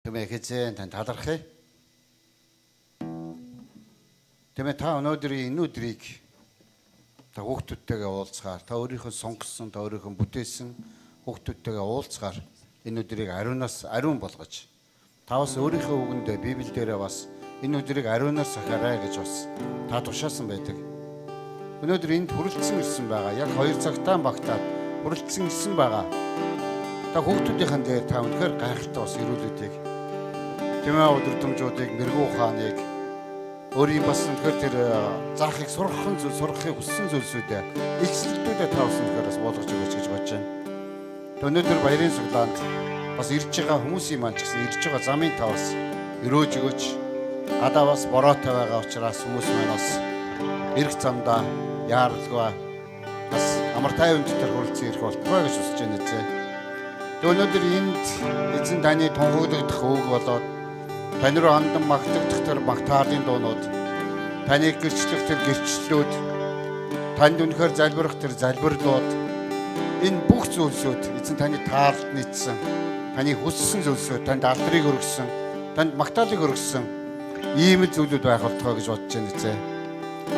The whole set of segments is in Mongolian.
Тэмээ хэзээ тань талархъя. Тэмээ та өнөөдрийн энэ өдрийг та хүүхдүүдтэйгээ уулзгаар, та өөрийнхөө сонгосон, та өөрийнхөө бүтээсэн хүүхдүүдтэйгээ уулзгаар энэ өдрийг ариун болгож, та бас өөрийнхөө үгэндээ Библиэлдээ бас энэ өдрийг ариунаар сахаарай гэж бас та тушаасан байдаг. Өнөөдөр энд хүрэлцэн ирсэн байгаа. Яг 2 цагтаа багтаад хүрэлцэн ирсэн байгаа. Та хүүхдүүдийн дээр та үнэхээр гайхалтай бас ирүүлүүдийг Тэмээ өдөртөмжүүдийг мэрэгүү ухааныг өөрийн бас үнэхээр тэр заахыг сурахын хүссэн зүйлсүүдээ илчлэлтүүдээ та бас үнэхээр бас болгож өгөөч гэж бодож байна. Өнөөдөр баярын суглаанд бас ирж байгаа хүмүүсийн маань ч гэсэн ирж байгаа замын та бас өрөөж өгөөч. Гадаа бас бороотой байгаа учраас хүмүүс маань бас эрх замдаа яаралгүй бас амар тайван дотор хүрэлцэн ирэх болтугай гэж хүсэж байна зэ. Өнөөдөр энд эзэн таны тунхаглагдах үг болоод тань руу хандан магтагдах тэр магтаалын дуунууд, таныг гэрчлэх тэр гэрчлэлүүд, танд үнэхээр залбирах тэр залбирлууд, энэ бүх зүйлсүүд эзэн таны таалд нийцсэн, таны хүссэн зүйлсүүд, танд алдрыг өргөсөн, танд магтаалыг өргөсөн ийм л зүйлүүд байх болтугай гэж бодож байна зэ.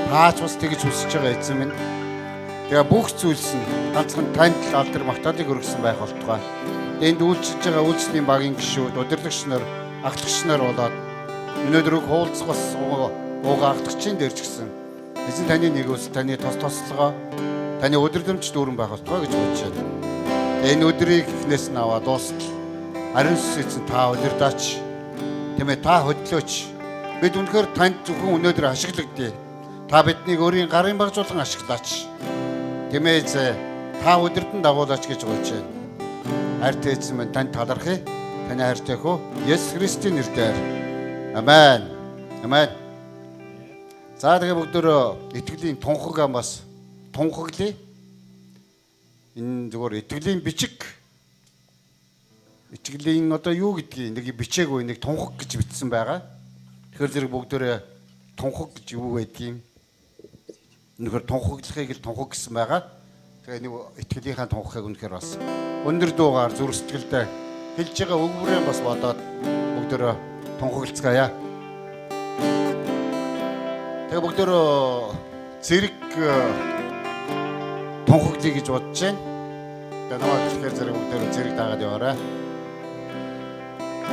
Таач бас тэгж хүсэж байгаа эзэн минь. Тэгээ бүх зүйлс нь ганцхан танд л алдар магтаалыг өргөсөн байх болтугай. Энд үйлчилж байгаа үйлчлэлийн багийн гишүүд, удирдлагч нар, агтлагч нар болоод өнөөдөр хуулцах бас уугаа агтлагчийн дээр ч гэсэн эзэн таны нэгөөс таны тослогоо, таны удирдамж дүүрэн байх болтугай гэж бодож байна. Энэ өдрийг эхнээс нь аваад дуустал ариун сүнс эзэн та удирдаач. Тэмээ та хөдлөөч. Бид үнэхээр танд зөвхөн өнөөдөр ашиглагдъя. Та биднийг өөрийн гарын багжуулан ашиглаач. Тэмээ та удирдан дагуулаач гэж болж байна. Хайртай эзэн минь танд талархъя. Таны хайртай хөө Есүс Христийн нэрээр. Амен. Амен. За тэгээ бүгдөө итгэлийн тунхаг бас тунхаглая. Энэ зүгээр итгэлийн бичиг. Итгэлийн одоо юу гэдгийг нэг бичээгүй нэг тунхаг гэж бичсэн байгаа. Тэгэхээр зэрэг бүгдөө тунхаг гэж юу байдгийг үнэхээр тунхаглахыг л тунхаг гэсэн байгаа. Тэгээ нэг итгэлийнхаа тунхагыг үнэхээр бас өндөр дуугаар зүрх сэтгэлдээ хэлж байгаа үг бүрээ бас бодоод бүгдөө тунхаглацгаая. Тэгээ бүгдөө зэрэг тунхаглая гэж бодож байна. Тэгээ намайг тэгэхээр зэрэг бүгдөө зэрэг даагаад яваарай.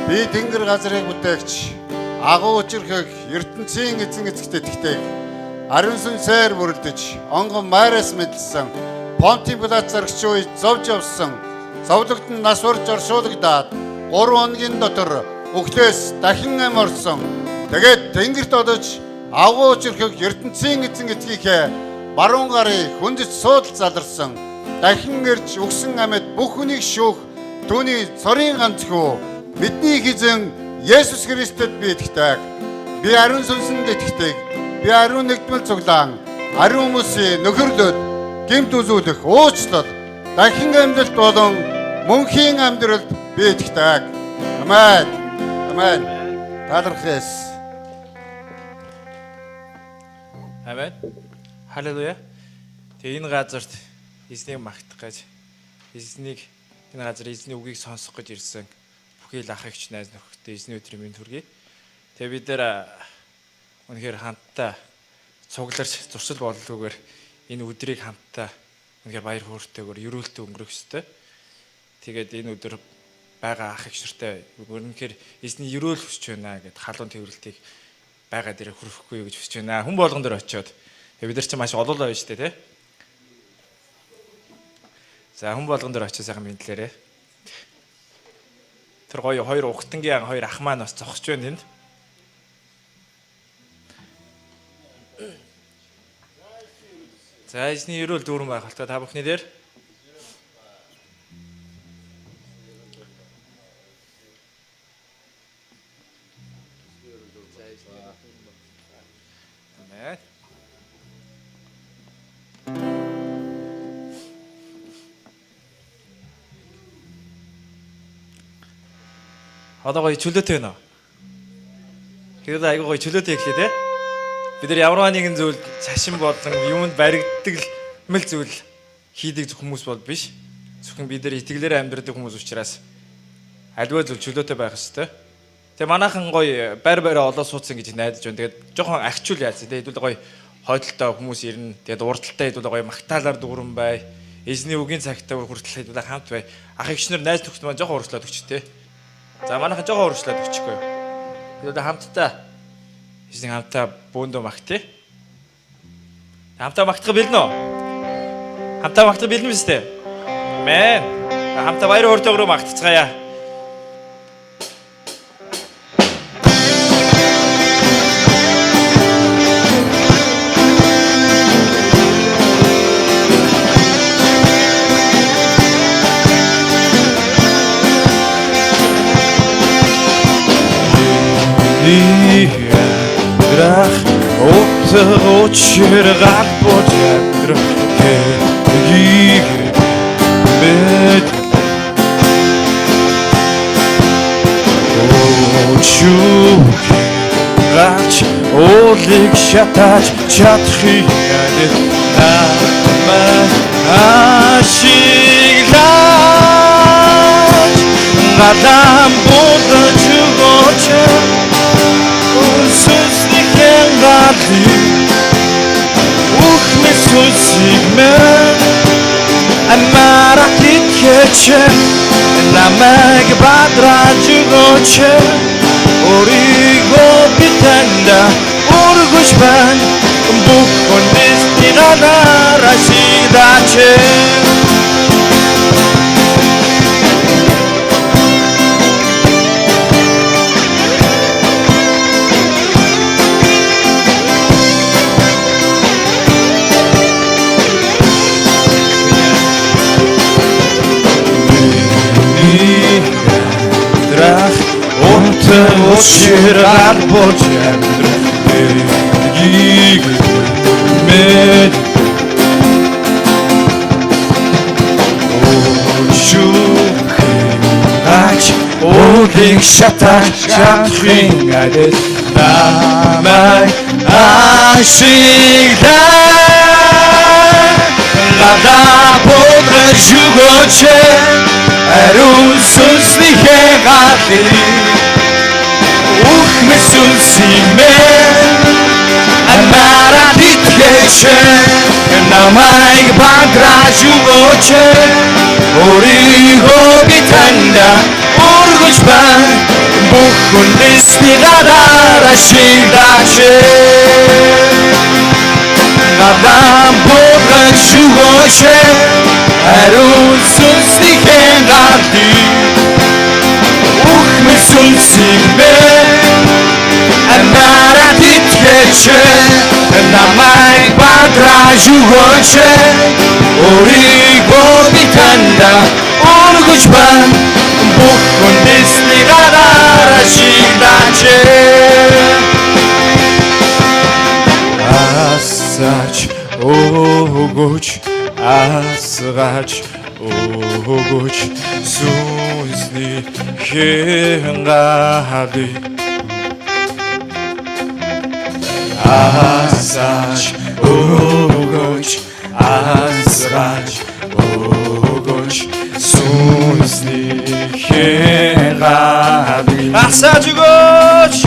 Би тэнгэр газрыг бүтээгч, агуу учирхэг ертөнцийн эзэн эцэгтэй тэгтэйг ариун сүнсээр бүрэлдэж, онгон майраас мэдлсэн, Понтын Пилат зарагч үед зовж явсан, зовлогдсон нас урж оршуулгадаад 3 хоногийн дотор өглөөс дахин ам орсон. Тэгээд тэнгэрт одож агуу учирхэг ертөнцийн эзэн эцгийнхээ баруун гарын хүндэт суудал заларсан. Дахин ирж өгсөн амьд бүх хүнийг шүүх түүний цорын ганц хүү бидний эзэн Есүс Христэд би итгэдэг. Би ариун сүнсэнд итгэдэг. Би ариун нэгдмэл цуглаан, ариун хүмүүсийн нөхөрлөд, гэмт үзүүлэх, уучлал, дахин амьдралт болон мөнхийн амьдралд би итгэдэг. Амен. Амен. Талархъя. Амен. Халелуя. Тэгээ энэ газарт эзнийг магтах гэж, эзнийг энэ газар эзний үгийг сонсох гэж ирсэн бүхий л ах эгч найз нөхдөд эзний өдрийн мэнд хүргэе. Тэгээ бид нэр үнэхээр хамтдаа цугларч зуршил бололгүйгээр энэ өдрийг хамтдаа үнэхээр баяр хөөртэйгээр ерөөлтөй өнгөрөх ёстой. Тэгээд энэ өдөр байгаа ах эгч нартай үнэхээр эзний ерөөл хүсэж байна гэд халуун тэмрэлтийг байгаа дээр хүрхэхгүй гэж хүсэж байна. Хүн болгон дээр очиод бид нар ч маш олоолаа байж тээ. За хүн болгон дээр очиж сайхан мэдлээрээ. Тэр гоё хоёр ухтангийн хоёр ах маань бас зогсож байна энд. За эзний ерөөл дүүрэн байх болтой та бүхний дээр. Амен. Одоо гоё чөлөөтэй байна уу? Хэрэг айгүй гоё чөлөөтэй эхлэе те. Бид нар ямар нэгэн зүйл цашин болон юмд баригддаг мэл зүйл хийдэг хүмүүс бол биш. Зөвхөн бид нар итгэлээр амьдрэх хүмүүс учраас альва зүйл чөлөөтэй байх ёстой. Тэгээ манайхан гоё байр байраа олоо суудсан гэж найдаж байна. Тэгээд жоохон арчуул яац. Тэгээд хэдүүл гоё хойдолтой хүмүүс ирнэ. Тэгээд урдталтай хэдүүл гоё магтаалаар дүүрэн бай. Эзний үгийн цагтаа хүртэл хэдүүл хамт бай. Ах эгчнэр найз нөхдөд маань жоохон урагшлаад өгч тээ. За манайхан жоохон урагшлаад өгчихгүй. Хэдүүл хамтдаа эзний хамтаа бөөндөө магтъя. Хамтаа магтах бэлнэ үү? Хамтаа магтах бэлнэ биз дээ? Амен. Хамтаа баяр хөөртэйгөө магтцгаая. Очиргал божир хийг мэд очуу гач олиг шатаж чадхи намаа ашиглаж гадам бодож өгөөч сүнслэхэн гади Sigmen Amara kitkeche Namag badra jugoche Origo pitanda Urgushban Bukundis tinada Rashidache Очиргал божир хийг мэд очуу гач олиг шатаж чадхин адил намайг ашиглаж гадаа бодож өгөөч ариун сүнслэхэн гади Sigmen Amara ditkeche Namai bagraj ugoche Origo bitanda Urgushban Bukundis tinada Rashidache Gadam bodaj ugoche Arun sunsliken gadi Uchmesun sigmen Amara ditkeche Namai bagraj ugoche Origo bitanda Urgushban Bukundis tinada Rashidache Asach ogooch Asgach ogooch Сүнсний хэнгади Asach ogooch Asgach ogooch Сүнсний хэнгади Asach ogooch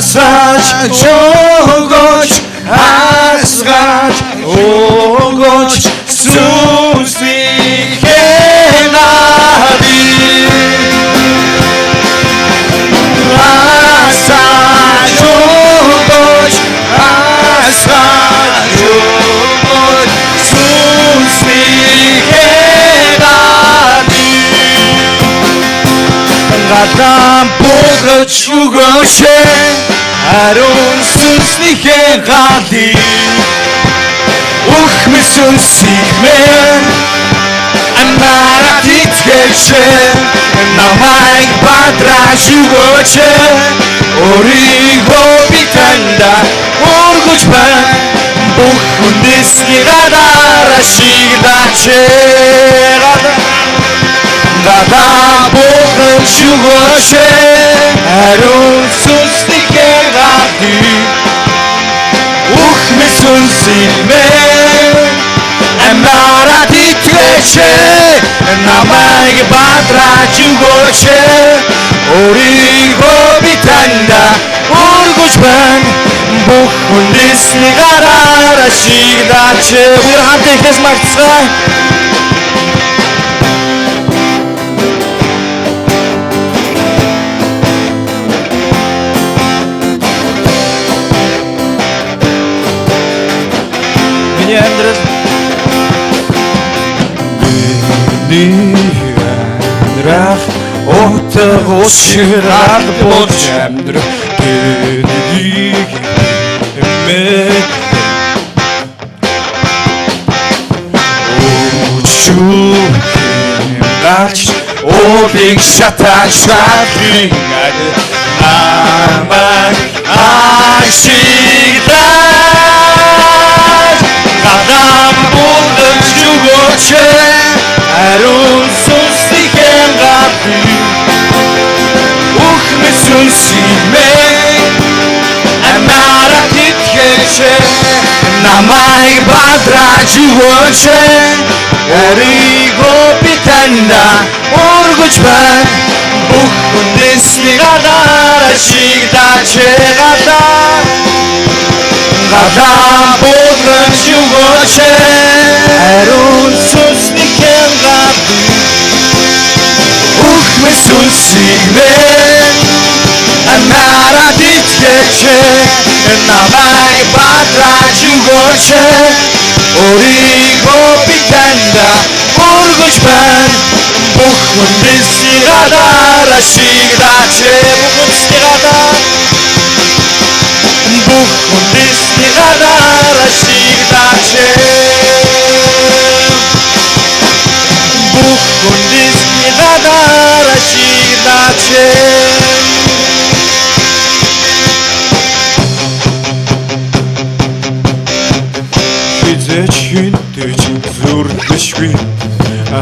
Asach ogooch Asgach ogooch Сүнсний хэнгади Asach ogooch Asgach ogooch Сүнсний хэнгади Гадам бодож өгөөч ариун сүнслэхэн гади Ухмэсэн sigmen Амара ditkeche Намайг бадраж өгөөч Origo bitanda Urgushban Bukundis tinada Rashidache Гадам бодож өгөөч ариун сүнслэхэн гади Ухмэсэн sigmen Amara ditkeche Намайг бадраж өгөөч өөрийгөө би таньда өргөж байна бүх хүндэсний гараар ашиглаач бүр хамт ихнээс магтцгаая Миний амьдрал Нэрах отог ушраг болж амьдрах Тэнийг эмээ Очуг гарч Олиг шатаж шатрын Амаг ашиглаж Гадам булдаж жүгөөч Ариун сүнсийн гати Ухмэ сүнсийн амара титгэж намайг бадраж өгөөч Өөрийгөө би таньда өргөж байна бүх хүндэсний гадаар ашиглаач гадаа бүгд өгөөч ариун сүнсний гати Ухмэ сүнсийн амара титгэж намайг бадраж өгөөч Өөрийгөө би таньда өргөж байна бүх хүндэсний гадаар ашиглаач бүх хүндэсний гадаар ашиглаач бүх хүндэсний гадаар ашиглаач Хизээчинтэйч зүрдэшгүй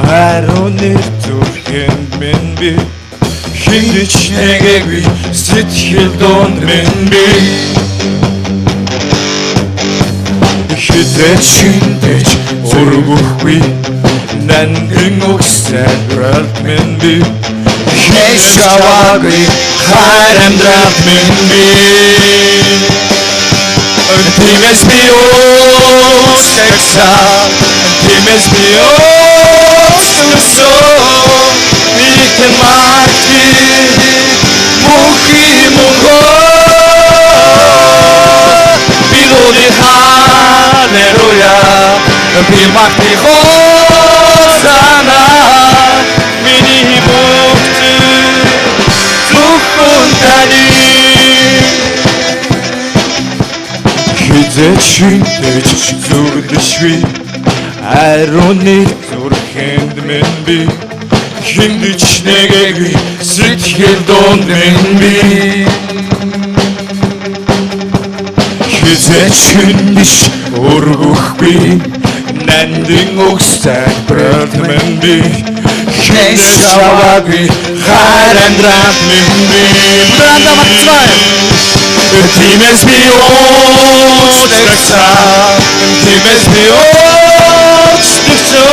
Аруны зүрхэнд минь би Хиндэж нэгээгүй сэтгэл донд минь би Хизээчинтэйч зургөхгүй Нандин өгсөд ралт минь би Хишаваагүй хайрамдралт минь би Тиймээс би өсөсөн Тиймээс би өсөсөн Нийтэн магти Мөнхий Монгол Би лули халелуя Би магти хосана Миний бүгд Зөвхөн таны Хизээчинтэйч зүрдэшгүй Аруны зүрхэнд минь би Хиндэж нэгээгүй сэтгэл донд минь би Хизээчиндэж өргөхгүй Нандин өгсөд брат минь би Хиндэж аваагүй хайрамдралт минь би Бранда магтцгаая Тиймээс би өсөсөн Тиймээс би өсөсөн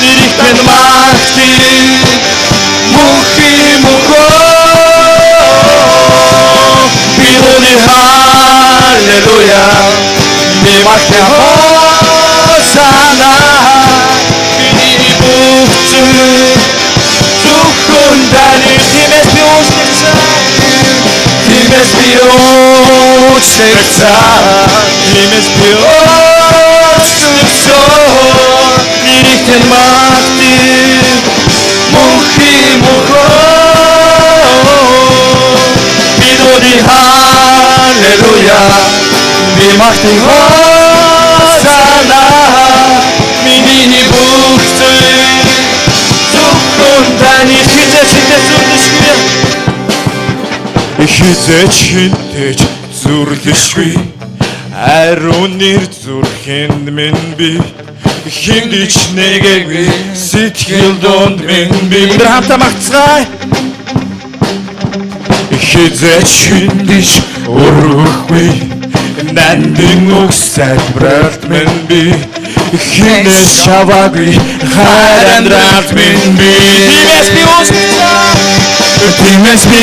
Нэрийгтэн магти Мөнхий Монгол Би лули халелуя Би магти хосана Миний бүгд зөвхөн таны Тиймээс би өсөсөн Тиймээс би өсөсөн Тиймээс би өсөсөн Нэрийгтэн магти Мөнхий Монгол Би лули халелуя Би магти хосана Миний бүгд зөвхөн таны Хизээчинтэйч зүрдэшгүй Хизээчинтэйч зүрдэшгүй Аруны зүрхэнд минь би Хиндэж нэгээгүй сэтгэл донд минь би Хамтаа магтцгаая Хизээчиндэж өргөхгүй Нандин өгсөд брат минь би Хиндэж аваагүй хайрамдралт минь би Тиймээс би өсөсөн Тиймээс би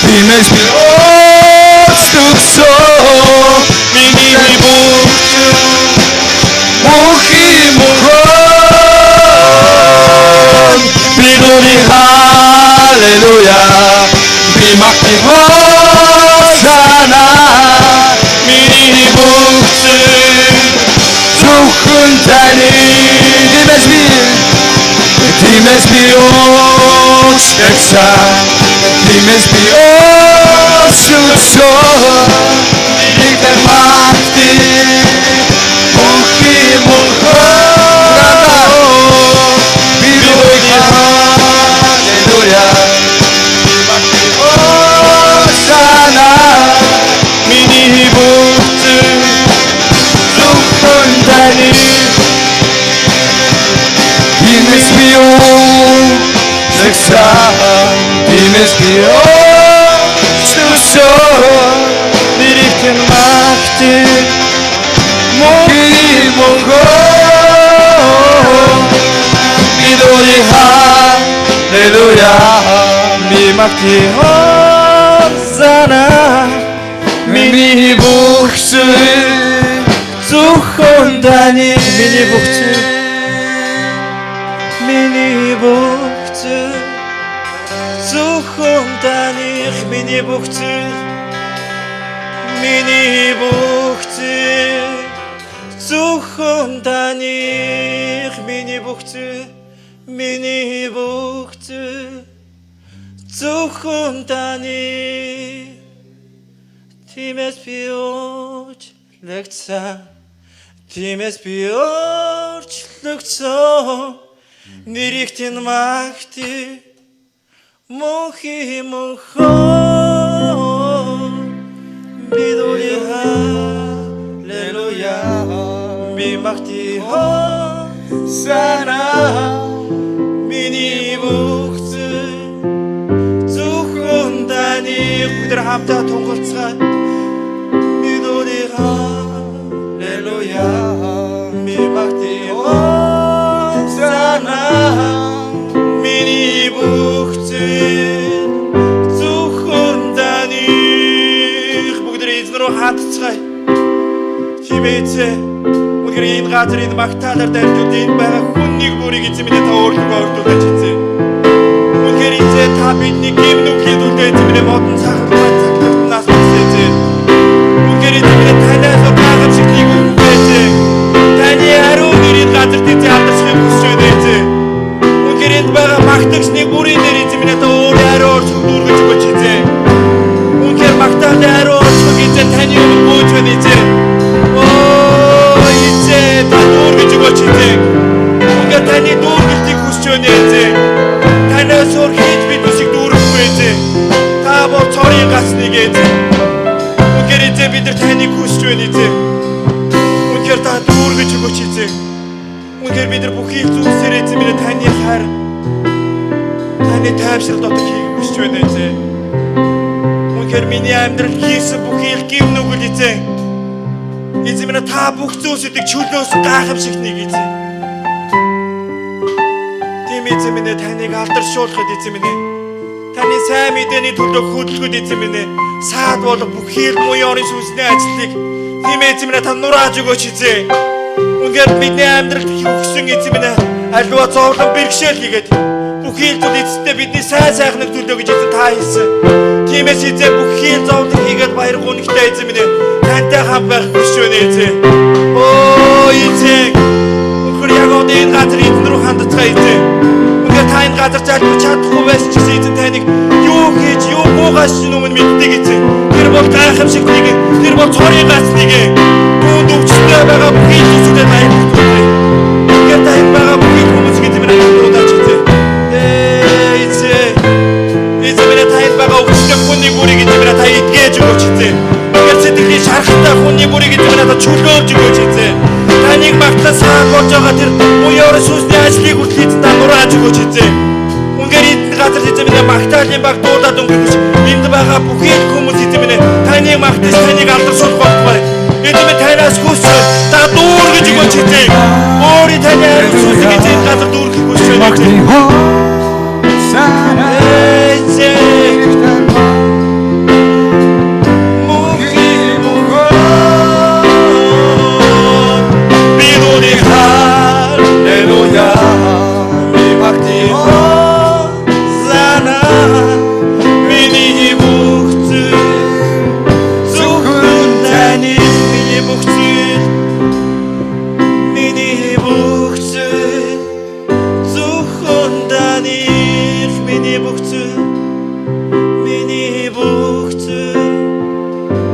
Тиймээс би өөстөсөн миний бүгд мөнхийн мөнхөн бидүри халелуя би магтах хосана миний бүгд зөвхөн таны Тиймээс би өөстөсөн Тиймээс би өөстөсөн Нэгдэр магти мөнхийн мөнхөн бидүри халелуя би магтах хосана миний бүгд зөвхөн таны Тиймээс би Тиймээс би өөстөсөн Нэрийн магти мөнхийн мөнхөн бидүри халелуя би магтах хосана миний бүгд зөвхөн таны миний бүгд зөвхөн таних миний бүгд зөвхөн таних миний бүгд зөвхөн таних Тиймээс би уучлагдсан Тиймээс би уучлагдсан Нэрийн магти мөнхийн мөнхөн бидүри халелуя би магтах хосана миний бүгд зөвхөн таны бүгд хамтаа тунгалцгаад бидүри халелуя би магтах хосана миний бүгд зөвхөн таних бүгдээ эзнэрөө хатцгаая. Тиймээс өнөөдөр энэ газар энэ магтаалаар дамжуулж энэ байгаа хүннийг бүрийг эзэмнээ та өөрлөгөө ордуулж эзээ. Өнөөдөр эзээ та бидний гимнүг хийдүүлээ эзэмнээ модон цаглаа цаглаас эзээ. Өнөөдөр эзэмнээ танаас гайхамшигтыг өгөөч. Таны ариун нэрийн газар эзээ алдаршихыг хүсэж байна эзээ. Энд байгаа магтагчны бүрийн нэр эзэмнээ та өөрөө ариун орч дүүргэж өгөөч эзээ. Үнээр магтаал ариун орч эзээ таны өмнө бууж байна эзээ. Оо эзээ та дүүргэж өгөөч эзээ. Үнээр таны дүүргэлтийг хүсэж байна эзээ. Танаас өөр хийж биднийг дүүргэхгүй эзээ. Та бол цорын гасныг эзээ. Үнээр эзээ бид нар таныг хүсэж байна эзээ. Үнээр та дүүргэж өгөөч эзээ. Үнээр бид нар бүхий зүйлсээр эзэмнээ таны хайр Таны тайвшрал дотор хийх хүсэж байна эзээ. Үнээр миний амьдрал хийсэн бүхий гим нүгэл эзээ. Эзэмнээ та бүх зүйлсүүдийг чөлөөс гайхамшигт нэг эзээ. Тийм эзэмнээ таныг алдаршуулахад эзэмнээ. Таны сайн мэдээний төлөө хөдөлгөхөд эзэмнээ. Саад болох бүхий муу ёрын сүнсний ажлыг тийм эзэмнээ та нурааж өгөөч эзээ. Үнээр бидний амьдралд өгсөн эзэмнээ аливаа зовлон бэрхшээл хийгээд бүхий л эзэстээ бидний сайн сайхныг төлөө гэж эзэн та хийсэн. Тиймээс эзэн бүхий л зовлон хийгээд баяр гонхтой эзэмнээ тантай хамт байх хүсэж байна эзэн. Оо эзэн өнөхөр яг энэ газар эзэн рүү хандцгаа эзэн. Үнээр та энэ газар залбирч чадахгүй байсан ч гэсэн эзэн таныг юу хийж юу буугаас өмнө мэддэг эзэн. Тэр бол гайхамшиг нэг тэр бол цорын гац нэг түүнд өвчтөй байгаа бүхий зүйлсүүдэд баярлалаа. Үнээр та энэ байгаа бүхий хүмүүс эзэмнээ хамтруулж эзэн. Эзэмнээ та энэ байгаа өвчтөй хүний бүрийг эзэмнээ та идгээж өгөөч эзэн. Үнээр сэтгэлийн шархтай хүний бүрийг эзэмнээ та чөлөөлж өгөөч эзэн. Таныг магтаа сайн болж байгаа тэр мууяр сүнсний ажлыг хүртэл эзэн та нурааж өгөөч эзэн. Үнээр энэ газар эзэмнээ магтаалын баг дуудаад өнгөрч энд байгаа бүхий хүмүүс эзэмнээ таныг магтаж таныг алдаршуулах болтугай. Эзэмнээ танаас хүсч та дүүргэж өгөөч эзэн. Өөрийн таны ариун сүнсийг эзэн газар дүүргэх хүсэж байна. таних миний бүх зүйл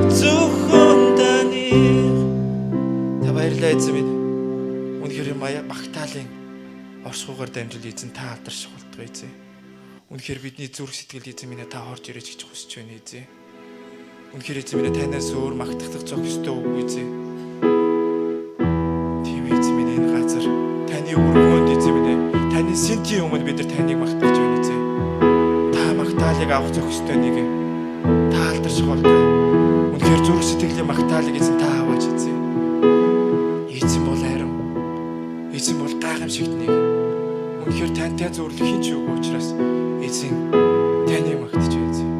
зөвхөн таних. Та баярлалаа эзэн минь. Үнэхээр магтаалын оршихуугаар дамжуул эзэн та алдарших болтугай эзэн. Үнэхээр бидний зүрх сэтгэл эзэн минь та орж ирэж гэж хүсэж байна эзэн. Үнэхээр эзэн минь танаас өөр магтах зох ёстой үгүй эзэн. Тийм эзэн минь энэ газар таны өргөөнд эзэн минь таны сэнтийн өмнө бид нар таныг магтаж байна эзэн. Та магтаалыг авах зох ёстой нэг та алдарших болтугай. Үнэхээр зүрх сэтгэлийн магтаалыг эзэн та аваач эзэн. Эзэн бол хайрам. Эзэн бол гайхамшигт нэг. Үнэхээр тантай зөвлөх хэн ч үгүй учраас эзэн таныг магтаж байна эзэн.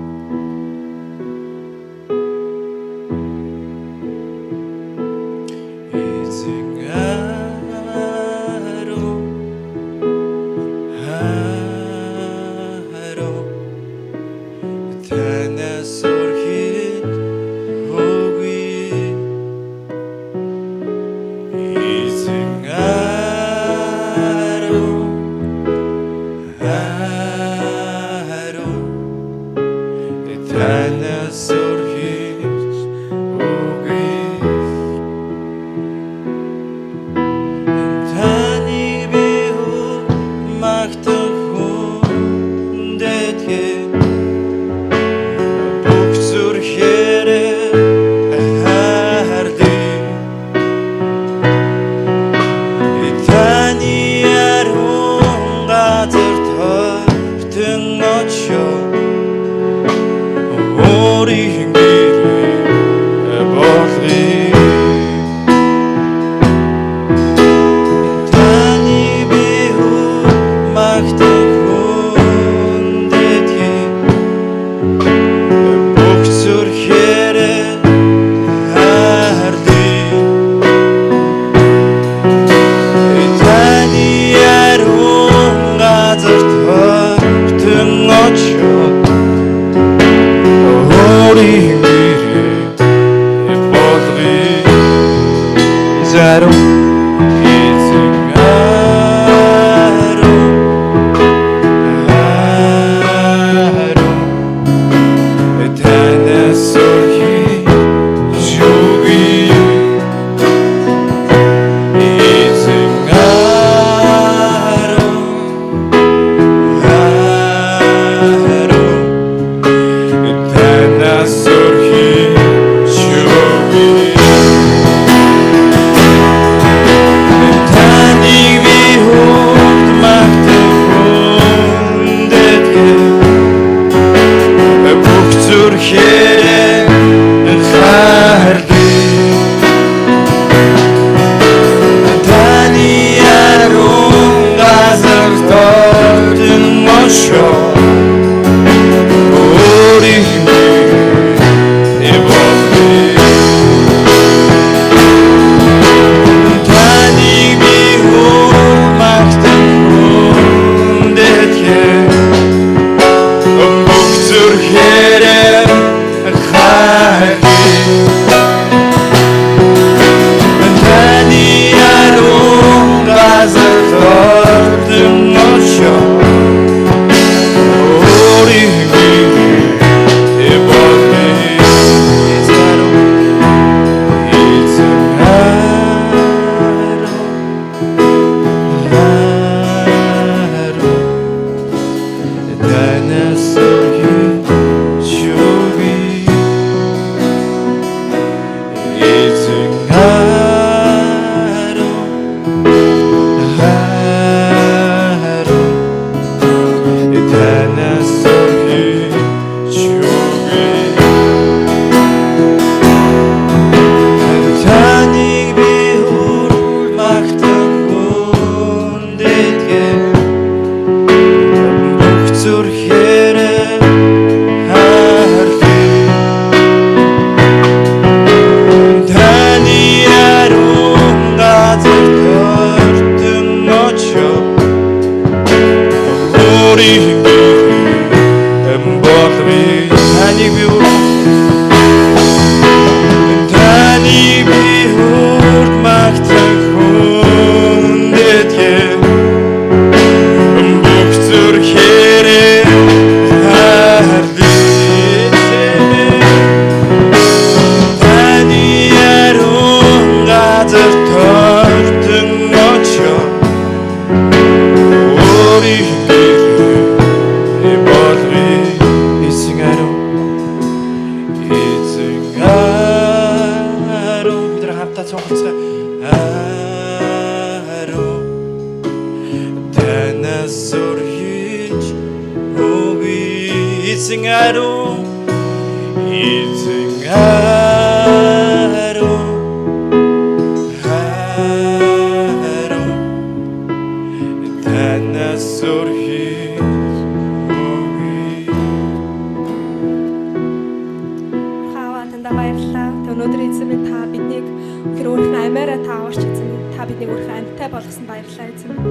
Зүрх эзэн ариун хариун танаас өрхий Хаваа танда баярлалаа. Өнөөдөр эзэн минь та биднийг тэр өөрийнхөө амиараа та аварч эзэн минь та биднийг өөрийнхөө амьтаа болгосон баярлалаа эзэн минь.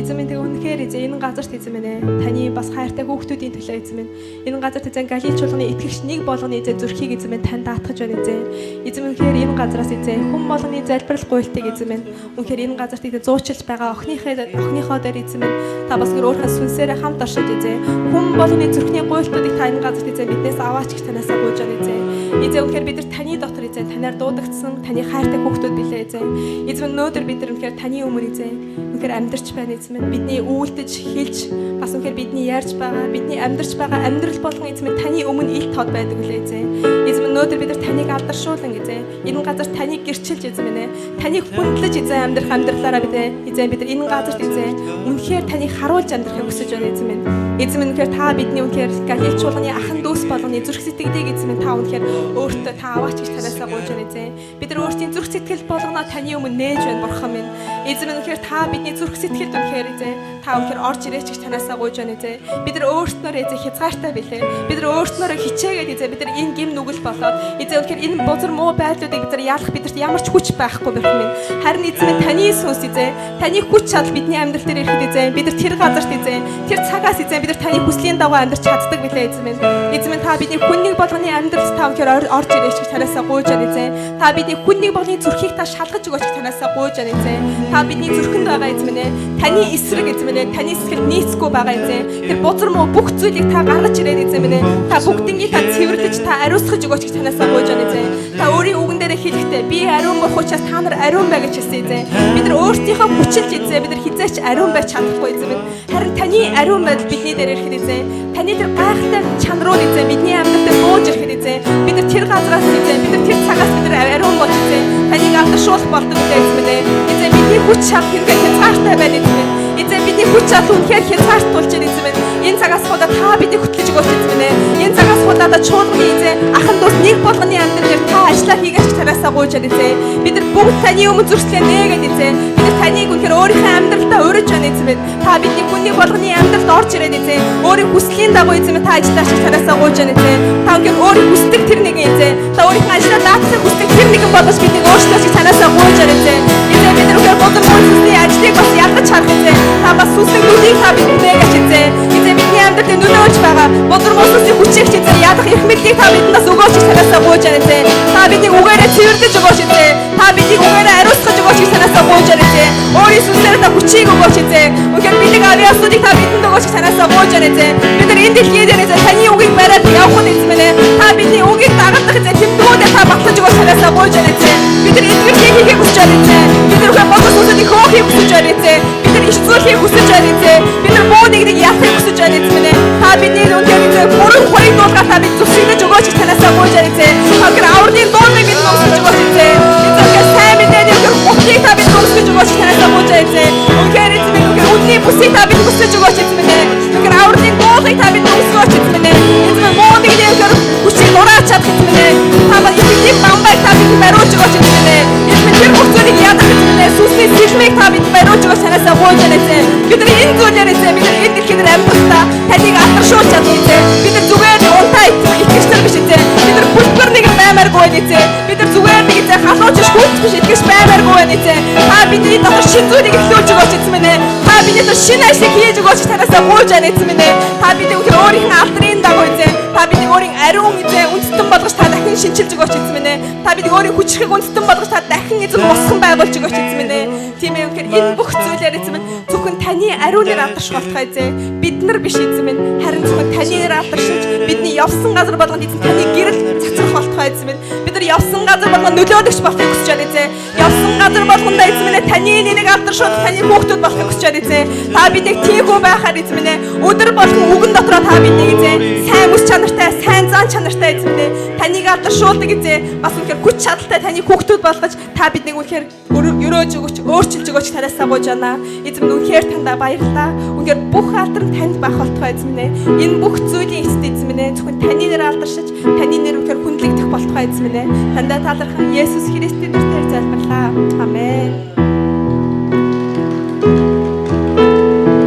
Эзэн минь тэг үнэхээр эзэн энэ газарт эзэн минь таны бас хайртай хүүхдүүдийн төлөө эзэн минь энэ газарт эзэн Галил чуулганы итгэгч нэг болгоны эзэн зүрхийг эзэн минь тань даатгаж байна эзэн. Эзэн минь үнэхээр энэ газараас эзэн хүм болгоны залбирал гуйлтыг эзэн минь үнэхээр энэ газарт эзэн зуучилж байгаа охиныхоо дээр эзэн минь та бас өөрийнхөө сүнсээрээ хамт оршиж эзэн хүм болгоны зүрхний гуйлтуудыг та энэ газарт эзэн биднээс аваач гэж танаас гуйж байна эзэн. Эзэн үнэхээр бид нар таны дотор эзэн танаар дуудагдсан таны хайртай хүүхдүүд билээ эзэн. Эзэн өнөөдөр бид нар үнэхээр таны өмнө эзэн үнэхээр амьдарч байна эзэн минь бидний үйлдэж хэлж бас үнэхээр бидний ярьж байгаа бидний амьдарч байгаа амьдрал болгон эзэн минь таны өмнө ил тод байдаг үлээ эзэн. Эзэн минь өнөөдөр бид нар таныг алдаршуулан эзэн энэ газар таныг гэрчилж эзэн минь таныг хүндлэж эзэн амьдрах амьдралаараа бид нар энэ газарт эзэн үнэхээр таныг харуулж амьдрахыг хүсэж байна эзэн минь. Эзэн минь үнэхээр та бидний үнэхээр Галил чуулганы ахан дүүс болгоны зүрх сэтгэлийг эзэн минь та үнэхээр өөртөө та аваач гэж танаасаа гуйж байна эзэн. Бид нар өөрсдийн зүрх сэтгэл болгоноо таны өмнө нээж байна бурхан минь. Эзэн минь үнэхээр та бидний зүрх сэтгэлд үнэхээр эзэн та үнэхээр орж ирээч гэж танаасаа гуйж байна эзэн. Бид нар өөрснөө эзэн хязгаартай билээ. Бид нар өөрснөө хичээгээд эзэн бид нар энэ гим нүгэл болоод эзэн үнэхээр энэ бузар муу байдлуудыг бид нар ялах бидэрт ямар ч хүч байхгүй бурхан минь. Харин эзэн минь таны сүнс эзэн таны хүч чадал бидний амьдрал дээр ирэхэд эзэн бид нар тэр газарт эзэн тэр цагаас эзэн бид нар таны хүслийн дагуу амьдарч чаддаг билээ эзэн минь. Эзэн минь та бидний хүннийг болгоны амьдралд та үнэхээр орж ирээч гэж танаасаа гуйж байна эзэн. Та бидний хүннийг болгоны зүрхийг та шалгаж өгөөч гэж танаасаа гуйж байна эзэн. Та бидний зүрхэнд байгаа эзэн минь таны эсрэг эзэн минь таны эсрэг нийцгүй байгаа эзэн. Тэр бузар муу бүх зүйлийг та гаргаж ирээд эзэн минь та бүгднийг та цэвэрлэж та ариусгаж өгөөч гэж танаасаа гуйж байна эзэн. Та өөрийн үгэн дээр хэлэхдээ би ариун болох учраас та нар ариун бай гэж хэлсэн эзэн. Бид нар өөрсдийнхөө хүчилж эзэн бид нар хизээч ариун байж чадахгүй эзэн минь. Харин таны ариун байдал бидний дээр ирэхэд эзэн таны тэр гайхалтай чанарууд эзэн бидний амьдралд бууж ирэхэд эзэн бид нар тэр газраас эзэн бид нар тэр цагаас бид нар ариун болж эзэн таныг алдаршуулах болдог эзэн минь. Эзэн бидний хүч чадал үнэхээр хязгаартай байна эзэн минь. Эзэн бидний хүч чадал үнэхээр хязгаартуулж байна эзэн минь. Энэ цагаас худаа та бидийг хөтлөж өгөөч эзэн минь. Энэ цагаас худаа чуулганы эзэн ахан дүүс нэг болгоны амьдрал дээр та ажиллаа хийгээч танаасаа гуйж байна эзэн. Бид нар бүгд таны өмнө зүрхлээ нээгээд эзэн. Бид нар таныг үнэхээр өөрийнхөө амьдралдаа урьж байна эзэн минь. Та бидний хүнний болгоны амьдралд орж ирээд эзэн. Өөрийн хүслийн дагуу эзэн минь та ажиллаач танаасаа гуйж байна эзэн. Та үнэхээр өөрийн хүсдэг тэр нэг эзэн. Та өөрийнхөө ажиллаа даатсан хүсдэг тэр нэгэн болгож биднийг өөрчлөөч танаасаа гуйж байна эзэн. Эзэн бид нар үнэхээр бодол хүмүүсийн ажлыг бас ялгаж харах эзэн. Та бас сүнслэг нүдийг та бидэнд нээгээч эзэн. Эзэн бидний амьдралд нөлөөлж байгаа бодол хүмүүсийн хүчийг эзэн ялах их мэдлийг та бидэндээ өгөөч танаасаа гуйж байна эзэн. Та биднийг үгээрээ цэвэрлэж өгөөч эзэн. Та биднийг үгээрээ ариусгаж өгөөч танаасаа гуйж байна эзэн. Өөрийн сүнсээр та хүчийг өгөөч эзэн. Үнэхээр бидний ариусуудыг та бидэнд өгөөч танаасаа гуйж байна эзэн. Бид нар энэ дэлхий дээр эзэн таны үгийг бариад явах нь эзэн минь. Та бидний үгийг дагуулах эзэн тэмдгүүдээ та батлаж өгөөч танаасаа гуйж байна эзэн. Бид нар эзэмшгийг хийхийг хүсэж байна эзэн. Бид нар бодол сүнсүүдийг хөөхийг хүсэж байна эзэн. Бид нар иш зүйлхийг хүсэж байна эзэн. Бид нар буу нэгнийг яахыг хүсэж байна эзэн минь. Та бидний үнэхээр эзэн бүрэн хоёрын дуулгаар та бид зүсгэж өгөөч танаасаа гуйж байна эзэн. Хагэр аврын дуулыг бид өгсөж өгөөч эзэн. Эзэн сайн мэдээний бүхнийг та бид өгсөж өгөөч танаасаа гуйж байна эзэн. Үнэхээр эзэн минь үнэхээр үдний бүсийг та бид хүсэж өгөөч эзэн минь. Үнэхээр аврын дуулыг та бид өгсөж эзэн минь. Эзэн буу нэгний үнэхээр хүчийг нураач чадах эзэн минь. Та ба эзэн бамбай та бид бариулж өгөөч эзэн минь. Эзэн тэр бүхнийг ядах эзэн минь. Сүнсний сэлмийг та бид бариулж өгөөч танаасаа гуйж байна эзэн. Бид нар энэ зүйлээр эзэн бид нар энэ дэлхийд амьдсаа таныг алдаршуулж чадах эзэн. Бид нар зүгээр унтаа итгэжтэй биш эзэн. Бид нар бүлгэр нэг баймааргүй эзэн. Бид нар зүгээр нэг эзэн халууч шүүц биш итгэж баймааргүй эзэн. Та бидний дотор шин зүйлийг эхлүүлж өгөөч эзэн минь. Та бидний дотор шин ажлыг хийж өгөөч танаасаа гуйж байна эзэн минь. Та бидний өөрийнхөө алдрын дагуу эзэн. Та бидний өөрийн ариун эзэн үндэстэн болгож та дахин шинчилж өгөөч эзэн минь. Та бидний өөрийн хүчрхэг үндэстэн болгож та дахин эзэн босгон байгуулж өгөөч эзэн минь. Тийм ээ үнэхээр энэ бүх зүйлээр эзэн минь зөвхөн таны ариунаар алдарших болтугай эзэн. Бид нар биш эзэн минь. Харин зөвхөн танаар алдаршиж бидний явсан газар болгонд эзэн таны гэрэл цацрах болтугай эзэн минь. Бид нар явсан газар болгонд нөлөөлөгч болохыг хүсэж байна эзэн. Явсан газар болгонд эзэн минь таны нэрийг алдаршуулж таны хүүхдүүд болохыг хүсэж байна эзэн. Та биднийг тийхүү байхаар эзэн минь. Өдөр болгон үгэн дотроо та биднийг эзэн сайн үс чанартай, сайн зан чанартай эзэн минь. Таныг алдаршуулдаг эзэн. Бас үнэхээр хүч чадалтай таны хүүхдүүд болгож та биднийг үнэхээр өрөөж өгөөч, өөрчилж өгөөч танаасаа гуйж байна. Эзэн минь үнэхээр тандаа баярлалаа. Үнэхээр бүх алдар танд байх болтугай эзэн минь. Энэ бүх зүйлийн эцэст эзэн минь минь ээ. Зөвхөн таны нэр алдаршиж, таны нэр үнэхээр хүндлэгдэх болтугай эзэн минь ээ. Тандаа талархан Есүс Христийн нэрээр залбирлаа. Амен.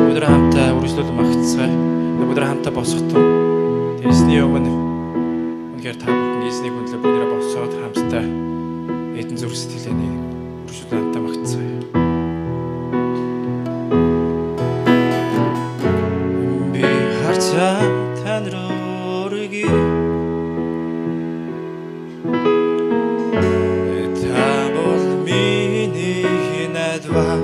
Өнөөдөр хамтаа үргэлжлүүлэн магтцгаая. Өнөөдөр хамтаа босготон. Эзний өмнө үнэхээр та бүхэн эзнийг хүндлээ бүгдээрээ босоод хамтдаа эдэн зүрх сэтгэлээний үргэлжлүүлэн хамтаа магтцгаая. Би харцаа тань руу өргөе. Та бол миний найдвар.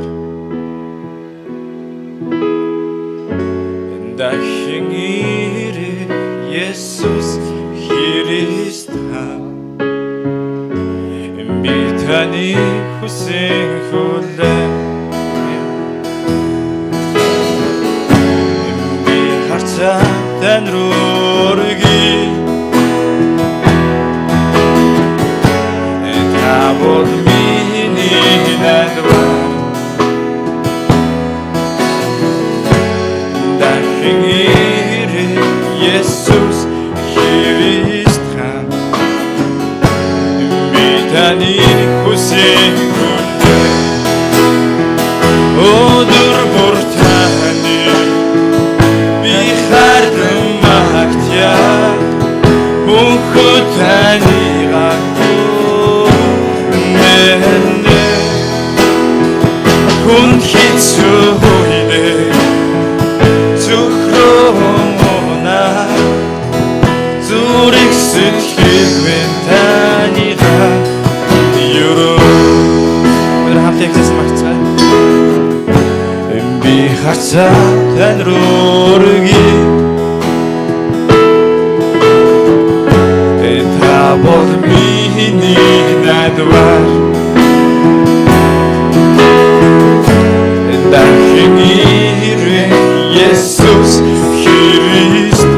Дахин ирэх Есүс Христ би таны хүсэн хүлээн би харцаа тань руу өргөе. Та бол миний найдвар. Есүс Христ би таны хүсэн хүлээн өдөр бүр таны би хардан магтъя мөнхөд таныг хүн хэцүү үедээ зүрх сэтгэл минь таньгаа юруу. Өнөөдөр хамт ягсан магтцгаая. Би харцаа тань руу өргөе. Та бол миний найдвар. Дахин ирэх Есүс Христ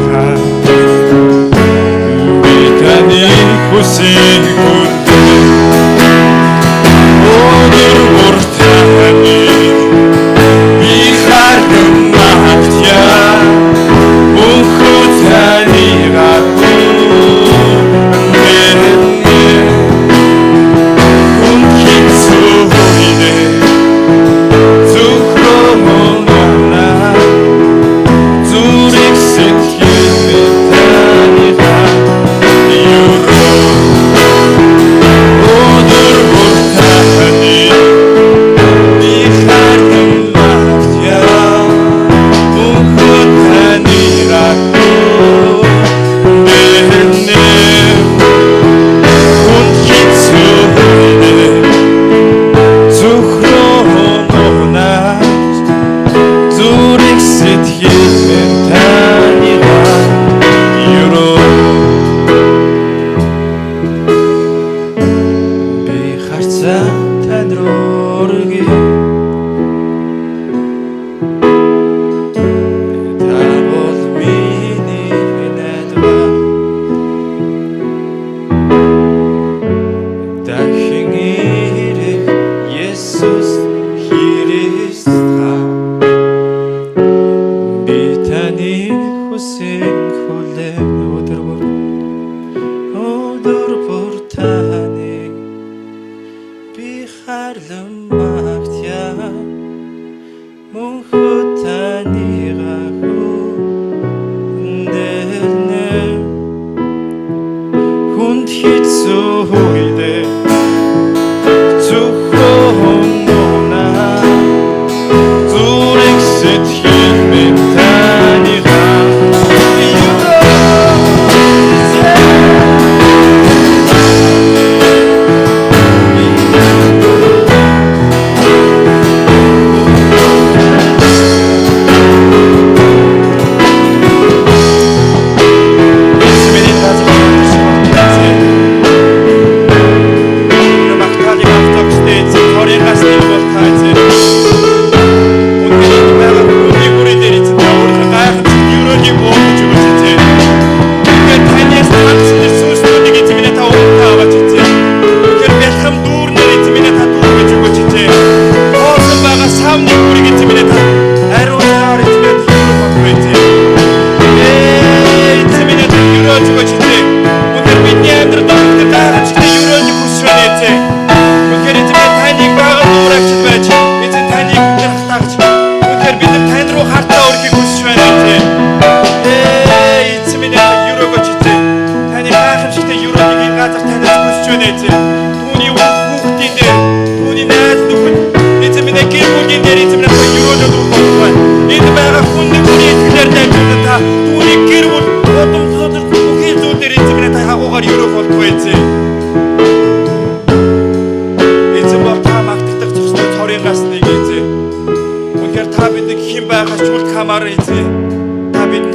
таны хүсэн хүлээн өдөр бүр таны би хардан магтъя мөнхөд таныг хүн хэцүү үедээ зүрх сэтгэл минь таньгаа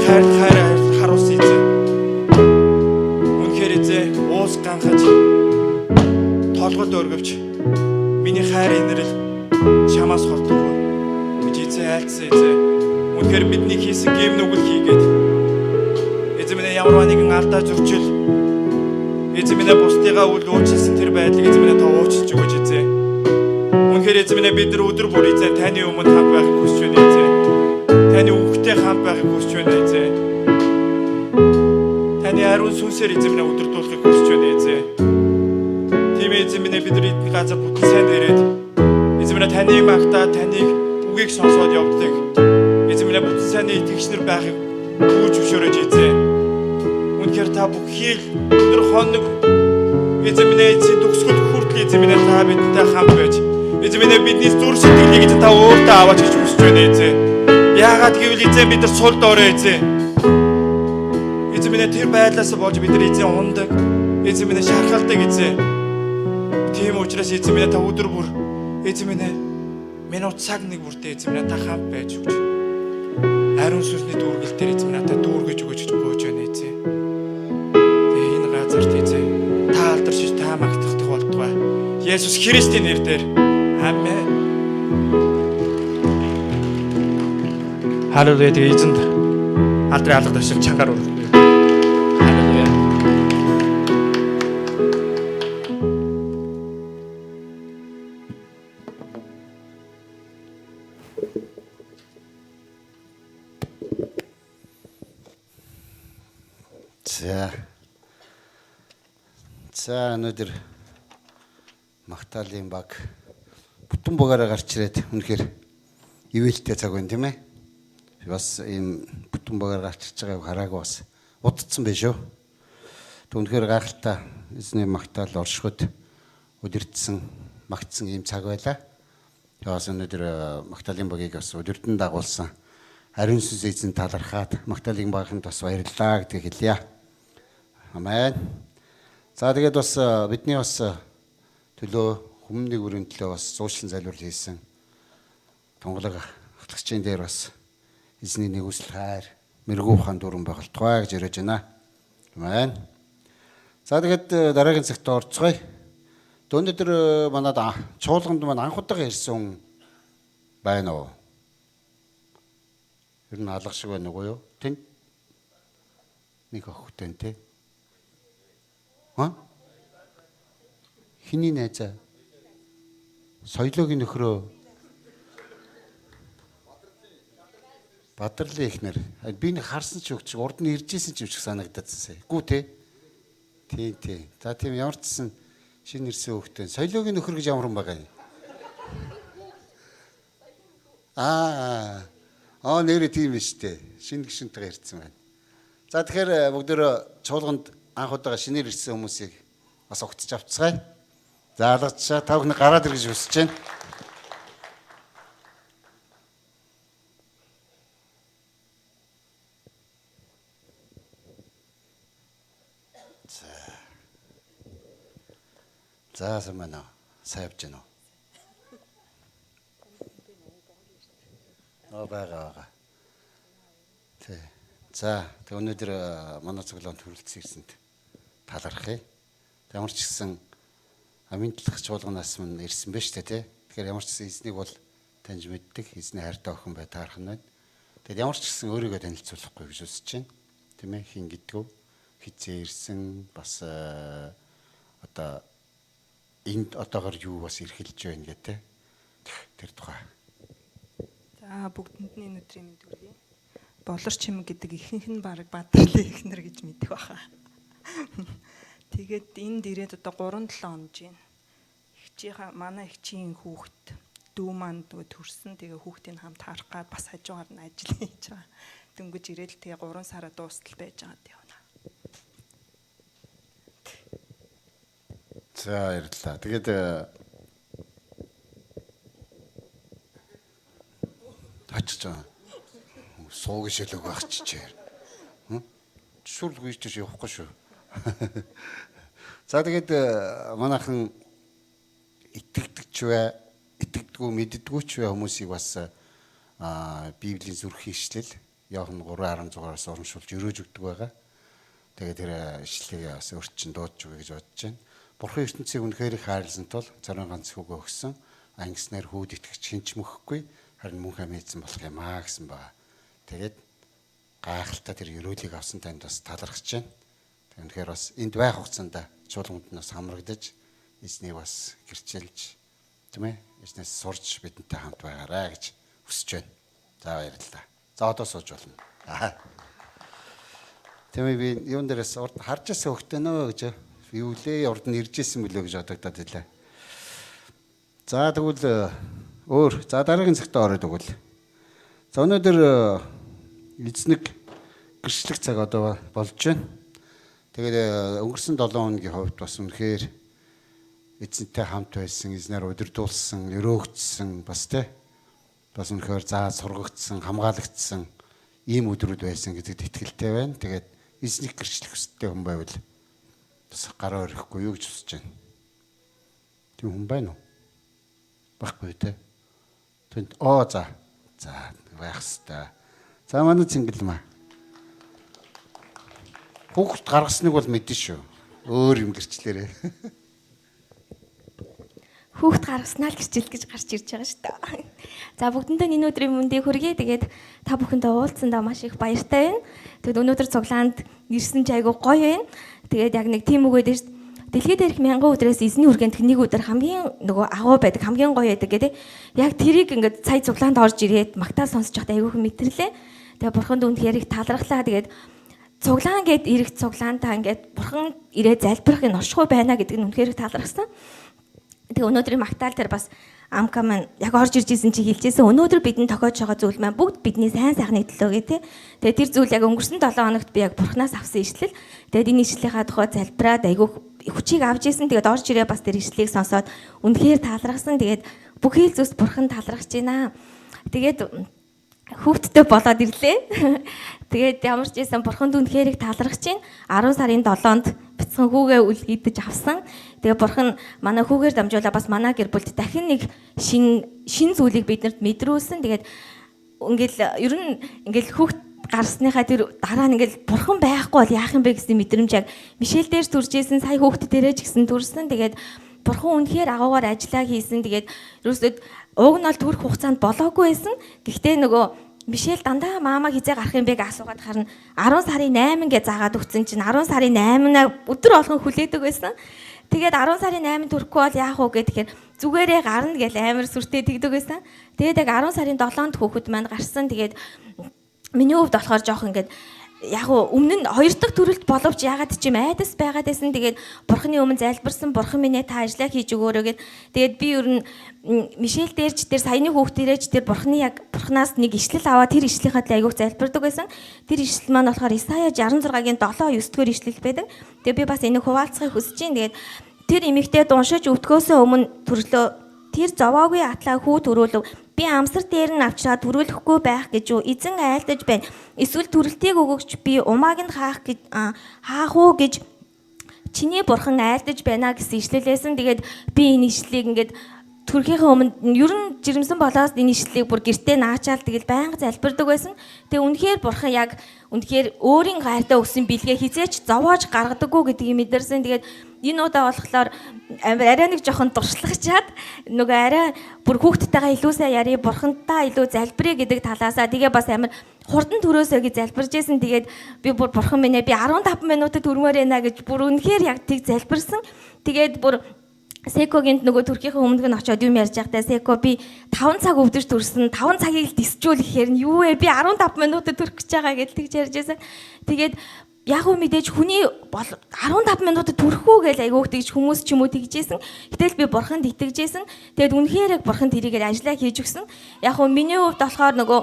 хайр харуулсан эзэн. Үнэхээр эзэн уус ганхаж толгод өргөвч миний хайр инэрл чамаас холдохгүй гэж эзэн айлцсан эзэн. Үнэхээр бидний хийсэн гэм нүгэл хийгээд эзэн минь ямар нэгэн алдаа зөрчил эзэн минь бусдыгаа үл уучлсан тэр байдлыг эзэн минь та уучлж өгөөч эзэн. Үнэхээр эзэн минь бид нар өдөр бүр эзэн таны өмнө хамт байхыг хүсэж байна эзэн. Таны үгтэй хамт байхыг хүсэж байна эзэн. Таны ариун сүнсээр эзэн минь өдөрдүүлэхийг хүсэж байна эзэн. Тийм эзэн минь бид нар эдний газар бүтэн сайн дээрээд эзэн минь таныг магтаад таныг үгийг сонсоод явдаг. Эзэн минь бүтэн сайнны итгэгчнэр байхыг гүйж зөвшөөрөөж эзэн. Үнэхээр та бүх хийл өндөр хоног эзэн минь эзэн төгсгөл хүртэл эзэн минь та бидэнтэй хамт байж эзэн минь бидний зүрх сэтгэлийг эзэн та өөртөө аваач гэж хүсэж байна эзэн. Яагаад гэвэл эзэн бид нар сул доорой эзэн. Эзэн минь тэр байдлаас болж бид нар эзэн ундаг. Эзэн минь шархалдаг эзэн. Тийм учраас эзэн минь та өдөр бүр эзэн минь минут цаг нэг бүртээ эзэн минь та хамт байж өгч. Ариун сүнсний дүүргэлтээр эзэн минь та дүүргэж өгөөч гэж гуйж байна эзэн. Тэгээ энэ газарт эзэн та алдаршиж та магтах болтугай. Есүс Христийн нэрээр амен. Халелуя. Тэгээ эзэнд алдрын алга ташил чангаар өргөе. Халелуя. За өнөөдөр магтаалын баг бүтэн багаараа гарч ирээд үнэхээр ивэлтэй цаг байна тийм ээ. Бас ийм бүтэн багаар гарч ирж байгааг хараагүй бас удцсан байх шүү. Тэг үнэхээр гайхалтай эзний магтаал оршиход удирдсан магтсан ийм цаг байлаа. Бас өнөөдөр магтаалын багийг бас удирдан дагуулсан ариун сүнс эзэн талархаад магтаалын багт бас баярлалаа гэдэг хэлье. Амен. За тэгээд бас бидний бас төлөө хүмүүний өрийн төлөө бас зуушлан залбирал хийсэн. Тунгалаг ахлагчийн дээр бас эзний нэгүсэл хайр мэрэгүү хаан дүрэн байгуултугай гэж яриад байна. Амен. За тэгээд дараагийн цагт орцгоё. Өнөөдөр манад чуулганд маань анх удаага ирсэн хүн байна уу? Ер нь алга шиг байна уу юу? Тэнд нэг охтой те. Хиний найзаа? Соёлоогийн нөхрөө. Бадрлын ихнэр. Би нэг харсан ч өгч урд нь ирж исэн ч юм шиг санагдчихсан. Гүү те. Тийм. За тийм ямар ч гэсэн шинэ ирсэн хөхтэй. Соёлоогийн нөхөр гэж ямар хүн байгаа юм? Нэрээ тийм биш те. Шинэ гişүнтэйгээ ирсэн байна. За тэгэхээр бүгдөө чуулганд анх удаага шинээр ирсэн хүмүүсийг бас огтж авцгаая. За алгачаа та бүхэн гараад иргэж хүсэж байна. За самана сайвж гэнэ. Бага. Тэ. За тэг өнөөдөр манай цуглаанд хүрэлцсэн ирсэнд талархъя. Ямар ч гэсэн аминтлах чуулганаас мань ирсэн байж тээ. Тэгэхээр ямар ч гэсэн эзнийг бол таньж мэддэг, эзний хайртай охин бай таархан байна. Тэгэд ямар ч гэсэн өөрийгөө танилцуулахгүй гэж үзэж байна. Тийм ээ, хин гэдгүү хизээ ирсэн бас одоо энд одоогор юу бас эрхэлж байна гэдэг тэр тухай. За бүгдэнд нь энэ өдрийн мэд хүргэе. Болорч юм гэдэг ихэнх нь баг бадрлын ихнэр гэж мэдэх баха. Тэгээд энд ирээд одоо 3-7 он жин. Манай эгчийн хүүхэд дүү маань төрсөн. Тэгээ хүүхдийн хамт харах гад бас хажуугаар нь ажил хийж байгаа. Дөнгөж ирээл тэгээ 3 сараа дуустал байж байгаа явна. За баярлалаа. Тэгээд очиж байгаа. Сууг шилэг багччээр. Шүрл гүйж тийш явахгүй шүү. За тэгээд манайхан итгэдэгч бай, итгэдэггүй мэддэггүй ч бай хүмүүсийг бас Библийн зүрх хийшлэл Иохан 3:16-аас урамшуулж өрөөж өгдөг байгаа. Тэгээд тэр ишлэгийг бас өрчин дуудаж өгье гэж бодож байна. Бурхан ертөнцийг үнэхээр их хайрлсан тул зарим ганц хүүгээ өгсөн. Ангиснаар хүүд итгэж хинч мөхгүй харин мөн хамээдсэн болох юм аа гэсэн байна. Тэгээд гайхалтай тэр өрөөлийг авсан танд бас талархаж байна. Тэгэхээр бас энд байх хугацаанд чуулганд нь бас хамрагдаж эзнийг бас гэрчилж тийм ээ эзнээс сурж бидэнтэй хамт байгаарай гэж хүсэж байна. За баярлалаа. За одоо сууж болно. Тийм ээ би юун дээрээс урд харж ирсэн хөхтэй нөө гэж юу лээ урд нь ирж ирсэн мөлөө гэж бодогдоод илээ. За тэгвэл өөр за дараагийн цагтаа ороод өгвөл. За өнөөдөр эзнийг гэрчлэх цаг одоо болж байна. Тэгээд өнгөрсөн 7 хоногийн хувьд бас үнэхээр эзэнтэй хамт байсан, эзнээр удирдуулсан, өрөөгдсөн бас тий. Бас үнэхээр заа сургагдсан, хамгаалагдсан ийм өдрүүд байсан гэдэгт итгэлтэй байна. Тэгээд эзнийг гэрчлэх хүсэлтэй хүн байвал бас гараа өрөхгүй юу гэж хүсэж байна. Тийм хүн байна уу? Баггүй тий. Тэнд за байх хэвээр. За манай цингэл маа. Хүүхд гаргасныг бол мэдэн шүү. Өөр юм гэрчлээрээ. Хүүхд гаргаснаа л гэрчил гэж гарч ирж байгаа шүү дээ. За бүгдэндээ энэ өдрийн мэндийг хүргэе. Тэгээд та бүхэндээ уулзсандаа маш их баяртай байна. Тэгэд өнөөдөр цуглаанд ирсэн ч айгүй гоё байна. Тэгээд яг нэг тийм үгээд шүү. Дэлхийд дээрх 1000 өдрөөс эзний үргэнт нэг өдөр хамгийн нөгөө агуу байдаг, хамгийн гоё байдаг гэдэг. Яг тэрийг ингээд сая цуглаанд орж ирээд магтаал сонсож байхдаа айгүйхэн мэтэрлээ. Тэгээд бурханд үнэхээр их талархлаа. Тэгээд цуглаан гээд ирэх цуглаантаа ингээд бурхан ирээд залбирахыг оршихуй байна гэдэг нь үнэхээр талархсан. Тэгээ өнөөдрийн магтаал дээр бас амка маань яг орж ирж исэн чи хэлжсэн өнөөдөр бидний тохиож байгаа зүйл маань бүгд бидний сайн сайхны төлөө гэ тэ. Тэгээ тэр зүйл яг өнгөрсөн 7 хоногт би яг бурхнаас авсан ишлэл. Тэгээд энэ ишлэлийнхаа тухай залбираад айгүй хүчийг авч исэн. Тэгээд орж ирээ бас тэр ишлэлийг сонсоод үнэхээр талархсан. Тэгээд бүхий л зүйлс бурхан талархаж байна. Тэгээд хүүхдтэй болоод ирлээ. Тэгээд ямар ч байсан бурханд үнэхээр их талархаж байна. 10 сарын 7-нд бяцхан хүүгээ үлгийдэж авсан. Тэгээ бурхан манай хүүгээр дамжуулаа бас манай гэр бүлд дахин нэг шин зүйлийг биднэрт мэдрүүлсэн. Тэгээд ингээл ер нь ингээл хүүхд гарсныхаа тэр дараа нь ингээл бурхан байхгүй бол яах юм бэ гэсэн мэдрэмж яг Мишель дээр төржсэн, сая хүүхд дээрээ ч гэсэн төрсөн. Тэгээд бурхан үнэхээр агуугаар ажиллаа хийсэн. Тэгээд ерөөсөд уг нь бол төрөх хугацаанд болоогүй байсан. Гэхдээ нөгөө Мишель дандаа маама хизээ гарах юм бэ гэж асуугаад харна 10 сарын 8 гэж заагаад өгсөн чинь 10 сарын 8-аа өдөр болгон хүлээдэг байсан. Тэгээд 10 сарын 8 төрөхгүй бол яах вэ гэхээр зүгээрээ гарна гэж амар сүртэй тэгдэг байсан. Тэгээд яг 10 сарын 7-нд хүүхэд маань гарсан. Тэгээд миний хувьд болохоор жоох ингээд яг өмнө нь 2 дахь төрөлт боловч ягаад ч юм айдас байгаад байсан. Тэгээд бурхны өмнө залбирсан бурхан минь та ажиллаа хийж өгөөрэй гэд. Тэгээд би ер нь Мишель дээрч тэр саяны хүүхдэрэж тэр бурхны яг бурхнаас нэг ишлэл аваад тэр ишлэлийнхаа айгуух залбирдаг байсан. Тэр ишлэл маань болохоор Исая 66-гийн 7-9-р ишлэл байдаг. Тэгээд би бас энийг хуваалцахыг хүсэж байна. Тэгээд тэр эмэгтэйд уншиж өвтгөөсөө өмнө төрлөө тэр зовоогүй атлаа хүү төрүүлв. Би амсар дээр нь авчраад төрүүлэхгүй байх гэж юу эзэн айлдаж байна. Эсвэл төрөлтийг өгөгч би умааг нь хаах уу гэж чиний бурхан айлдаж байна гэсэн ишлэлээсэн. Тэгээд би энэ ишлэлийг ингээд төрхийнхээ өмнө ер нь жирэмсэн болоос энэ ишлэлийг бүр гэртээ наачаал тэгэл байнга залбирдаг байсан. Тэгээ үнэхээр бурхан яг үнэхээр өөрийн гайртаа өгсөн бэлгээ хизээч зовоож гаргадаггүй гэдгийг мэдэрсэн. Тэгээд энэ удаа болохоор арай нэг жоохон дуршлагчаад нөгөө арай бүр хүүхдтэйгээ илүү сайн яри бурхантаа илүү залбирэ гэдэг талаасаа тэгээ бас амар хурдан төрөөсөө гэж залбирж байсан. Тэгээд би бүр бурхан минь би 15 минутад төрмөр ээ гэж бүр үнэхээр яг тийг залбирсан. Тэгээд бүр Секогийн нөгөө төрхийнхээ өмнөг нь очиод юм ярьж байхдаа Секо би 5 цаг өвдөж төрсөн 5 цагийг л дисжүүлэхээр нь юу вэ би 15 минутад төрөх гэж байгаа гэж тэгж ярьж байсан. Тэгээд яг уу мэдээж хүний 15 минутад төрөх үү гэж айгүйх тэгж хүмүүс ч юм уу тэгжсэн. Гэтэл би бурханд итгэжсэн. Тэгээд үнэхээр яг бурханд тэрийгээр ажиллаа хийж өгсөн. Яг уу миний хувьд болохоор нөгөө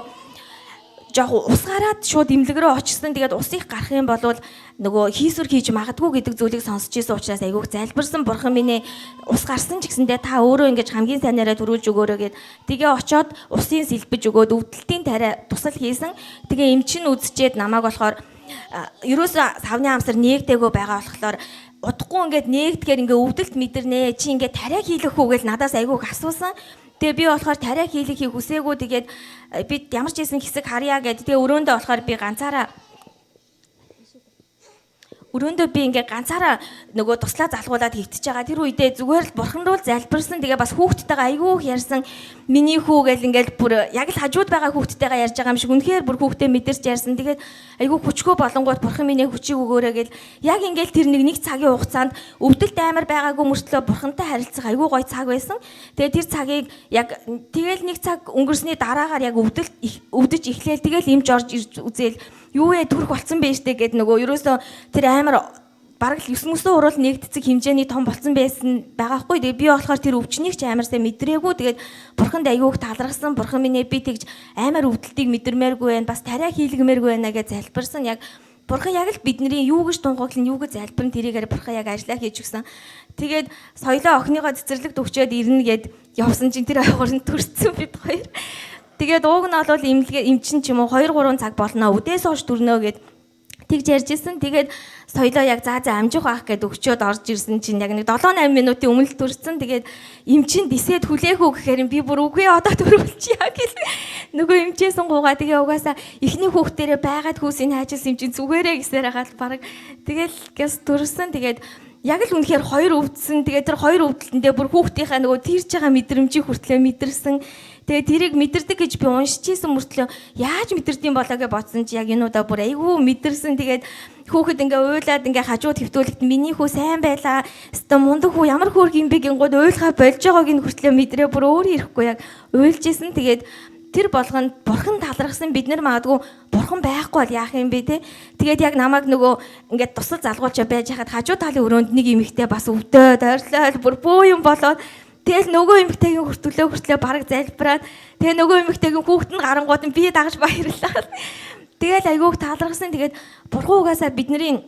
жоох ус гараад шууд имлэг рүү очсон. Тэгээд усыг гарах юм бол нөгөө хийсвэр хийж магадгүй гэдэг зүйлийг сонсч ирсэн учраас айгүйх залбирсан бурхан минь ус гарсан ч гэсэндээ та өөрөө ингэж хамгийн сайнаараа төрүүлж өгөөрэй гэд. Тэгээ очоод усын сэлбэж өгөөд өвдөлтийн тариа тусал хийсэн. Тэгээ эмчин үзчихэд намайг болохоор ерөөсөө савны амсар нээгдээгөө байгаа болохоор удахгүй ингээд нээгдэхээр ингээ өвдөлт мэдэрнэ. Чи ингээ тариа хийлэх үү гэж надаас айгүй их асуусан. Тэгээ би болохоор тариа хийлэхийг хүсээгүй. Тэгээд би ямар ч хэсэн хэсэг харьяа гэдэг. Тэгээ өрөөндөө болохоор би ганцаараа нөгөө туслаа залгуулад хөвтөж байгаа. Тэр үедээ зүгээр л бурхан руу залбирсан. Тэгээ бас хүүхдтэйгээ айгүй их ярьсан. Миний хүү гэл ингээл бүр яг л хажууд байгаа хүүхдтэйгээ ярьж байгаа юм шиг. Үнэхээр бүр хүүхдээ мэдэрч ярьсан. Тэгээд айгүй хүчгүй болонгууд бурхан минь хүчийг өгөөрэй гэл. Яг ингээл тэр нэг цагийн хугацаанд өвдөлт амар байгаагүй мөртлөө бурхантай харилцах айгүй гоё цаг байсан. Тэгээ тэр цагийг яг тэгэл нэг цаг өнгөрсний дараагаар яг өвдөж эхлээл тэгэл имж орж ирж үзээл юу вэ төрөх болцсон байж тээ гэд нөгөө ерөөсөө тэр амар бараг л 9 мөсөө урал нэгдцэг хэмжээний том болцсон байсан байгаа хгүй. Тэгээ би болохоор тэр өвчнийг ч амар сайн мэдрээгүй. Тэгээд бурханд аягүй их талархсан. Бурхан минь би тэгж амар өвдөлтийг мэдэрмээргүй байна. Бас тариа хийлгэмээргүй байна гэж залбирсан. Яг бурхан яг л бидний юу гэж тунгаглан юу гэж залбирн тэрийгээр бурхан яг ажиллаа хийж өгсөн. Тэгээд соёлоо охиныгоо цэцэрлэгт өгчөөд ирнэ гэд явсан чинь тэр хойгорн төрсөн бид хоёр. Тэгээд ууг нь бол эмчин ч юм уу 2-3 цаг болно. Өдөөс хойш дүрнөө гэд тэгж ярьжсэн. Тэгээд соёлоо яг заа амжих байх гэд өгчөөд орж ирсэн чинь яг нэг 7-8 минутын өмнө төрсөн. Тэгээд эмчин дисэд хүлээх үү гэхээр би бүр үгүй одоо төрүүлчихье гэл. Нөгөө эмчээсэн гуугаа тэгээ угаасаа эхний хүүхдэрээ байгаад хүүсийн хайжилсан эмчин зүгээрээ гэсээр хагаад баг тэгэл гэс төрсөн. Тэгээд яг л үнэхээр хоёр өвдсөн. Тэгээд тэр хоёр өвдөлтөндөө бүр хүүхдийнхаа нөгөө тийрж байгаа мэдрэмжийг хүртлээ мэдэрсэн. Тэгээ тэрийг мэдэрдэг гэж би уншижсэн мөртлөө яаж мэдэрдэм болоо гэж бодсон чи яг энүүдээ бүр айгүй мэдэрсэн. Тэгээд хүүхэд ингээ уйлаад ингээ хажууд хөвтүүлэхэд миний хүү сайн байлаа. Өстө мундаг хүү ямар хөөрг юм бэ гингод уйлгаа болж байгааг нь хүртлээ мэдрээ бүр өөр ирэхгүй яг уйлжсэн. Тэгээд тэр болгонд бурхан талархсан. Бид нар магадгүй бурхан байхгүй бол яах юм бэ те. Тэгээд яг намайг нөгөө ингээд тусал залгуулж байж хахад хажуу талын өрөөнд нэг эмэгтэй бас өвдөөд ойрлол бүр бөө юм болоод тэгэл нөгөө эмэгтэйгийн хүртлээ бараг залбираад тэгээ нөгөө эмэгтэйгийн хүүхэд нь гарангууд нь би дагаж баярлаа. Тэгэл айгүйх таалархсан. Тэгээд бурхан угаасаа бидний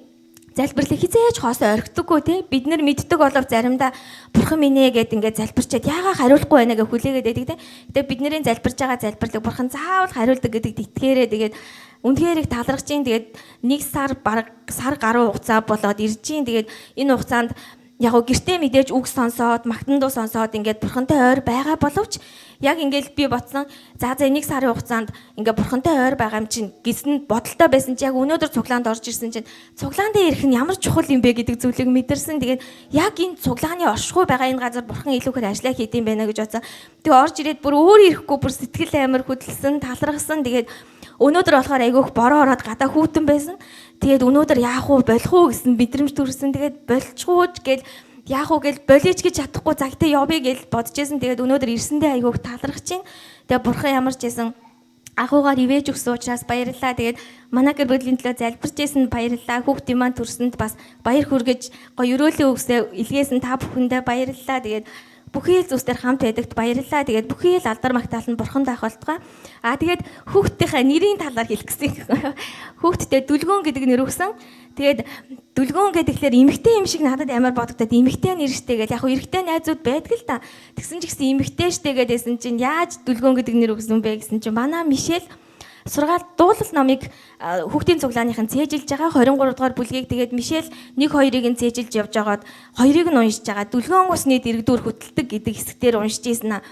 залбирлыг хизээж хоосоо орхидоггүй те. Бид нар мэддэг болов заримдаа бурхан минь ээ гэд ингээд залбирчаад яагаад хариулахгүй байна гэж хүлээгээд байдаг те. Гэтэ бидний залбирж байгаа залбирлыг бурхан заавал хариулдаг гэдэгт итгээрээ тэгээд үнэхээр их талархаж чинь. Тэгээд нэг сар бараг сар гаруй хугацаа болоод ирж чинь. Тэгээд энэ хугацаанд яг гэртээ мэдээж үг сонсоод магтандуу сонсоод ингээд бурхантай ойр байгаа боловч яг ингээд би ботсон за нэг сарын хугацаанд ингээд бурхантай ойр байгаа юм чинь гэсэн бодолтой байсан чи яг өнөөдөр цуглаанд орж ирсэн чинь цуглаанд ирэх нь ямар чухал юм бэ гэдэг зүйлийг мэдэрсэн. Тэгээд яг энэ цуглааны оршихуй байгаа энэ газар бурхан илүүхээр ажиллаа хийдэм байна гэж бодсон. Тэгээ орж ирээд бүр өөр ирэхгүй бүр сэтгэл амар хөдөлсөн талархсан. Тэгээд өнөөдөр болохоор айгүйх бороо ороод гадаа хүүтэн байсан. Тэгээд өнөөдөр яах вэ болох уу гэсэн мэдрэмж төрсөн. Тэгээд болчихгүй гэл яах вэ гэл болиж гэж чадахгүй цагтаа явъя гэж бодож байсан. Тэгээд өнөөдөр ирсэндээ айгүйх талархаж чинь. Тэгээд бурхан ямар ч байсан агуугаар ивэж өгсөн учраас баярлалаа. Тэгээд манай гэр бүлийн төлөө залбирч байсан баярлалаа. Хүүхдийн маань төрсөнд бас баяр хүргэж гоё өрөөлөө өгсөө илгээсэн та бүхэндээ баярлалаа. Тэгээд бүхий л зүйлсээр хамт байдагт баярлалаа. Тэгээд бүхий л алдар магтаал нь бурханд байх болтугай. Тэгээд хүүхдийнхээ нэрийн талаар хэлэх гэсэн. Хүүхдтэй дүлгөөн гэдэг нэр өгсөн. Тэгээд дүлгөөн гэдэгээр эмэгтэй юм шиг надад амар бодогдоод эмэгтэй нэр штэ гэж яг хөө эрэгтэй найзууд байдаг л та. Тэгсэн ч гэсэн эмэгтэй штэ гэдээсэн чинь яаж дүлгөөн гэдэг нэр өгсөн бэ гэсэн чинь манай Мишель сургаалт дуулал номыг хүүхдийн цуглааныхын цээжилж байгаа 23 дугаар бүлгийг тэгээд Мишель 1-2-ыг нь цээжилж явж байгаад 2-ыг нь уншиж байгаа. Дүлгөөн усны дэрэгдүүр хөтэлдэг гэдэг хэсгээр уншиж ийсэн аа.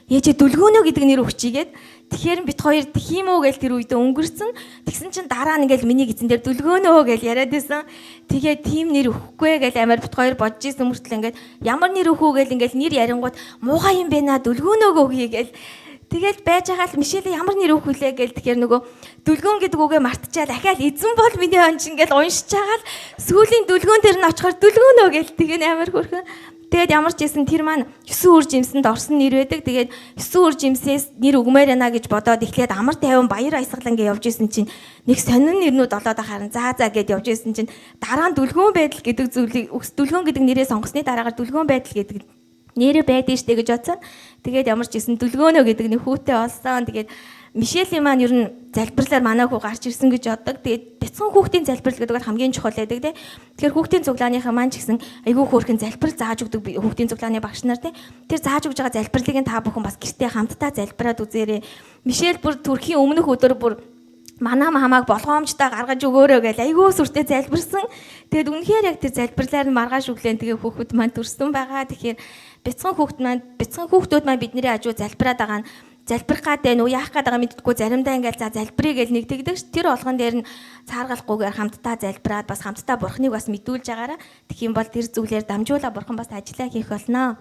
Ээжээ дүлгөөнөө гэдэг нэр өгчийгээд тэгэхээр бит хоёр тийм үү гэж тэр үедээ өнгөрцөн. Тэгсэн чинь дараа нь ингээл миний гизэн дээр дүлгөөнөө гэж яриад байсан. Тэгээд тийм нэр өгөхгүй гэж амар бит хоёр бодож ийсэн мөртлөө ингээд ямар нэр өгөх үү гэж ингээл нэр ярингууд муухай юм бэ наа дүлгөөнөөгөө өгье гэж тэгэл байж байгаа л Мишель ямар нэр өгөх вүлээ гэл тэгэхээр нөгөө дүлгөөн гэдэг үгээ мартчихаа дахиад эзэн бол миний онч ингээл уншиж байгаа л сүүлийн дүлгөөн дээр нь очихоор дүлгөөнөө гэл тэгээ амар хөрхөн. Тэгээд ямар ч байсан тэр маань 9 үр жимсэнд орсон нэр байдаг. Тэгээд 9 үр жимсээс нэр өгмээр байна гэж бодоод эхлээд амар тайван баяр баясгалан гэж явж исэн чинь нэг сонин нэрнүүд олоод ахаар заа гэд явж исэн чинь дараа нь дүлгөөн байдал гэдэг зүйлийг дүлгөөн гэдэг нэрээ сонгосны дараагаар дүлгөөн байдал гэдэг нэрэ байдэн штэ гэж бодсон. Тэгээд ямар ч исэн дүлгөөнөө гэдэг нэг хүүтэй олсон. Тэгээд Мишелийн маань ер нь залбирлаар манай хүү гарч ирсэн гэж боддог. Тэгээд бяцхан хүүхдийн залбирал гэдэг нь хамгийн чухал байдаг тий. Тэгэхээр хүүхдийн цуглааныхаа маань ч гэсэн айгүй хөөрхөн залбирал зааж өгдөг хүүхдийн цуглааны багш нар тий. Тэр зааж өгж байгаа залбирлыг та бүхэн бас гэртээ хамтдаа залбираад үзээрэй. Мишель бүр төрхийн өмнөх өдөр бүр манаа хамааг болгоомжтой гаргаж өгөөрэй гэж айгүй сүртэй залбирсан. Тэгэд үнэхээр яг тэр залбирлаар нь маргааш өглөө тэгээ хүүхэд маань төрсөн байгаа. Тэгэхээр бяцхан хүүхдүүд маань бидний хажуу залбираад байгаа нь залбирх гадаа нүү яах гээд байгаа мэддэггүй заримдаа ингээл за залбирыг гэл нэгтгэдэг ш. Тэр болгон дээр нь цааргалахгүйгээр хамтдаа залбираад бас хамтдаа бурхныг бас мэдүүлж байгаараа. Тэгэх юм бол тэр зүйлээр дамжуулаа бурхан бас ажиллаа хийх болно.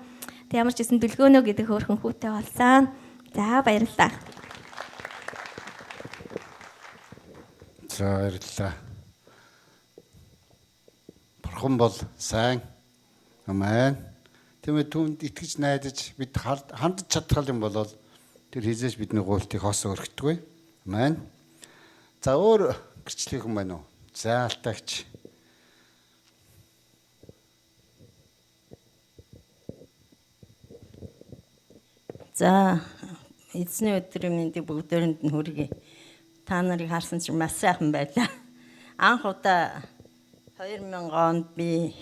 Тэг ямар ч гэсэн дүлгөөнөө гэдэг хөөрхөн хүүтэй болсон. За баярлалаа. За баярлалаа. Бурхан бол сайн. Амен. Тиймээ түүнд итгэж найдаж бид хандж чадах юм бол тэр хизээж бидний гуйлтыг хоосоо өргөдөггүй. Амен. За өөр гэрчлэх юм байна уу? Заалтагч. За эзний өдрийн мэндийг бүгдөөрэнд нь хүргэе. Та нарыг харсан чинь маш сайхан байлаа. Анх удаа 2000 онд би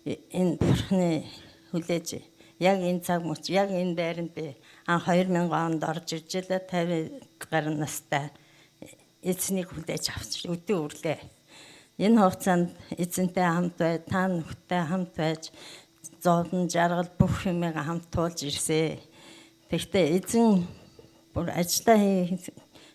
энэ бурхны хүлээж яг энэ цаг мөч яг энэ байранд би анх 2000 онд орж ирж байлаа. 50 гаруй настай эзнийг хүлээж авч өдөө өрлөө. Энэ хугацаанд эзэнтэй хамт бай, та бүхтэй хамт байж зовлон жаргал бүх юмыг хамт туулж ирсэ. Тэгэхдээ эзэн бүр ажиллаа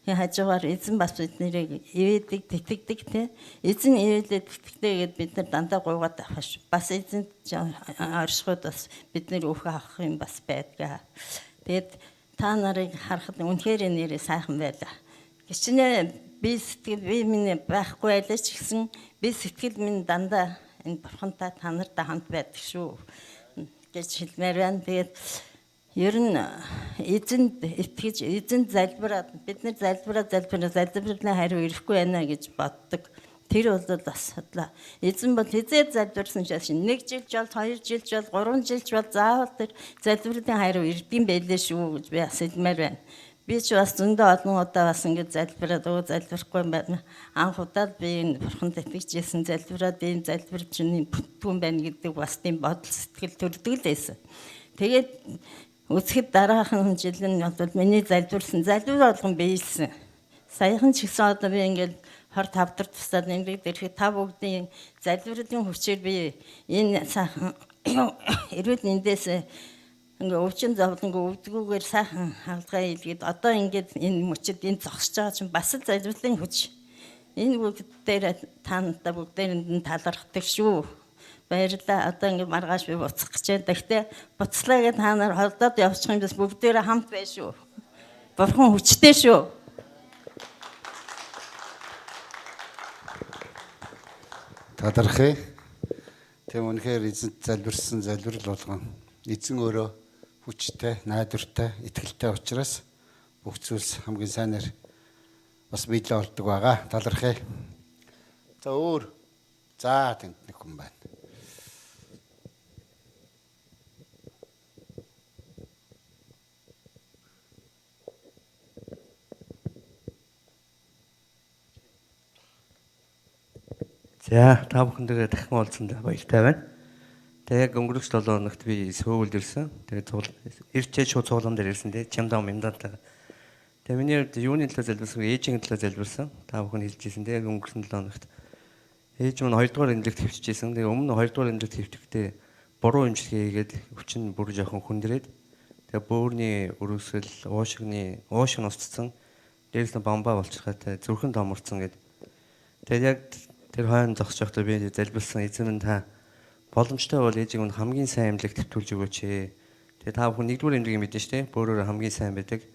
хажуугаар эзэн бас биднийг ивэдэг тэтгэдэг те. Эзэн ивэлээд тэтгэдэг бид нар дандаа гуйгаад авах ш. Бас эзэн оршихуд бас бид нар өөх авах юм бас байдаг. Тэгээд та нарыг харахад үнэхээр нэрээ сайхан байлаа. Гिचнээ би сэтгэл би минь байхгүй байлаа ч гэсэн би сэтгэл минь дандаа энэ бурхантай та нартай хамт байдаг шүү гэж хэлмээр байна. Тэгээд ер нь эзэнд итгэж эзэнд залбираад бид нар залбирны хариу ирэхгүй байна гэж боддог. Тэр бол бас хадлаа. Эзэн бол хизээ залбирсан шаш 1 жилч бол 2 жилч бол 3 жилч бол заавал тэр залбирны хариу ирдэм байлээ шүү гэж би асуулмаар байна. Би ч бас зөндөө олон удаа бас ингэж залбираад залбирахгүй юм байна. Анх удаад би энэ бурханд итгэжсэн залбираад энэ залбир чинь бүтгүн байна гэдэг бас тийм бодол сэтгэл төрдөг л байсан. Тэгээд үсгэд дараахан жил нь бол миний залбирсан залбир болгон биелсэн. Саяхан ч гэсэн одоо би ингээд 25 дахь тусаад нэмрээд ирэхэд та бүгдийн залбирын хүчээр би энэ сайхан эрүүл эндээс ингээ өвчин зовлонгүй өвдгүүгээр сайхан хаалгаа хийлгээд одоо ингээд энэ мөчөд энэ зогсож байгаа чинь бас л залбирлын хүч. Энэ бүгдээр та нартай бүгдээрэнд нь талархдаг шүү. Баярлалаа. Одоо ингээд маргааш би буцах гэж байна. Гэхдээ буцлаа гэж та нар холдоод явчих юм бас бүгдээрээ хамт бай шүү. Бурхан хүчтэй шүү. Тадархъя. Тэм үнэхээр эзэнт залбирсан залбирал болгон эзэн өөрөө хүчтэй, найдвартай, итгэлтэй учраас бүх зүйлс хамгийн сайнаар бас биелээ болдог байгаа. Талархъя. За өөр тэнд нэг хүн байна. За та бүхэндээ дахин уулзсанд баяртай байна. Тэгээд өнгөрөх 7 хоногт би сөөвөлд ирсэн. Тэгээд ирчээ шууд цуглаан дээр ирсэн. Тэгээд чамдаа юмдаа. Тэгээд миний хувьд юуны төлөө залбирсан, ээжийн төлөө залбирсан. Та бүхэн хэлжсэн. Тэгээд өнгөрсөн 7 хоногт ээж минь 2 дугаар эмнэлэгт хэвчижсэн. Тэгээд өмнө 2 дугаар эмнэлэгт хэвчэхдээ буруу эмчилгээ хийгээд өвчин бүр жоохон хүндрээд тэгээд бөөрийн өрөөсгөл уушиг нь устцсан. Дээрээс нь бамбаа болчихгаатай зүрхэн томорцсон гэд. Тэгээд яг тэр хойно зогсож байхдаа би залбирсан эзэн минь та боломжтой бол ээжийг нь хамгийн сайн эмнэлэгт хэвтүүлж өгөөч. Тэгээ та бүхэн 1-р эмнэлгийг мэднэ шүү дээ. Бөөрөөр хамгийн сайн байдаг.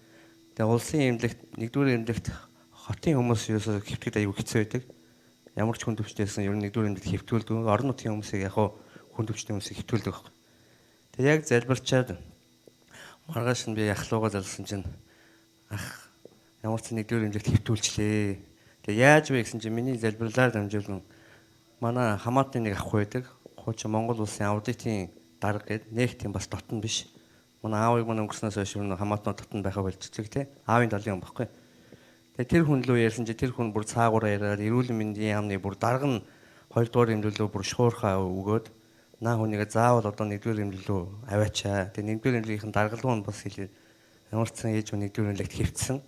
Тэгээ улсын эмнэлэгт 1-р эмнэлэгт хотын хүмүүс юусоо хэвтгэд аюу хэцүү байдаг. Ямар ч хүн төвчтэйсэн ер нь 1-р эмнэлэгт хэвтүүлдэг. Орон нутгийн хүмүүсийг яг хүн төвчтэй хүмүүсийг хэвтүүлдэг байхгүй. Тэгээ яг залбирчаад маргааш нь би ахлуугаа залсан чинь ямар ч 1-р эмнэлэгт хэвтүүлчлээ. Тэгээ яаж вэ гэсэн чинь миний залбирлаар дамжуулан манай хамаатны нэг ах байдаг. Хуучин Монгол улсын аудитын дарга гэдэг нэг тийм бас дотн биш. Манай аавыг манай өнгөрснөөс хойш хамаатнууд дотн байхаа болчихдаг тий. Аавын далын юм баггүй. Тэгээ тэр хүн лөө ярьсан чи тэр хүн бүр цаагаараа яриад эрүүл мэндийн яамны бүр дарга нь 2 дугаар эмнэлөө бүр шуурхаа өгөөд наа хүнийгээ заавал одоо 1-р эмнэлөө аваачаа. Тэгээ 1-р эмнэлийнхэн даргалгүй нь бас хэлээ. Ямар ч сан ээж 1-р эмнэлэгт хэвтсэн.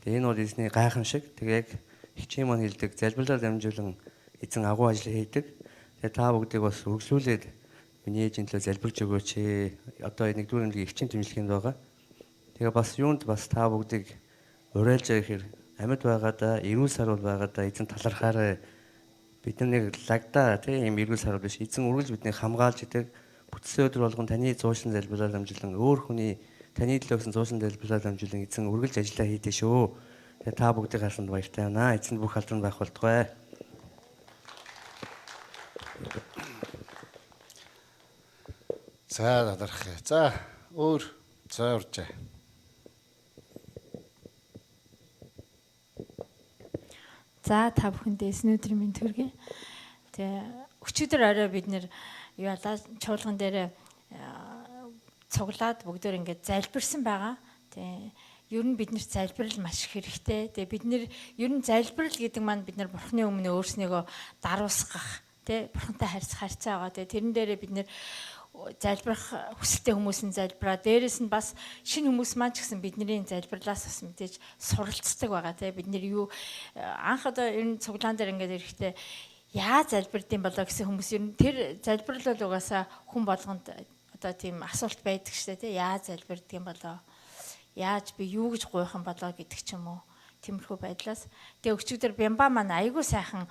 Тэгээ энэ бол эзний гайхамшиг. Тэгээ яг хичээн маань хэлдэг залбирлаар дамжуулан эзэн агуу ажил хийдэг. Тэгээ та бүгдийг бас үргэлжлүүлээд миний ээжийн төлөө залбирч өгөөч. Одоо 1-р эмнэлгийн өвчин тэмдэглэгэнд байгаа. Тэгээ бас юунд бас та бүгдийг уриалж байгаа хэрэг амьд байгаадаа эрүүл сарвал байгаадаа эзэн талархаарай. Бид нар нэг лагда тийм эрүүл сарвал биш. Эзэн үргэлж биднийг хамгаалж идэг. Бүтсэн өдөр болгон таны зуушлан залбирлаар дамжуулан өөр хүний таны төлөө гэсэн зуушлан залбирлаар дамжуулан эзэн үргэлж ажиллаа хийдэ шүү. Тэгээ та бүгдийг харсанд баяртай байна. Эзэнд бүх алдрын байх болтугай. За талархъя. За өөр цааварчаа. За та бүхэндээ эсний өдрийн мэнд хүргэе. Тэгээ өчигдөр орой бид нэр юу ялаа чуулган дээр цуглаад бүгдөө ингээд залбирсан байгаа. Тэгээ ер нь биднэрт залбирал маш их хэрэгтэй. Тэгээ бид нэр ер нь залбирал гэдэг маань бид нар Бурхны өмнө өөрснийгөө даруусгах, тэ Бурхантай харьцаа байгаа. Тэгээ тэрэн дээрээ бид нэр залбирах хүсэлтэй хүмүүс нь залбираа. Дээрээс нь бас шинэ хүмүүс маань ч гэсэн бидний залбирлаас бас мэдээж суралцдаг байгаа. Тэ бид нэр юу анх одоо ер нь цуглаан дээр ингээд ирэхдээ яаж залбирдсан болоо гэсэн хүмүүс ер нь тэр залбирал бол угаасаа хүн болгонд одоо тийм асуулт байдаг шүү дээ. Тэ яаж залбирдсан болоо? Яаж би юу гэж гуйх юм болоо гэдэг ч юм уу. Тиймэрхүү байдлаас тэгээ өчигдөр бямба маань айгүй сайхан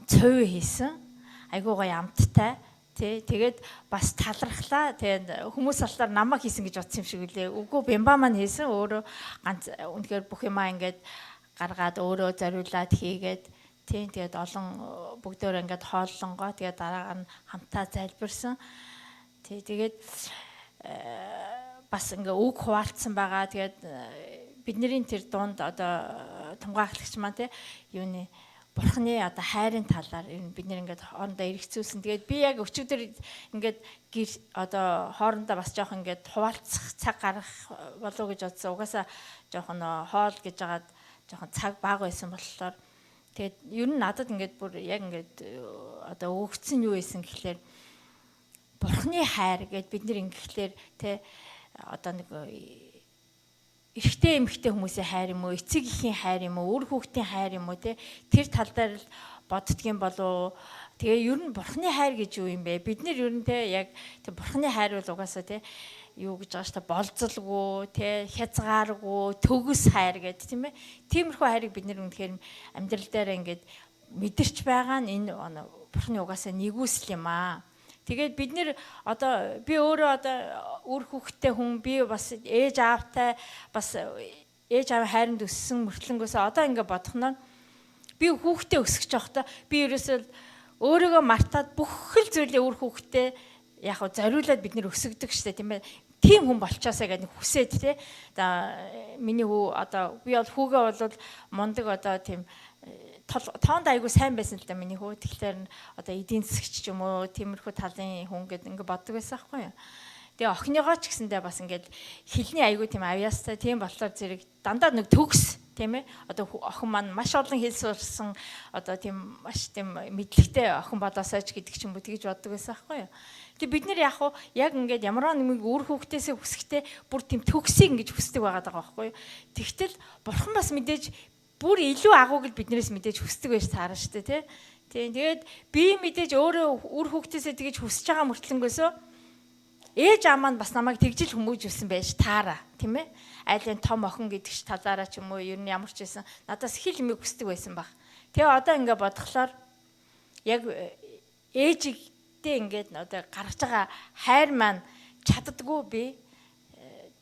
цов хийсэн. Айгүй гоё амттай. Тэгээд бас талархлаа. Тэгээд хүмүүсалтаар намайг хийсэн гэж бодсон юм шиг үлээ. Үгүй бямба маань хийсэн. Өөрөө ганц үнэхээр бүх юмаа ингээд гаргаад өөрөө зориулаад хийгээд тэгээд олон бүгдөө ингээд хооллонгоо тэгээд дараа нь хамтаа залбирсан. Тэгээд бас ингээ үг хуваалцсан байгаа. Тэгээд бидний тэр дунд одоо тунгаахлагч маань юуны Бурхны одоо хайрын талаар бид нэр ингээд хоорондоо эргэцүүлсэн. Тэгээд би яг өчигдөр ингээд одоо хоорондоо бас жоох ингээд хуваалцах цаг гарах болов гэж бодсон. Угаасаа жоох нь хоол гэж хагаад жоох цаг бага байсан болохоор тэгээд ер нь надад ингээд бүр яг ингээд одоо өгцөн юу байсан гэхлээр Бурхны хайр гэд бид нэр ингэхлээр одоо нэг эрэгтэй эмэгтэй хүмүүсийн хайр юм уу, эцэг эхийн хайр юм уу, үр хүүхдийн хайр юм уу тэр тал дээр л боддгийм болов. Тэгээ ер нь Бурхны хайр гэж юу юм бэ? Бид нэр ер нь яг тэр Бурхны хайр бол угаасаа юу гэж байгаа шүү дээ, болзолгүй, хязгааргүй, төгс хайр гэдэг тийм ээ. Тиймэрхүү хайрыг бид нэр үнэхээр амьдрал дээр ингээд мэдэрч байгаа нь энэ Бурхны угаасаа нэгүсэл юм аа. Тэгээд бид нэр одоо би өөрөө одоо үр хүүхдтэй хүн, би бас ээж аавтай бас ээж аав хайранд өссөн мөртлөнгөөс одоо ингээ бодохноор би хүүхдтэй өсгөж явахдаа би ерөөсөө өөрийгөө мартаад бүх л зүйлээ үр хүүхдтэй яг зориулаад бид нэр өсгдөг штэ тийм ээ. Тийм хүн болчоосаа гэдэг хүсээд тий. Миний хүү одоо би бол хүүгээ бол мундаг одоо тийм тоонд айгу сайн байсан л да миний хүү. Тэгэхээр одоо эдийн засагч ч юм уу тиймэрхүү талын хүн гэдэг ингээ боддог байсан байхгүй юу. Тэгээ охиныгоо ч гэсэндээ бас ингээд хилний айгу тийм авьяастай тийм болохоор зэрэг дандаа нэг төгс тийм ээ. Одоо охин маань маш олон хэл сурсан одоо тийм маш тийм мэдлэгтэй охин болоосоо ч гэдэг ч юм уу тэгж боддог байсан байхгүй юу. Тэгээ бид нэр яг ингээд ямар нэг үр хүүхдээсээ хүсэхдээ бүр тийм төгсийг ингэж хүсдэг байгаа байхгүй юу. Тэгтэл бурхан бас мэдээж бүр илүү агууг л биднээс мэдээж хүсдэг байж таарна шүү дээ тий. Тэгээд би мэдээж өөрөө үр хүүхдээсээ тэгэж хүсэж байгаа мөртлөнгөөсөө ээж аав маань бас намайг тэгжил хүмүүжүүлсэн байж таараа тийм ээ. Айлын том охин гэдэг ч талаараа ч юм уу ер нь ямар ч байсан надаас хэл юмыг хүсдэг байсан баг. Тэгээ одоо ингээ бодглохлоор яг ээжигтэй ингээд одоо гаргаж байгаа хайр маань чаддггүй би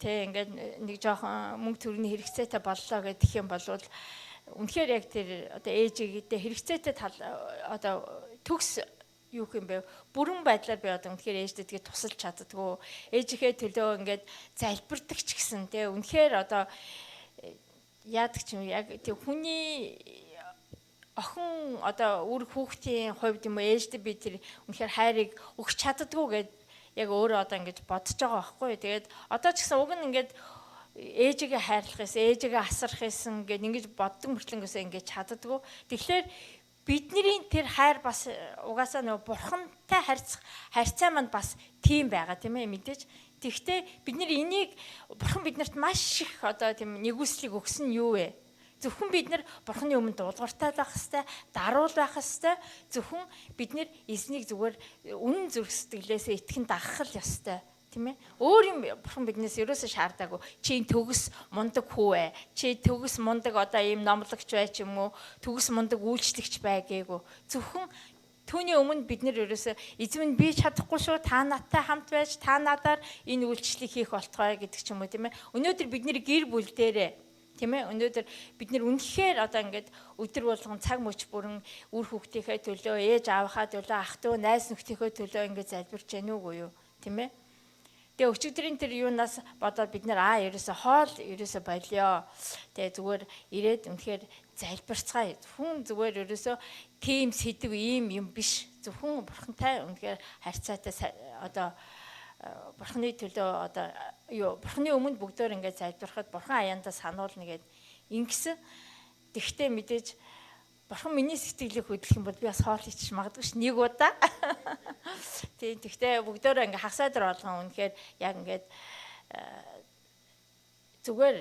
тэг ингээд нэг жоохон мөнгө төрний хэрэгцээтэй боллоо гэх юм бол үнэхээр яг тэр одоо ээжигэдээ хэрэгцээтэй тал одоо төгс юу юм бэ бүрэн байдлаар би одоо үнэхээр ээжтэй тэгээ тусалж чаддгүй ээжийнхээ төлөө ингээд залбирдаг ч гэсэн тэг үнэхээр одоо яадаг ч юм яг тэг хүний охин одоо үр хүүхдийн хувьд юм уу ээжтэй би тэр үнэхээр хайрыг өгч чаддгүй гэд яг өөрөө одоо ингэж бодож байгаа байхгүй. Тэгээд одоо ч гэсэн уг нь ингээд ээжигээ хайрлах гэсэн, ээжигээ асрах гэсэн гэд ингэж боддог мөртлөнгөөсөө ингэж чаддгүй. Тэгэхээр бидний тэр хайр бас угаасаа нөгөө бурхантай харьцаа маань бас тийм байгаа тийм ээ мэдээж. Тэгвэл бид энийг бурхан биднэрт маш их одоо тийм нэгүслийг өгсөн нь юу вэ? Зөвхөн бид нар бурханы өмнө дуулууртай байх хэвээр, даруул байх хэвээр, зөвхөн бид нар эзнийг зүгээр үнэн зүрх сэтгэлээсээ итгэн дагах л ёстой. Тийм ээ. Өөр юм бурхан биднээс ерөөсөө шаардаагүй. Чи энэ төгс мундаг хүү вэ? Чи төгс мундаг одоо ийм номлогч бай ч юм уу? Төгс мундаг үйлчлэгч бай гээгүй. Зөвхөн түүний өмнө бид нар ерөөсөө эзэм нь би чадахгүй шүү. Та надтай хамт байж та надаар энэ үйлчлэлийг хийх болтугай гэдэг ч юм уу тийм ээ. Өнөөдөр бидний гэр бүл дээрээ тийм ээ. Өнөөдөр бид нар үнэхээр одоо ингээд өдөр болгон цаг мөч бүрэн үр хүүхдийнхээ төлөө, ээж аавынхаа төлөө, ах トゥ найз нөхдийнхөө төлөө ингээд залбирч яах нүггүй юу? Тийм ээ. Тэгээ өчигдрийн тэр юунаас бодоод бид нар ерөөсө хоол ерөөсө болио. Тэгээ зүгээр ирээд үнэхээр залбирцгаая. Зөвхөн зүгээр ерөөсө тийм сэдв ийм юм биш. Зөвхөн бурхантай үнэхээр харьцаатай одоо бурханы төлөө одоо юу бурханы өмнө бүгдээр ингээд залбирахад бурхан аяндаа сануулна гэд ингэсэн. Тэгтээ мэдээж бурхан миний сэтгэлийг хөдлөх юм бол би бас хоол идчих магадгүй ш нэг удаа. Тийм тэгтээ бүгдөө ингээ хасаадар болгон үнэхээр яг ингээд зүгээр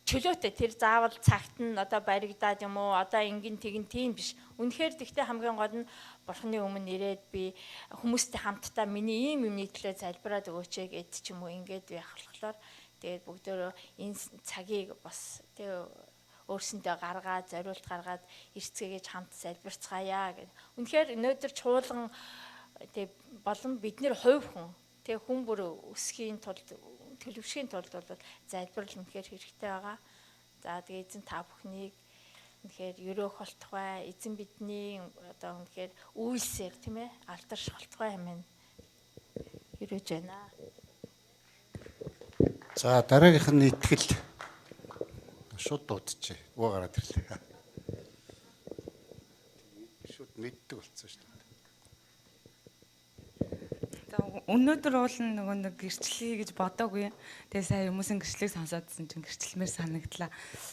чөлөөтэй тэр заавал цагт нь одоо баригдаад юм уу одоо ингэн тэгэн тийм биш. Үнэхээр тэгтээ хамгийн гол нь бурханы өмнө ирээд би хүмүүстэй хамтдаа миний ийм юмний төлөө залбираад өгөөч гэд ч юм уу ингээд байх болохоор тэгээд бүгдөө энэ цагийг бас тэгээ өөрсөндөө гаргаад зориулт гаргаад эрцгээгээж хамт залбирцгаая гэх. Үнэхээр өнөөдөр чуулган тэг болон бид нэр хувь хүн тэг хүн бүр өсөхийн тулд төлөвшгийн тулд бол залбирал үнэхээр хэрэгтэй байгаа. За тэгээ эзэн та бүхнийг үнэхээр өрөөх болтугай эзэн бидний одоо үнэхээр үйлсээр тийм ээ алдарш болтугай хэмээн өрөөж байна. За дараагийнх нь итгэл шууд дуудчихъя. Ууа гараад ирлээ. Шууд мэддэг болсон шүү дээ. Өнөөдөр уул нөгөө нэг гэрчлэе гэж бодоогүй. Тэгээ сая хүмүүсийн гэрчлэлийг сонсоодсэн чинь гэрчлэмээр санагдлаа.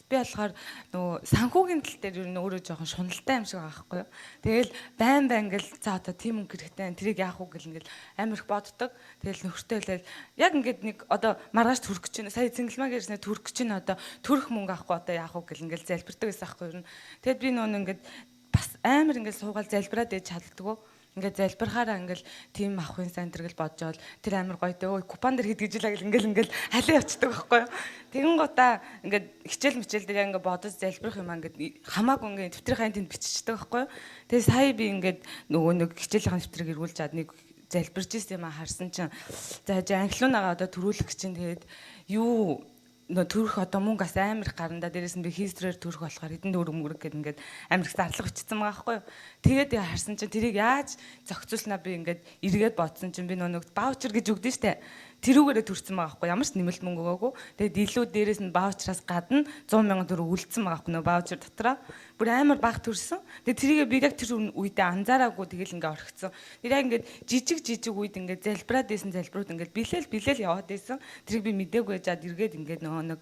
Би болохоор нөгөө санхүүгийн тал дээр юу нөөрөө жоохон шуналтай юм шиг байгаа байхгүй юу. Тэгэл байн ингээл за одоо тийм өнгө хэрэгтэй тэрийг яах уу гэл ингээл амар их боддог. Тэгэл нөхөртэй хэлэл яг ингээд нэг одоо маргааш төрөх гэж байна. Сая цэнгэлмаа гэрснээр төрөх гэж байна. Одоо төрөх мөнгө авахгүй одоо яах уу гэл ингээл залбирдаг байсан байхгүй юу. Тэгэд би нөгөө ингээд бас амар ингээл суугаал залбираад ээж чаддгүй. Ингээд залбирахаараа ингээл тим авахын центр гэл боджоод тэр амар гоё дөө купон дээр хэд гэж л ингээл халиа явцдаг байхгүй юу. Тэгэн гутаа ингээд хичээл мичээл дээр ингээд бодож залбирах юм ингээд хамаагүй ингээд нэвтрийн тэнд биччихдэг байхгүй юу. Тэгээ сая би ингээд нөгөө нэг хичээлийн нэвтрийг эргүүлж чад нэг залбирч ирсэн юм харсан чинь за англиунагаа одоо төрүүлэх гэж чинь тэгээд юу нөө төрөх одоо мөнгө бас амар их гарна да дээрээс нь би хийстрээр төрөх болохоор хэдэн төгрөг мөнгө гэдэг ингээд амар их зарлага бичсэн байгаа байхгүй юу. Тэгээд харсан чинь тэрийг яаж зохицуулснаа би ингээд эргээд бодсон чинь би нөө нэг ваучер гэж өгдөн штэ. Тэрүүгээрээ төрсэн байгаа байхгүй ямар ч нэмэлт мөнгө өгөөгүй. Тэгээд илүү дээрээс нь ваучраас гадна 100,000 төгрөг үлдсэн байгаа байхгүй нөө ваучер дотроо. Бүр амар бага төрсэн. Тэгээд тэрийгээ би яг тэр үедээ анзаараагүй тэгэл ингээд орхицсон. Тэр яг ингээд жижиг үед ингээд залбираад байсан залбирууд ингээд билээл яваад байсан. Тэрийг би мдээгүй жаад эргээд ингээд нөгөө нэг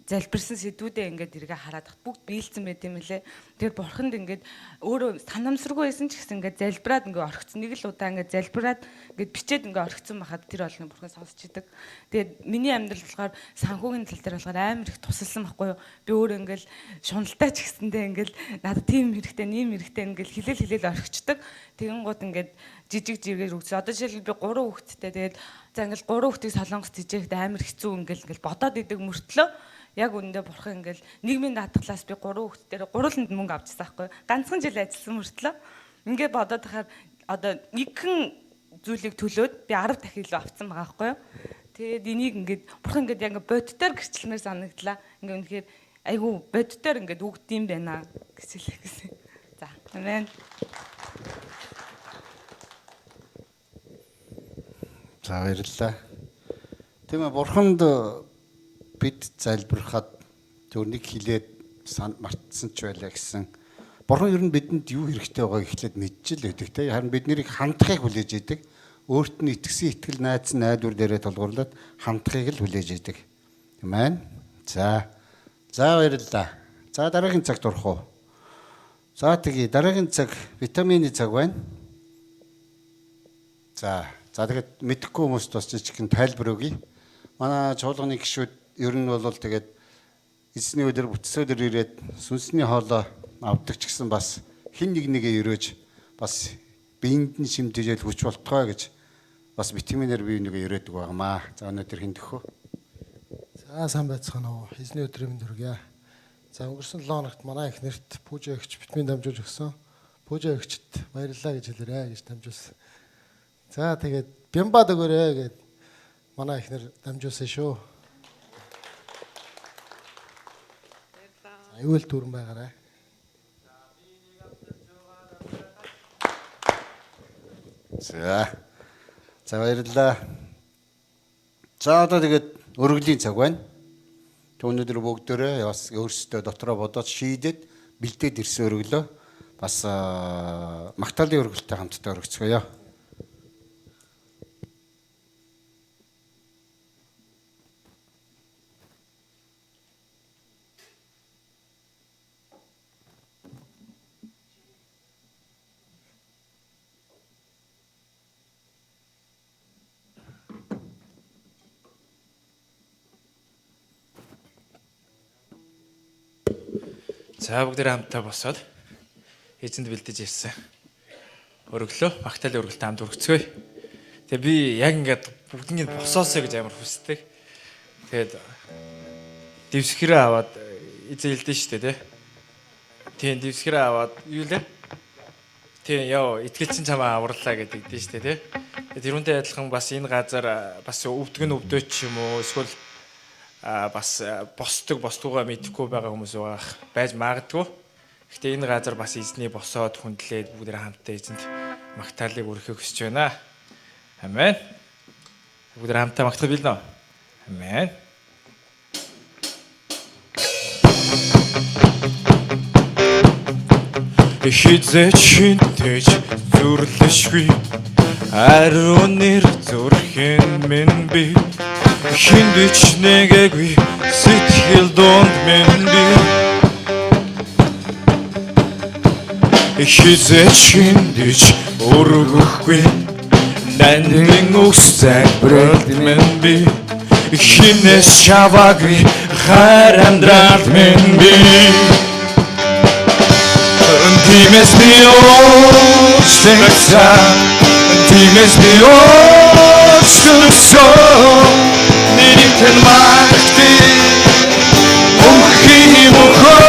залбирсан сэдвүүдээ ингээд эргээ хараад бүгд биелсэн байт юм лээ. Тэгээд бурханд ингээд өөрөө санамсаргүй байсан ч гэсэн ингээд залбираад ингээд орхицсон. Нэг л удаа ингээд залбираад ингээд бичээд ингээд орхицсон байхад тэр болгоны бурхан сонсч идэг. Тэгээд миний амьдрал болохоор санхүүгийн тал дээр болохоор амар их тусалсан байхгүй юу. Би өөрөө ингээд шуналтай ч гэсэндээ ингээд надад тийм хэрэгтэй, нэм хэрэгтэй ингээд хилээл орхичдаг. Тэгэн гууд ингээд жижиг жиргээр үгс. Одоо жишээл би 3 хүүхэдтэй. Тэгээд за ингээл 3 хүүхдийг солонгост хижээхэд амар хэцүү ингээл бодоод идэг мөртлөө яг үүндээ бурхан ингээл нийгмийн даатгалаас би 3 хүүхдээр гурваланд мөнгө авчихсан байхгүй. Ганцхан жил ажилласан мөртлөө ингээд бодоод тахаар одоо нэгэн зүйлийг төлөөд би 10 дахин илүү авсан байгаа байхгүй. Тэгээд энийг ингээд бурхан ингээд яг боддоор гэрчлэмээр санагдлаа. Ингээд үнэхээр айгүй боддоор ингээд үгдэм байна гэж хэлэх гэсэн. За амен. За баярлалаа. Тийм ээ бурханд бид залбирахад зөв нэг хилээд мартсан ч байлаа гэсэн. Бурхан ер нь бидэнд юу хэрэгтэй байгааг эхлээд мэдчихэл байдаг те. Харин бид нарыг хандахыг хүлээж идэг. Өөрт нь итгэсэн итгэл найдвар дээрээ тулгуурлаад хандахыг л хүлээж идэг. Тийм ээ. За баярлалаа. За дараагийн цагт орох уу? За дараагийн цаг витамины цаг байна. За За тэгээд мэдэхгүй хүмүүст бас жижигхэн тайлбар өгье. Манай чуулганы гишүүд ер нь бол тэгээд эзний өдөр бүтсөдөр ирээд сүнсний хоолоо авдаг ч гэсэн бас хин нэгээ өрөөж бас биеинд нь шимтгийл хүч болтгоо гэж бас витаминаар бие нэгээ өрөөдөг байгаамаа. За өнөөдөр хин дөхөө. За сайн байцгаана уу. Эзний өдрийн мэнд хүргье. За өнгөрсөн 7 хоногт манай их нэрт пүүжа өгч витамин дамжуулж өгсөн. Пүүжа өгчд баярлалаа гэж хэлээрэй гэж дамжуулсан. За тэгээд бямбад өгөөрэй гэд манай их нэр дамжуулсан шүү. Аюул түрэн байгаарай. За баярлалаа. За одоо тэгээд өргөлийн цаг байна. Өнөөдөр бүгдээрээ бас өөрсдөө дотроо бодоод шийдээд бэлдээд ирсэн өргөлөө бас магтаалын өргөлтэй хамтдаа өргөцгөөё. За бүгдээ хамтдаа босоод эзэнд бэлдэж ирсэн. Өргөлөө, магтаалын өргөлтэй хамт өргөцгөөе. Тэгээ би яг ингээд бүгднийг босоосоо гэж амар хүсдэг. Тэгээд дэвсгэрээ аваад эзэн хэлдэж штэ тий. Тийм дэвсгэрээ аваад юу лээ? Тийм яа, итгэл чин чамаа авралаа гэдэг дээ штэ тий. Тэгээд тэрүүнтэй адилхан бас энэ газар бас өвдгөн өвдөөч юм уу эсвэл бас босдгоо мэдэхгүй байгаа хүмүүс байж магадгүй. Гэхдээ энэ газар бас эзний босоод хүндлээд бүгдээ хамтдаа эзэнд магтаалыг өргөхийг хүсэж байна. Амен. Бүгдээ хамтдаа магтах билнэ. Амен. Хизээч тэж зүрлэшгүй ариун нэр зүрхэн минь би хиндэж нэгээгүй сэтгэл донд минь би хизээч хиндэж өргөхгүй нандин үс загбралд минь би хинээс шаваагүй хайр амьдралд минь би Тиймээс би өөрчлөгсөн Тиймээс би өөрчлөгсөн Нэрийнхэн магтъя Мөнхийн мөнхөө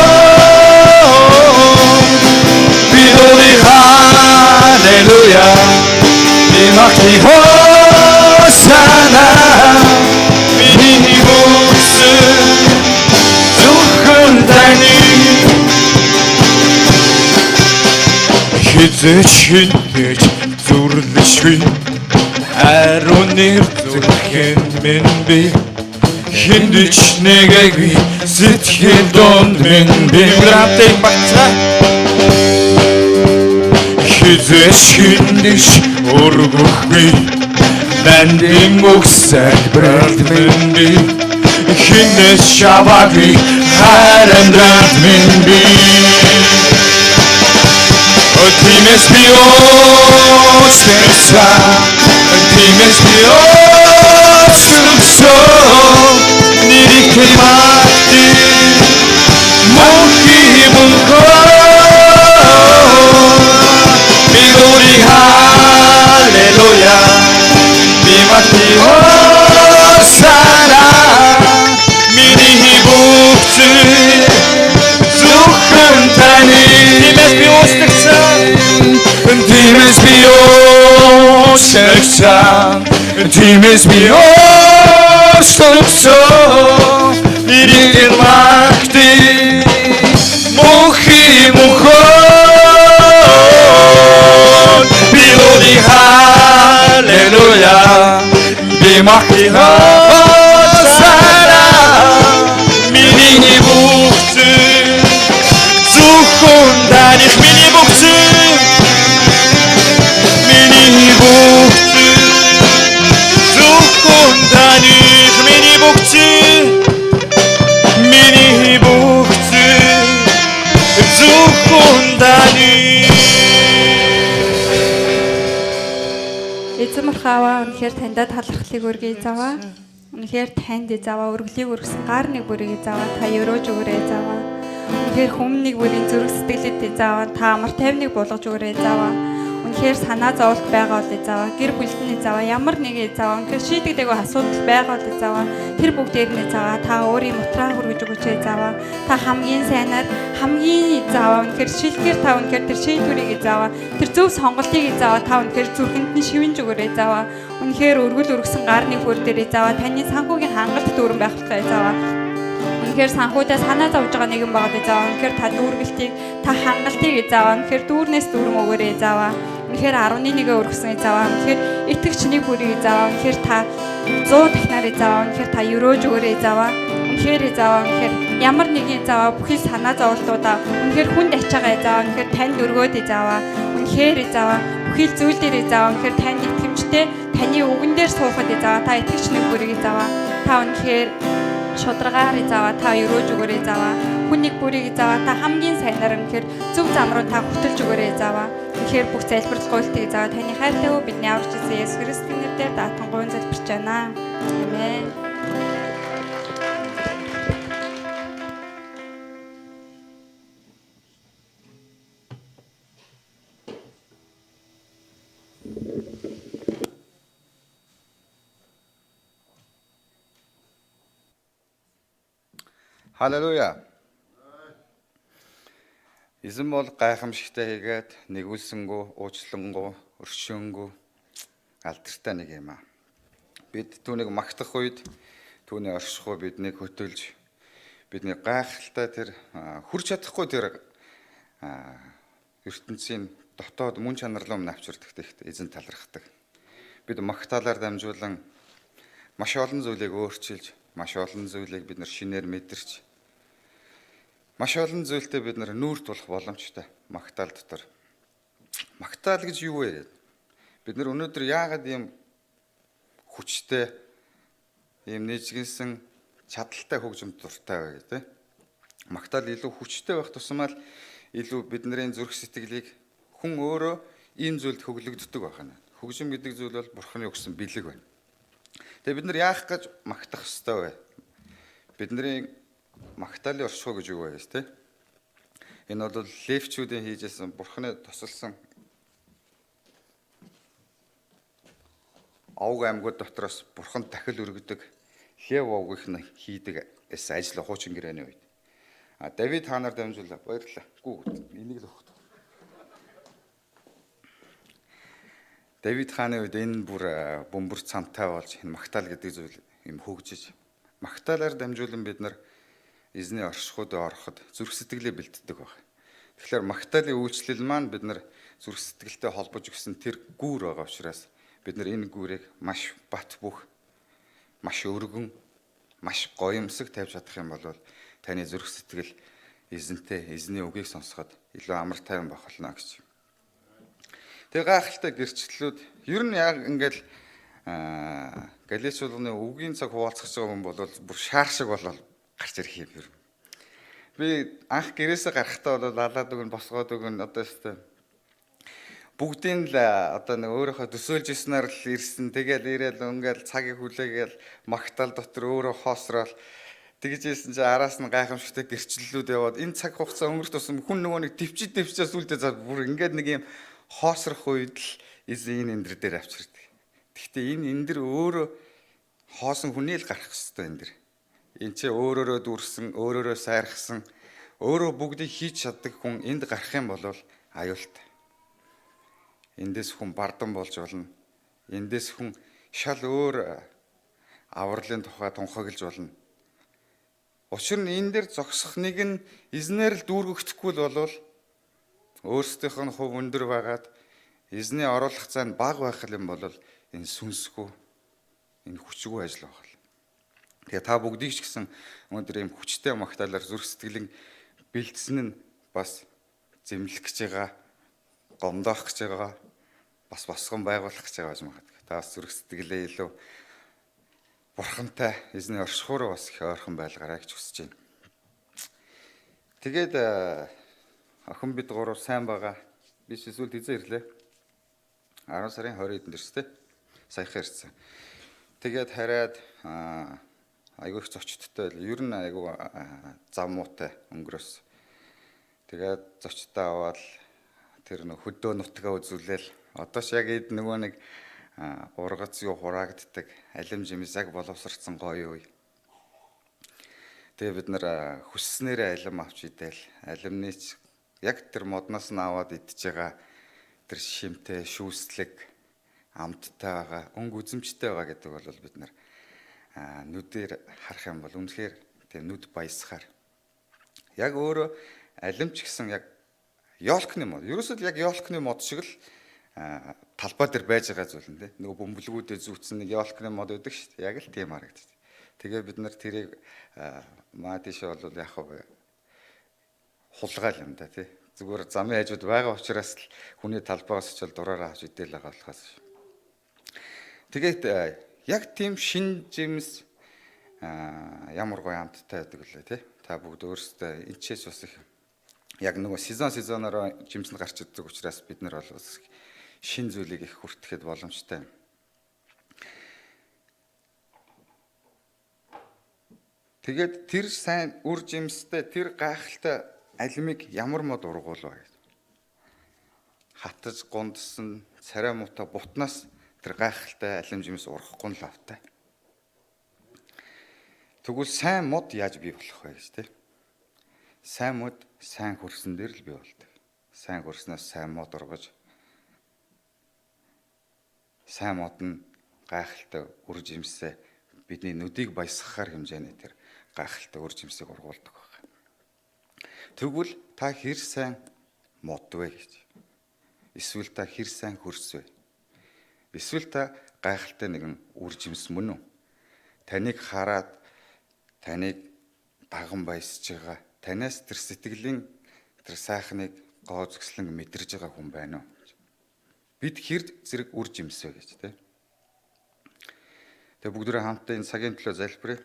Би дуулах халелуя Би магтъя хосана Миний бүсэн зөвхөн таны Хизээч хиндэж зүрлэшгүй ариун нэр зүрхэн минь би хиндэж нэгээгүй сэтгэл донд минь би гратыг багцаа Хизээч хиндэж өргөхгүй нандин үгсэг бралд минь би хинээс шаваагүй хайр амьдралд минь би Тиймээс би өөрчлөгсөн Тиймээс би өөрчлөгсөн Нэрийнхэн магтъя Мөнхийн мөнхөө Би дуулах халелуя Би магтъя хосана Миний бүхэн зөвхөн таны Тиймээс би өөрчлөгсөн Тиймээс би өөрчлөгсөн Тиймээс би өөрчлөгсөн Нэрийнхэн магтъя Мөнхийн мөнхөө Би дуулах халелуя Би магтъя хосана Миний бүхэн зөвхөн таны Миний бүхэн Миний бүхэн зөвхөн таны Миний бүхэн Миний бүхэн зөвхөн таны эзэн махаваа үнэхээр таньда талархлыг өргөе эзаваа. Үнэхээр танд эзаваа өргөлийг өргөсөн гар нэг бүрийг эзаваа та өрөөж өгөөрэй эзаваа. Үнэхээр хүмүүнийг бүрийн зүрх сэтгэлд эзаваа та амар тайвныг болгож өгөөрэй эзаваа. Үнэхээр санаа зовлт байгаа бол эзаваа гэр бүлтэн эзаваа ямар нэг эзаваа үнэхээр шийдэгдээгүй асуудал байгаа бол эзаваа тэр бүгдээр нь эзаваа та өөрийн нутраа хүргэж өгөөч эзаваа. Та хамгийн сайнаар хамгийн эзаваа үнэхээр шилгээр та үнэхээр тэр шийдвэрийг эзаваа тэр зөв сонголтыг эзаваа та үнэхээр зүрхэнд нь шивэнж өгөөрэй эзаваа. Үнэхээр өргөл өргөсөн гарны бүр дээр эзаваа таны санхүүгийн хангалт дүүрэн байх болтой эзаваа. Үнэхээр санхүүдээ санаа зовж байгаа нэгэн багт эзаваа. Үнэхээр та дүүргэлтийг та хангалтыг эзаваа. Үнэхээр дүүрнээс дүүрэн өгөөрэй эзаваа. Үнэхээр 11-гээ өргөсөн эзаваа. Үнэхээр итгэгч нэг бүрийг эзаваа. Үнэхээр та 100 дахнаар эзаваа. Үнэхээр та өрөөж өгөөрэй эзаваа. Үнэхээр эзаваа. Үнэхээр ямар нэгэн эзаваа бүхий санаа зовлтуудаа үнэхээр хүнд ачаагаа эзаваа. Үнэхээр танд өргөөд эзаваа. Үнэхээр эзаваа. Бүхий зүйл дээр эзаваа. Үнэхээр танд итгэмжтэй таны үгэн дээр суухад эзаваа. Та итгэгч нэг бүрийг эзаваа. Та үнэхээр шударгаар эзаваа та өрөөж өгөөрэй эзаваа. Хүн нэг бүрийг эзаваа та хамгийн сайнаар үнэхээр зөв зам руу та хөтөлж өгөөрэй эзаваа. Үнэхээр бүх залбирлгойлтыг эзаваа таны хайртай хөө бидний аврагч Есүс Христосийн нэрээр даатангуйн залбирч байна. Амен. Халелуя. Эзэн бол гайхамшигтай хийгээд нэгүүлсэнгүү, уучлангуу, өршөөнгүү алдартай нэг юм аа. Бид түүнийг магтах үед түүний оршихуй биднийг хөтөлж бидний гайхалтай тэр хүрч чадахгүй тэр ертөнцийн дотоод мөн чанарлуу навчирдаг тэгт эзэн талархдаг. Бид магтаалаар дамжуулан маш олон зүйлийг өөрчилж, маш олон зүйлийг бид нар шинээр мэдэрч маш олон зүйлтэй бид нар нүүр тулах боломжтой магтаал дотор. Магтаал гэж юу вэ? Бид нар өнөөдөр яагаад ийм хүчтэй, ийм нэжгэнсэн, чадaltaй хөгжимд дуртай вэ гэдэг. Магтаал илүү хүчтэй байх тусмаа л илүү бидний зүрх сэтгэлийг хүн өөрөө ийм зүйлд хөглөгддөг байна. Хөгжим гэдэг зүйл бол Бурханы өгсөн бэлэг байна. Тэгээ бид нар яах гэж магтах ёстой вэ? Бидний магтаалын оршихуй гэж юу вэ те? Энэ бол левчүүдийн хийжсэн Бурханы тусалсан овг аймагуд дотроос Бурханд дахил өргөдөг лев овгийнх нь хийдэг ажил хуучин гэрээний үед. Давид хаанаар дамжуулаа баярлалаа. Гүү энийг л өгөх. Давид хааны үед энэ бүр бөмбөр цамтай болж энэ магтаал гэдэг зүйл юм хөгжиж магтаалаар дамжуулан бид нар эзний оршихуйд ороход зүрх сэтгэлээ бэлддэг баг. Тэгэхээр магтаалын үйлчлэл маань бид нар зүрх сэтгэлтэй холбож өгсөн тэр гүүр байгаа учраас бид нар энэ гүүрийг маш бат бөх, маш өргөн, маш гоёмсог тавьж чадах юм бол таны зүрх сэтгэл эзэнтэй, эзний үгийг сонсоход илүү амар тайван байх болно гэж. Тэгээ гайхалтай гэрчлэлүүд ер нь яг ингээл галилеочдын үгийн цаг хуваалцах байгаа хүн бол бүр шаар шиг болол гарч ирэх юм ер. Би анх гэрээсээ гарахтаа бол лалаад өгөн босгоод өгөн одоо өстэй бүгдийн л одоо нэг өөрөөхөө төсөөлж ирснээр л ирсэн. Тэгэл ирээл ингээл цагийг хүлээгээл магтаал дотор өөрөө хоосрол тэгж ийсэн чи араас нь гайхамшигтай гэрчлэлүүд яваад энэ цаг хугацаа өнгөрөх тусам хүн нөгөө нэг төвчөөс үлдээ за бүр ингээд нэг юм хоосрох үед л эзэн энэ эндэр дээр авчирдаг. Гэхдээ энэ эндэр өөрөө хоосон хүний л гарах хэрэгтэй эндэр. Энд чи өөрөөрөө дүрсэн, өөрөөрөө сайрхсан, өөрөө бүгдийг хийж чаддаг хүн энд гарах юм бол аюултай. Эндээс хүн бардан болж болно. Эндээс хүн шал өөр авралын тухай тунхаглаж болно. Учир нь энэ дээр зогсох нэг нь эзнээр л дүүргэгдэхгүй л болвол өөрсдийнх нь хувь өндөр байгаад эзний оруулах цаа нь бага байх юм бол энэ сүнсгүй, энэ хүчгүй ажил байна. Тэгээ та бүгдийг ч гэсэн өнөөдөр ийм хүчтэй магтаалаар зүрх сэтгэлийн бэлдсэн нь бас зэмлэх гэж байгаа, гомдоох гэж байгаа, бас босгон байгуулах гэж байгаа юм байна. Та бас зүрх сэтгэлээ илүү Бурхантай эзний оршихуураа бас их ойрхон байлгаарай гэж хүсэж байна. Тэгээд охин бид гурав сайн байгаа. Би эсвэл хэзээ ирлээ? 10 сарын 20-нд ирсэн. саяхан ирсэн. Тэгээд хараад айгүй их зочдтой байл. Ер нь айгүй зам муутай өнгөрөөс. Тэгээд зочдтой аваад тэр нөх хөдөө нутгаа үзүүлээл. Одоо ч яг эд нөгөө нэг ургац юу хураагддаг алим жимс яг боловсрцсан гоё үе. Тэгээ бид нар хүсснээрээ алим авч идэл. Алимны яг тэр модноос нь аваад идж байгаа тэр шимтэй, шүүслэг, амттай байгаа, өнгө үзэмжтэй байгаа гэдэг бол бид нар нүдээр харах юм бол үнэхээр тэр нүд баясгаар. Яг өөрөө алим ч гэсэн яг ёолкны мод. Ерөөсөө яг ёолкны мод шиг л талбай дээр байж байгаа зүйл нь тий. Нөгөө бөмбөлгүүдээ зүүцсэн нэг ёолкны мод байдаг шүү дээ. Яг л тийм харагдчих. Тэгээ бид нар тэрийг маа тийшээ бол яг хулгаал юм да тий. Зүгээр замын хажууд байгаа учраас л хүний талбайгаас ч дураараа авч идэл байгаа болохоос. Тэгээд яг тийм шин жимс ямар гоё амттай байдаг лээ тий. Та бүгд өөрсдөө энэчээс бас их яг нөгөө сезоноор жимс нь гарч ирдэг учраас бид нар бол бас шин зүйлийг их хүртэхэд боломжтой. Тэгээд тэр сайн үр жимстэй тэр гайхалтай алимыг ямар мод ургуулва гэж. Хатаж гундсан царай муутай бутнаас тэр гайхалтай алим жимс ургахгүй л автай. Тэгвэл сайн мод яаж бий болох вэ гэж тийм. Сайн мод сайн хөрсөн дээр л бий болдог. Сайн хөрснөөс сайн мод ургаж сайн мод нь гайхалтай үр жимсээ бидний нүдийг баясгахаар хэмжээний тэр гайхалтай үр жимсийг ургуулдаг байна. Тэгвэл та хэр сайн мод вэ гэж. Эсвэл та хэр сайн хөрс вэ? Эсвэл та гайхалтай нэгэн үр жимс мөн үү? Таныг хараад таныг даган баясж байгаа. Танаас тэр сэтгэлийн тэр сайхныг гоо зөкслөн мэдэрж байгаа хүн байна уу? Бид хэр зэрэг үр жимс вэ гэж тийм. Тэгээ бүгдээ хамтдаа энэ цагийн төлөө залбирая.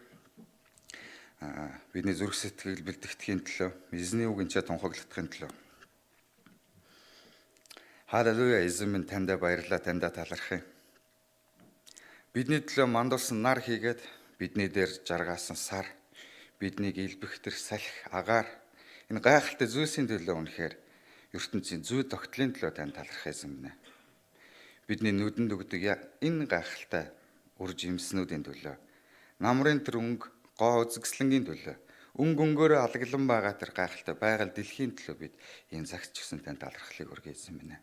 Бидний зүрх сэтгэл бэлтгэхийн төлөө, эзний үг энчээ тунхаглахдахын төлөө. Халелуя, эзэн минь таньда баярлалаа, таньда талархъя. Бидний төлөө мандуулсан нар хийгээд бидний дээр жаргаасан сар, биднийг илбэх тэр салхи агаар энэ гайхалтай зүйлсийн төлөө үнэхээр ертөнцийн зүй тогтлын төлөө тань талархъя эзэн минь. Бидний нүдэнд өгдөг энэ гайхалтай үр жимснүүдийн төлөө, намрын тэр өнгө гоо үзэгслэнгийн төлөө, өнгөөрөө алглан байгаа тэр гайхалтай байгаль дэлхийн төлөө бид энэ цагт ч гэсэн тань талархлыг хүргэе эзэн минь.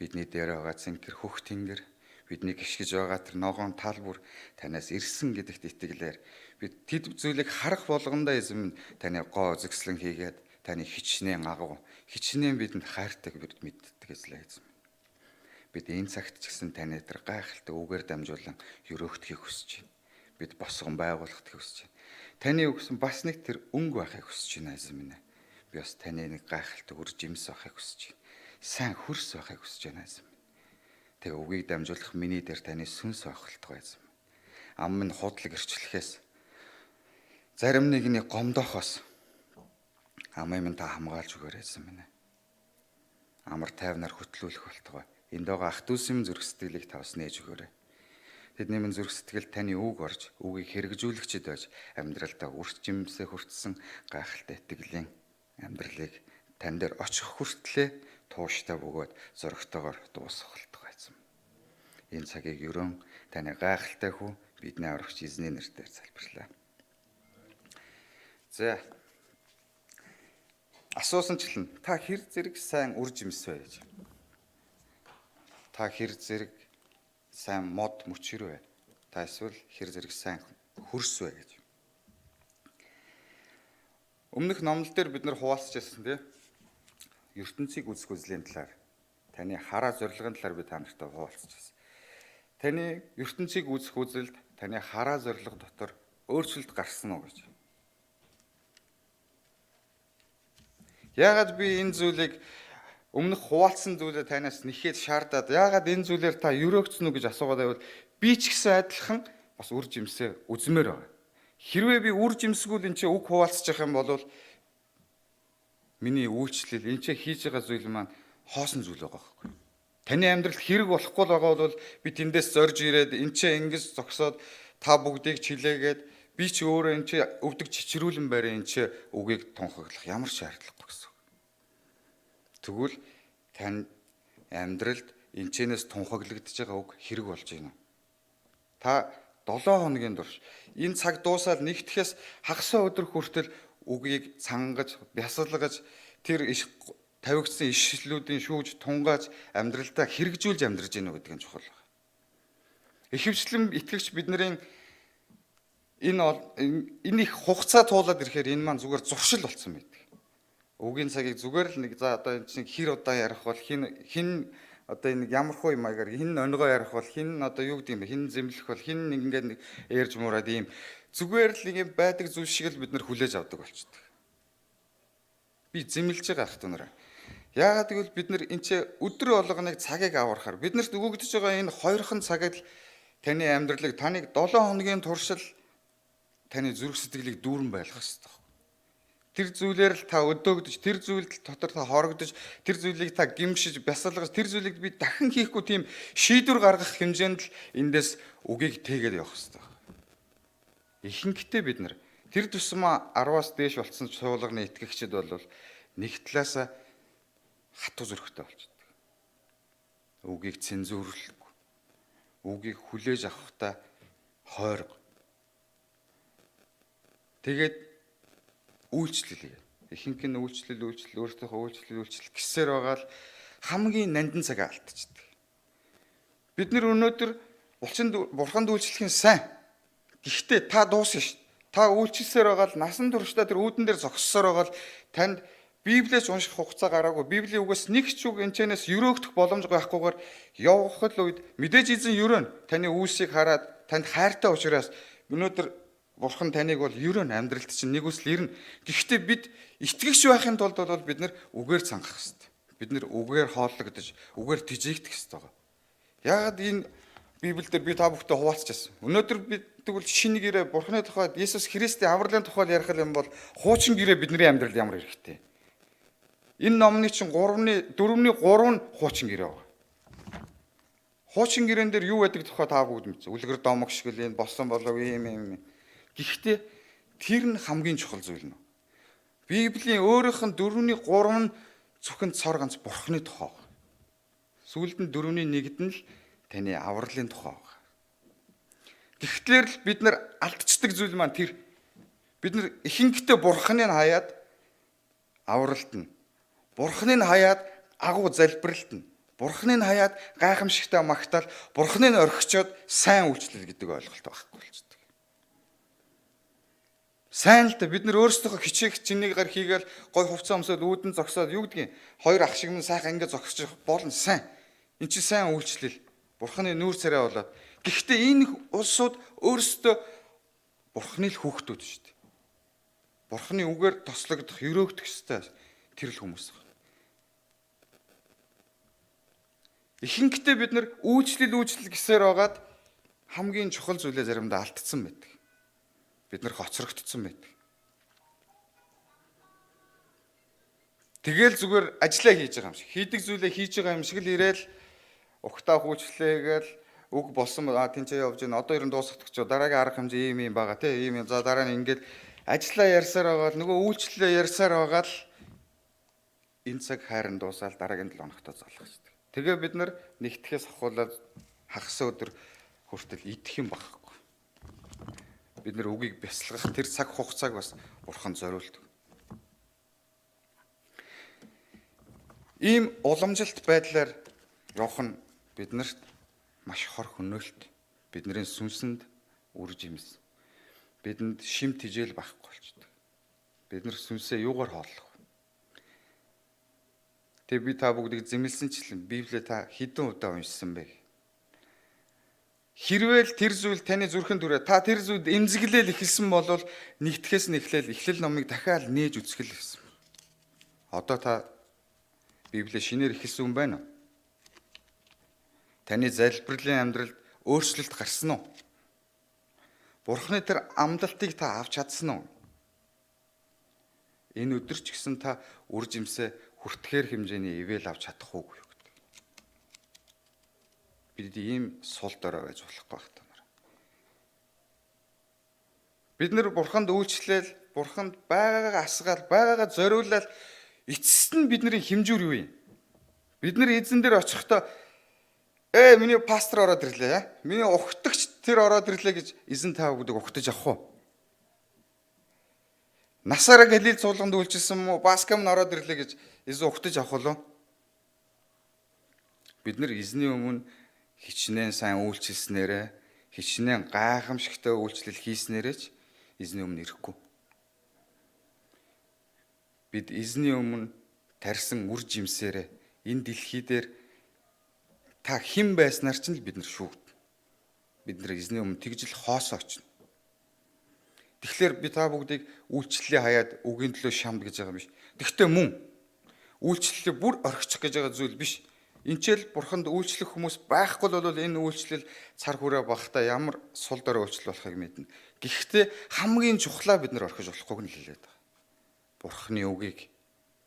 Бидний дээр байгаа цэнхэр хөх тэнгэр, бидний гიშгэж байгаа тэр ногоон талбар танаас ирсэн гэдэгт итгэлээр бид тэд зүйлийг харах болгондоо эзэн минь таны гоо үзэгслэн хийгээд таны хичнээн агуу, хичнээн бидэнд хайртайг бид мэддэг эзлээ эзэн. Бид энэ цагт ч гэсэн таны тэр гайхалтай үгээр дамжуулан өрөөгдөхийг хүсэж байна. Бид босгон байгуулахыг хүсэж байна. Таны өгсөн бас нэг тэр өнгө байхыг хүсэж байна эзэн минь. Би бас таны нэг гайхалтай үр жимс байхыг хүсэж байна. Сайн хөрс байхыг хүсэж байна эзэн минь. Тэгээ үгийг дамжуулах миний дээр таны сүнс байхалтгаа эзэн минь. Ам минь худлаг ирчлэхээс зарим нэгний гомдохоос амын минь та хамгаалж өгөөрэй эзэн минь. Амар тайвнаар хөтлүүлэх болтугай. Энд байгаа ах дүүсийн зүрх сэтгэлийг тавс нээж өгөөрэй. Тэдний минь зүрх сэтгэл таны үг орж, үгийг хэрэгжүүлэгчд байж амьдралдаа үрч жимсээ хүртсэн гайхалтай итгэлийн амьдралыг тань дээр очих хүртлээр тууштай бөгөөд зөрөгтэйгээр дуусгах болтугай эзэн. Энэ цагийг ерөн таны гайхалтай хүү бидний аврагч эзний нэрээр залбирлаа. За. Асуусанчлан та хэр зэрэг сайн үр жимс вэ гэж. Та хэр зэрэг сайн мод мөчөр вэ? Та эсвэл хэр зэрэг сайн хөрс вэ гэж. Өмнөх номлол дээр бид нар хуваалцж байсан тийм. ертөнцийг үзэх үзлийн талаар, таны хараа зорилгын талаар би та нартай хуваалцж байсан. Таны ертөнцийг үзэх үзэлд таны хараа зорилго дотор өөрчлөлт гарсан уу гэж. Яагаад би энэ зүйлийг өмнөх хуваалцсан зүйлээ танаас нэхэд шаардаад яагаад энэ зүйлээр та өрөөгцөн үү гэж асуугаад байвал би ч гэсэн адилхан бас үр жимсээ үзмээр байна. Хэрвээ би үр жимсгүүл энэ чинь үг хуваалцж явах юм бол миний үйлчлэл энэ чинь хийж байгаа зүйл маань хоосон зүйл байгаа байхгүй. Таны амьдралд хэрэг болохгүй л байгаа бол би тэндээс зорж ирээд энэ ч ингэж зогсоод та бүгдийг чилээгээд би ч өөрөө энэ ч өвдөг чичрүүлэн барь энэ ч үгийг тунхаглах ямар шаардлагагүй гэсэн. Тэгвэл тань амьдралд энэчнээс тунхаглагдж байгаа үг хэрэг болж байна. Та 7 хоногийн турш энэ цаг дуусаад нэгтгэхээс хагасаа өдөр хүртэл үгийг цангаж, бясалгаж тэр тавигдсан ишслүүдийн шүүж тунгааж амьдралдаа хэрэгжүүлж амьдарч гэнэ гэдэг нь чухал байна. Ихэвчлэн итгэгч бидний энэ их хугацаа туулаад ирэхээр энэ маань зүгээр зуршил болсон байдаг. Үгийн цагийг зүгээр л нэг за одоо энэ чинь хэр удаа ярих бол хин одоо энэ ямархуу юм аягаар хин өнгөө ярих бол хин одоо юу гэдэг юм бэ, хин зэмлэх бол хин ингээд нэг ярьж муураад ийм зүгээр л нэг байдаг зүйл шиг л бид нар хүлээж авдаг болчихдог. Би зэмлэж байгаа ах түнараа. Яагаад гэвэл бид нар энэ ч өдөр болгоныг цагийг аврахаар биднэрт өгөгдөж байгаа энэ хоёрхан цагийг таны амьдралыг таныг 7 хоногийн туршил таны зүрх сэтгэлийг дүүрэн байлгах хэрэгтэй. Тэр зүйлээр л та өдөөгдөж, тэр зүйлд дотор та хорогдож, тэр зүйлийг та гимшиж, бясалгаж, тэр зүйлийг би дахин хийхгүй тийм шийдвэр гаргах хэмжээнд л эндээс үгийг тээгээд явах хэрэгтэй. Ихэнхдээ бид нар тэр тусмаа 10-аас дээш болсон чуулганы итгэгчид бол нэг талаасаа хатуу зүрхтэй болчихдог. Үгийг цензуурлахгүй. Үгийг хүлээж авахдаа хойрог. Тэгээд үйлчлэл. Ихэнх нь үйлчлэл өөртөөхөө үйлчлэл гэсээр байгаа л хамгийн нандин цагаа алдчихдаг. Бид нар өнөөдөр бурханд үйлчлэхийн сайн. Гэхдээ та дуусна ш. Та үйлчлсээр байгаа л насан туршдаа тэр үүдэн дээр зогссоор байгаа л танд Библиэс унших хугацаа гараагүй. Библийн үгээс нэг ч үг энэчнээс өрөөгдөх боломж байхгүйгээр явах л үед мэдээж эзэн өрөөнө таны үйлсийг хараад танд хайртай учраас өнөөдөр Бурхан таныг бол ерөн амьдралд чинь нэг үсэл ирнэ. Гэхдээ бид итгэгч байхын тулд бол бид нар үгээр цангах хэрэгтэй. Бид нар үгээр хооллогдож, үгээр тижээгдэх хэрэгтэй байгаа. Яагаад энэ Библиэлд би та бүхтэй хуваалцчихсан. Өнөөдөр бид тэгвэл шинэ гэрээ Бурханы тухайд Есүс Христийн авралын тухайд ярих юм бол хуучин гэрээ бидний амьдралд ямар хэрэгтэй. Энэ номны чинь 4-ны 3 нь хуучин гэрээ байгаа. Хуучин гэрээн дээр юу байдаг тухай та бүгд мэдсэн. Үлгэр домог шиг л энэ болсон болов юм. Гэхдээ тэр нь хамгийн чухал зүйл нь. Библийн өөрийнх нь 4-ний 3 нь зөвхөн цор ганц Бурханы тухай. Сүүлд нь 4-ний 1-д нь л таны авралын тухай. Тэгэхээр л бид нар алдчихдаг зүйл маань тэр. Бид нар ихэнхдээ Бурханыг хаяад авралт нь. Бурханыг хаяад агуу залбиралт нь. Бурханыг хаяад гайхамшигтай магтаал, Бурханыг орхичоод сайн үйлчлэл гэдэг ойлголт байхгүй болчихдог. Сайн л та бид нар өөрсдөө хичээх чинээгээр хийгээл гой хувцас өмсөд үүдэн зогсоод юу гэдгийг хоёр ах шиг нь сайхан ингэ зогсож болно сайн. Энд чи сайн үйлчлэл. Бурханы нүүр царай болоод. Гэхдээ энэ улсууд өөрсдөө Бурханы л хүүхдүүд шүү дээ. Бурханы үгээр тослогдох, өрөөгдөх ёстой тэр л хүмүүс байна. Ихэнхдээ бид нар үйлчлэл гэсээр байгаад хамгийн чухал зүйлээ заримдаа алдсан байдаг. Бид нар хоцрогдсон байдаг. Тэгэл зүгээр ажиллаа хийж байгаа юм шиг. Хийдэг зүйлээ хийж байгаа юм шиг л ирээл угтаа хүйчлээгээл үг болсон тэнцээ явж гин одоо ер нь дуусгах гэж дараагийн арга хэмжээ ийм байгаа тийм ийм за дараа нь ингээд ажиллаа ярьсаар байгаа л нөгөө үйлчлэлээ ярьсаар байгаа л энэ цаг хайрын дуусаад дараагийн 7 хоногт залах шүү дээ. Тэгээ бид нар нэгтгэхээс ахуулаад хагас өдөр хүртэл идэх юм багхгүй. Бид нар үгийг бясалгах тэр цаг хугацааг бас Бурхан зориулдаг. Ийм уламжилт байдлаар явах нь биднэрт маш хор хөнөөлт, бидний сүнсэнд үр жимс, бидэнд шим тижэл байхгүй болчихдог. Бид нар сүнсээ юугаар хооллох вэ? Тэг би та бүгдийг зэмлсэнчлэн Библийг та хэдэн удаа уншсан бэ? Хэрвээ тэр зүйл таны зүрхэнд түрээ та тэр зүйлд эмзэглэл эхэлсэн бол нэгтгэхээс нь эхлэл номыг дахиад нээж үзэх л гэсэн. Одоо та Библийг шинээр эхэлсэн юм байна уу? Таны залбирлын амьдралд өөрчлөлт гарсан уу? Бурхны тэр амлалтыг та авч чадсан уу? Энэ өдөр ч гэсэн та үр жимсээ хүртэхээр хэмжээний ивэл авч чадах уугүй юу гэдэг. бид ийм сул дорой байж болохгүй байх та нар. Бид нар бурханд үйлчлээл, бурханд байгаагаа асгаал, байгаагаа зориулаад эцэст нь бидний хэмжүүр юу юм? Бид нар эзэн дээр очихдоо миний пастор ороод ирлээ. Миний ухтагч тэр ороод ирлээ гэж эзэн та бүгдийг ухтаж авах уу? Насаараа Галил цуулганд үйлчилсэн мó Баскам нь ороод ирлээ гэж эзэн ухтаж авах болов? Бид нар эзний өмнө хичнээн сайн үйлчилснээрээ, хичнээн гайхамшигтай үйлчлэл хийснээрээ ч эзний өмнө ирэхгүй. Бид эзний өмнө тарьсан үр жимсээрээ энэ дэлхий дээр та хэн байснаар ч л бид нар шүүгд. Бид нар эзний өмнө тэгжил хоосоо очно. Тэгэхээр би та бүгдийг үйлчлэлээ хаяад үгийн төлөө шамд гэж байгаа биш. Тэгвэл мөн үйлчлэлээ бүр орхичих гэж байгаа зүйл биш. Энчэл бурханд үйлчлэх хүмүүс байхгүй бол энэ үйлчлэл цар хүрээ багтаа ямар сул дорой үйлчлэл болохыг мэднэ. Гэхдээ хамгийн чухлаа бид нар орхиж болохгүйг нь хэлээд байгаа. Бурханы үгийг,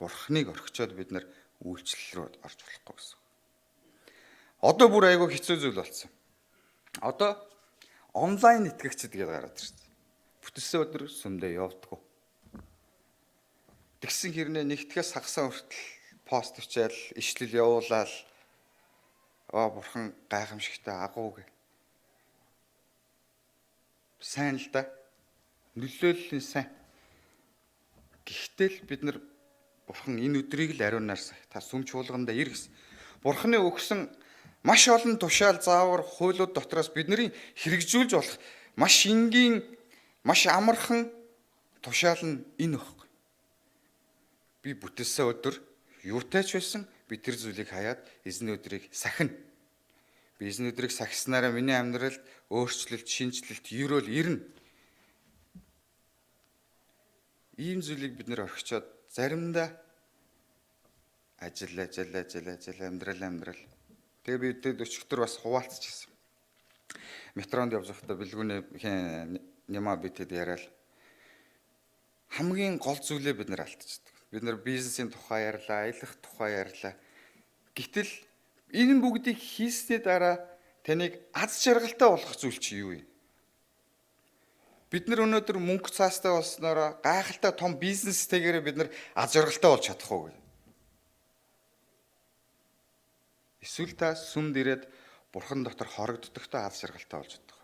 бурханыг орхичоод бид нар үйлчлэл рүү орж болохгүй гэсэн. Одоо бүр айгүй хэцүү зүйл болсон. Одоо онлайн итгэгчд гэдээ гараад ирсэн. Бүтэлсэн өдөр сүмдээ явдаггүй. Тэгсэн хэрнээ нэгтгэхээс хагасан хүртэл пост бичээл, ишлэл явуулаад бурхан гайхамшигтай агуу гэ. Сайн л да. Нөлөөллийн сайн. Гэхдээ л бид нар бурхан энэ өдрийг л ариунаар та сүм чуулгандаа ир гэсэн. Бурханы өгсөн маш олон тушаал заавар хуулиуд дотроос бидний хэрэгжүүлж болох маш энгийн, маш амархан тушаал нь энэ байхгүй. Би бүтэлсэн өдөр юутай ч байсан би тэр зүйлийг хаяад эзний өдрийг сахина. Би эзний өдрийг сахиснараа миний амьдралд өөрчлөлт, шинжлэлт, ерөөл ирнэ. Ийм зүйлийг бид нэр орхичоод заримдаа ажил амьдрал. Тэгээ би өдөрт өчигдөр бас хуваалцчихсан. Метронд явж байхдаа бэлгүүний нямаа битэд яриад хамгийн гол зүйлээ бид нэр алдчихдаг. Бид нэр бизнесийн тухай ярьлаа, аялах тухай ярьлаа. Гэтэл энэ бүгдийг хийсний дараа таныг аз жаргалтай болгох зүйл чи юу вэ? Бид нар өнөөдөр мөнгө цаастай болсноороо гайхалтай том бизнестэйгээрээ бид нар аз жаргалтай болж чадах уу? Эсвэл та сүмд ирээд бурхан дотор хорогддогтой аз жаргалтай болж чадах.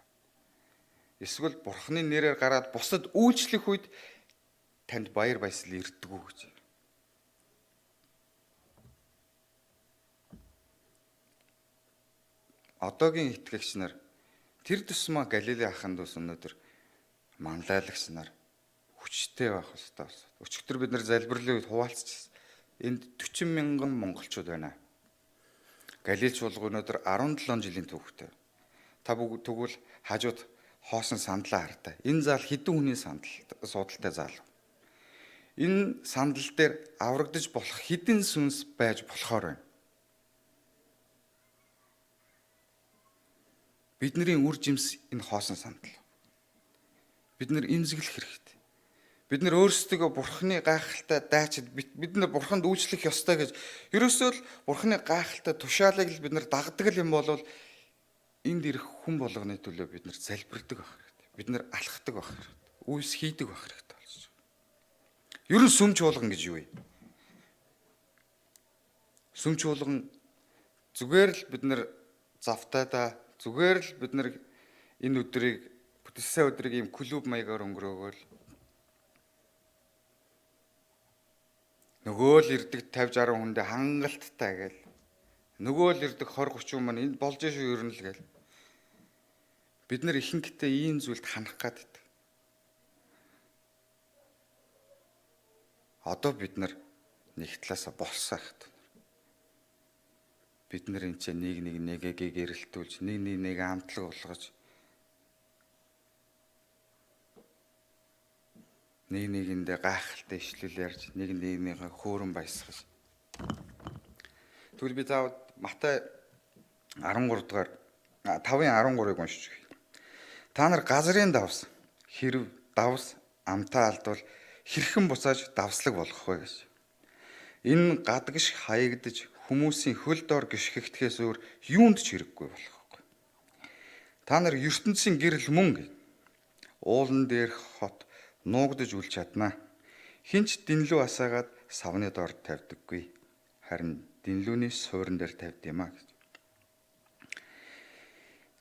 Эсвэл бурханы нэрээр гараад бусад үйлчлэх үед танд баяр баясгал ирдэг үү гэж. Одоогийн итгэгч нар тэр тусмаа Галилей ахын дус өнөөдөр манлайлагчнаар хүчтэй байх хэрэгтэй болсон. Өчигдөр бид нар залбирлын үед хуваалцчихсан. Энд 40 мянган монголчууд байна. Галилей чуулга өнөөдөр 17 жилийн түүхтэй. Та бүгд тэгвэл хажууд хоосон сандлаа хартаа. Энэ зал хэдэн хүний суудалтай зал. Энэ сандал дээр аврагдаж болох хэдэн сүнс байж болохоор байна. Бидний үр жимс энэ хоосон сандал. Бид нар имзэглэх хэрэгтэй. Бид нар өөрсдөө бурханы гайхалтай дайчид бид нар бурханд үйлчлэх ёстой гэж ерөөсөө л бурханы гайхалтай тушаалыг л бид нар дагдаг юм бол энд ирэх хүн болгоны төлөө бид нар залбирдаг байх хэрэгтэй. Бид нар алхдаг байх хэрэгтэй. Үйлс хийдэг байх хэрэгтэй болж байна. Ерөн сүм чуулган гэж юу вэ? Сүм чуулган зүгээр л бид нар завтаада зүгээр л бид нар энэ өдрийг бүтэлсэн өдрийг ийм клуб маягаар өнгөрөөгөөл нөгөө л ирдэг 50 60 хүндээ хангалттай гээл нөгөө л ирдэг 20 30 маань энд болж шүү ер нь л гээл бид нар ихэнхдээ ийм зүйлд ханах гад байдаг. Одоо бид нар нэг талаасаа болсон хат. Бид нар энэ чинь нэгээ гэрэлтүүлж нэг амтлаг болгож нэгэндээ гайхалтай ишлэл ярьж нэгийг хөөрөн баясгаж. Тэгвэл би заавал Матай 13 дугаар 5-ын 13-ыг уншиж өгье. Та нар газрын давс хэрв давс амтаа алдвал хэрхэн буцааж давслаг болох вэ гэж. Энэ гадагш хаягдж хүмүүсийн хөл дор гიშгэгдэхээс өөр юунд ч хэрэггүй болох вэ? Та нар ертөнцийн гэрэл мөн гэ. Уулан дээрх хот нуугдаж үл чаднаа. Хинч дэнлүү асаагаад савны дор тавьдаггүй. Харин дэнлүүний суурин дээр тавьд юм а гэж.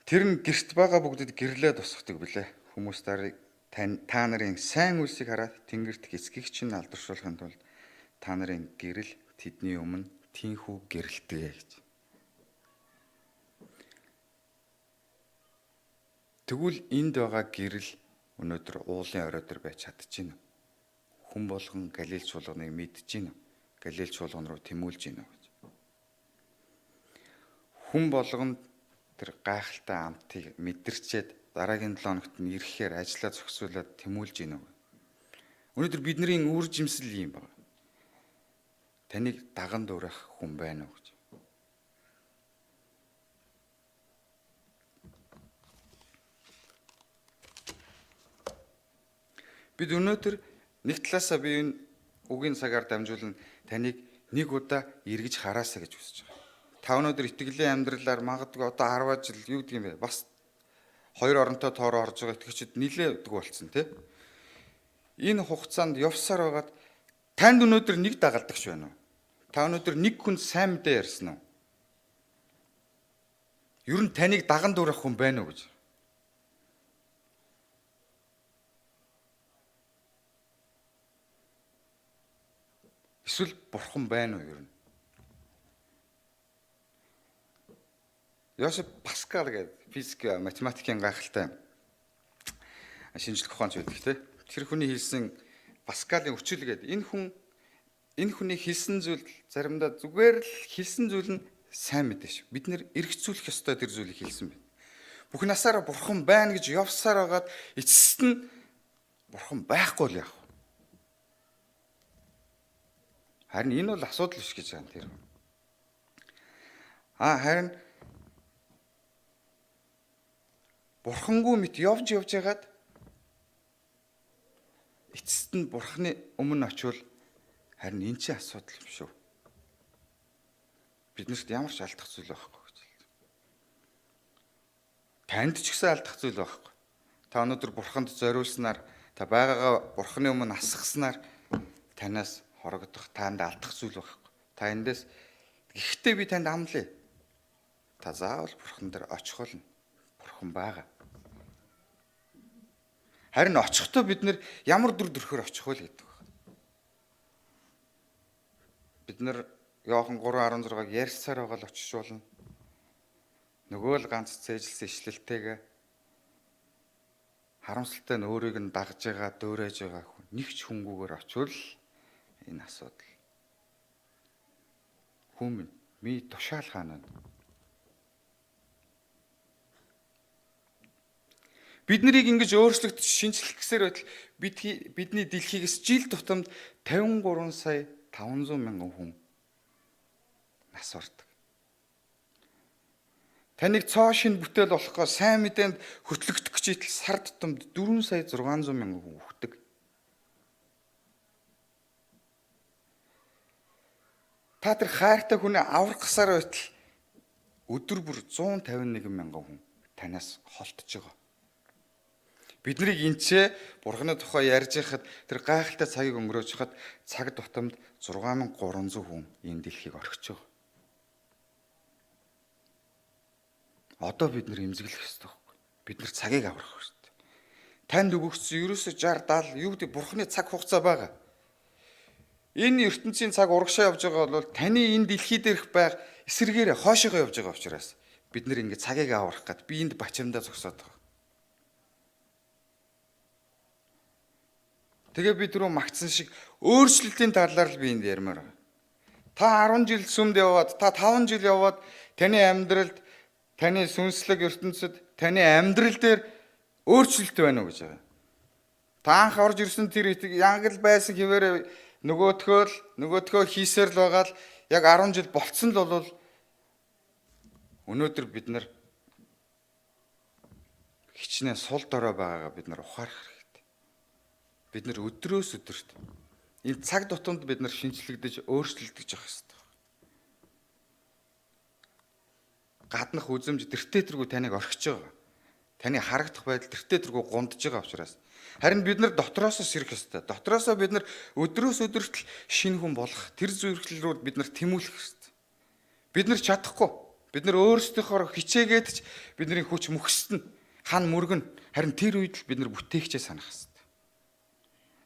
Тэр нь гэрт байгаа бүгдэд гэрлээ тусгадаг билээ. Хүмүүс та нарын сайн үлсийг хараад тэнгэрт хэсгийг чинь алдаршуулахын тулд та нарын гэрэл тэдний өмнө тийнхүү гэрэлтэй гэж. Тэгвэл энд байгаа гэрэл өнөөдөр уулын орой дээр байж чадчихэв. Хүн болгон Галил чуулганыг мэдж гин. Галил чуулган руу тэмүүлж гин гэж. Хүн болгонд тэр гайхалтай амтыг мэдэрчээд дараагийн 7 хоногт нь ирэхээр ажиллаа зохицуулаад тэмүүлж гин. Өнөөдөр бидний үр жимсэл юм байна. Таныг даган дуурайх хүн байна уу гэж. Бид өнөөдөр нэг талаасаа би энэ үгийн цагаар дамжуулан таныг нэг удаа эргэж хараасаа гэж хүсэж байгаа. Та өнөөдөр итгэлийн амьдралаар магадгүй одоо 10 жил юу гэдэг юм бэ? Бас хоёр оронтой тоороо орж байгаа итгэгчид нилээдэг болсон тий. Энэ хугацаанд явсаар байгаад танд өнөөдөр нэг дагалдагч байна уу? Та өнөөдөр нэг хүн сайн мэдээ ярьсан уу? Ер нь таныг даган дуурайх хүн байна уу гэж. Эсвэл бурхан байна уу ер нь? Йосеф Паскал гэдэг физик, математикийн гайхалтай шинжлэх ухаанч байдаг тийм. Тэр хүний хэлсэн Паскалийн хүчил гэдэг энэ хүний хэлсэн зүйл заримдаа зүгээр л хэлсэн зүйл нь сайн мэдээ ш. Бид нэр эргэцүүлэх ёстой тэр зүйлийг хэлсэн байна. Бүх насаараа бурхан байна гэж явсаар байгаад эцэст нь бурхан байхгүй л яах вэ? Харин энэ бол асуудал биш гэж байна тэр. Харин бурхангүй мэт явж яагаад эцэст нь бурханы өмнө очивол харин энэ чинь асуудал юм шүү. Биднэрт ямар ч алдах зүйл байхгүй гэж хэлдэг. Танд ч гэсэн алдах зүйл байхгүй. Та өнөөдөр бурханд зориулснаар та байгаагаа бурханы өмнө асгаснаар танаас хорогдох, танд алдах зүйл байхгүй. Та эндээс гэхдээ би танд амлая. Та заавал бурхан дээр очих болно. Бурхан байгаа. Харин очихдоо бид нэр ямар дүр төрхөөр очих вэ гэдэг байна. Бид нэр Иохан 3:16-г ярьсаар байгаа л очиж болно. Нөгөө л ганц цээжилсэн ишлэлтэйгээ харамсалтай нь өөрийг нь дагж байгаа, дөөрэж байгаа хүн нэг ч хүнгүүгээр очивол энэ асуудал. Хүм ми тушаал хаана. Бид нарыг ингэж өөрчлөгдөж шинжлэх гэсээр байтал бидний дэлхийгээс жил тутамд 53 сая 500 мянган хүн нас ордог. Таныг цоо шин бүтээл болохгүй сайн мэдээнд хөтлөгдөх гэж итэл сар тутамд 4 сая 600 мянган хүн өгдөг. Та тэр хайртай хүнээ аврахсаар байтал өдөр бүр 151 мянган хүн танаас холтож байгаа. Биднийг энчээ бурхны тухай ярьж байхад тэр гайхалтай цагийг өнгөрөөж хахад цаг тутамд 6300 хүн энэ дэлхийг орхиж байгаа. Одоо бид нэр эмзэглэх ёстой байхгүй. Бид нар цагийг аврах хэрэгтэй. Танд өгөгдсөн ерөөсө 60 70 юу гэдэг бурхны цаг хугацаа байгаа. Энэ ертөнцийн цаг урагшаа явж байгаа бол таны энэ дэлхий дээрх байг эсэргээрээ хоошоогоо явж байгаа учраас бид нэр ингэ цагийг аврах гээд би энд бачимдаа зогсоод байгаа. Тэгээ бид рүү магтсан шиг өөрчлөлтийн талаар л би энд ярмаар байна. Та 10 жил сүмд яваад, та 5 жил яваад таны амьдралд, таны сүнслэг ертөнцид, таны амьдрал дээр өөрчлөлт байна уу гэж байгаа. Та анх орж ирсэн тэр яг л байсан хിവэрэ нөгөөдхөө хийсээр л байгаа л яг 10 жил болцсон л бол өнөөдөр бид нар хичнээн сул дорой байгаагаа бид нар ухаарах хэрэгтэй. Бид нар өдрөөс өдөрт энэ цаг тутамд бид нар шинжлэгдэж өөрчлөгдөж явах хэрэгтэй. гаднах үзэмж тэртээ тэргүй таныг орхиж байгаа. Таны харагдах байдал тэртээ тэргүй гундж байгаа учраас. Харин бид нар дотроосоо сэрэх ёстой. Дотроосоо бид нар өдрөөс өдөрт шинэ хүн болох тэр зүрхлэлрүүд бид нар тэмүүлэх ёстой. Бид нар чадахгүй. Бид нар өөрсдийнхөө хичээгээд ч бидний хүч мөхсдөн хан мөргөн харин тэр үед л бид нар бүтээгчээ санах ёстой.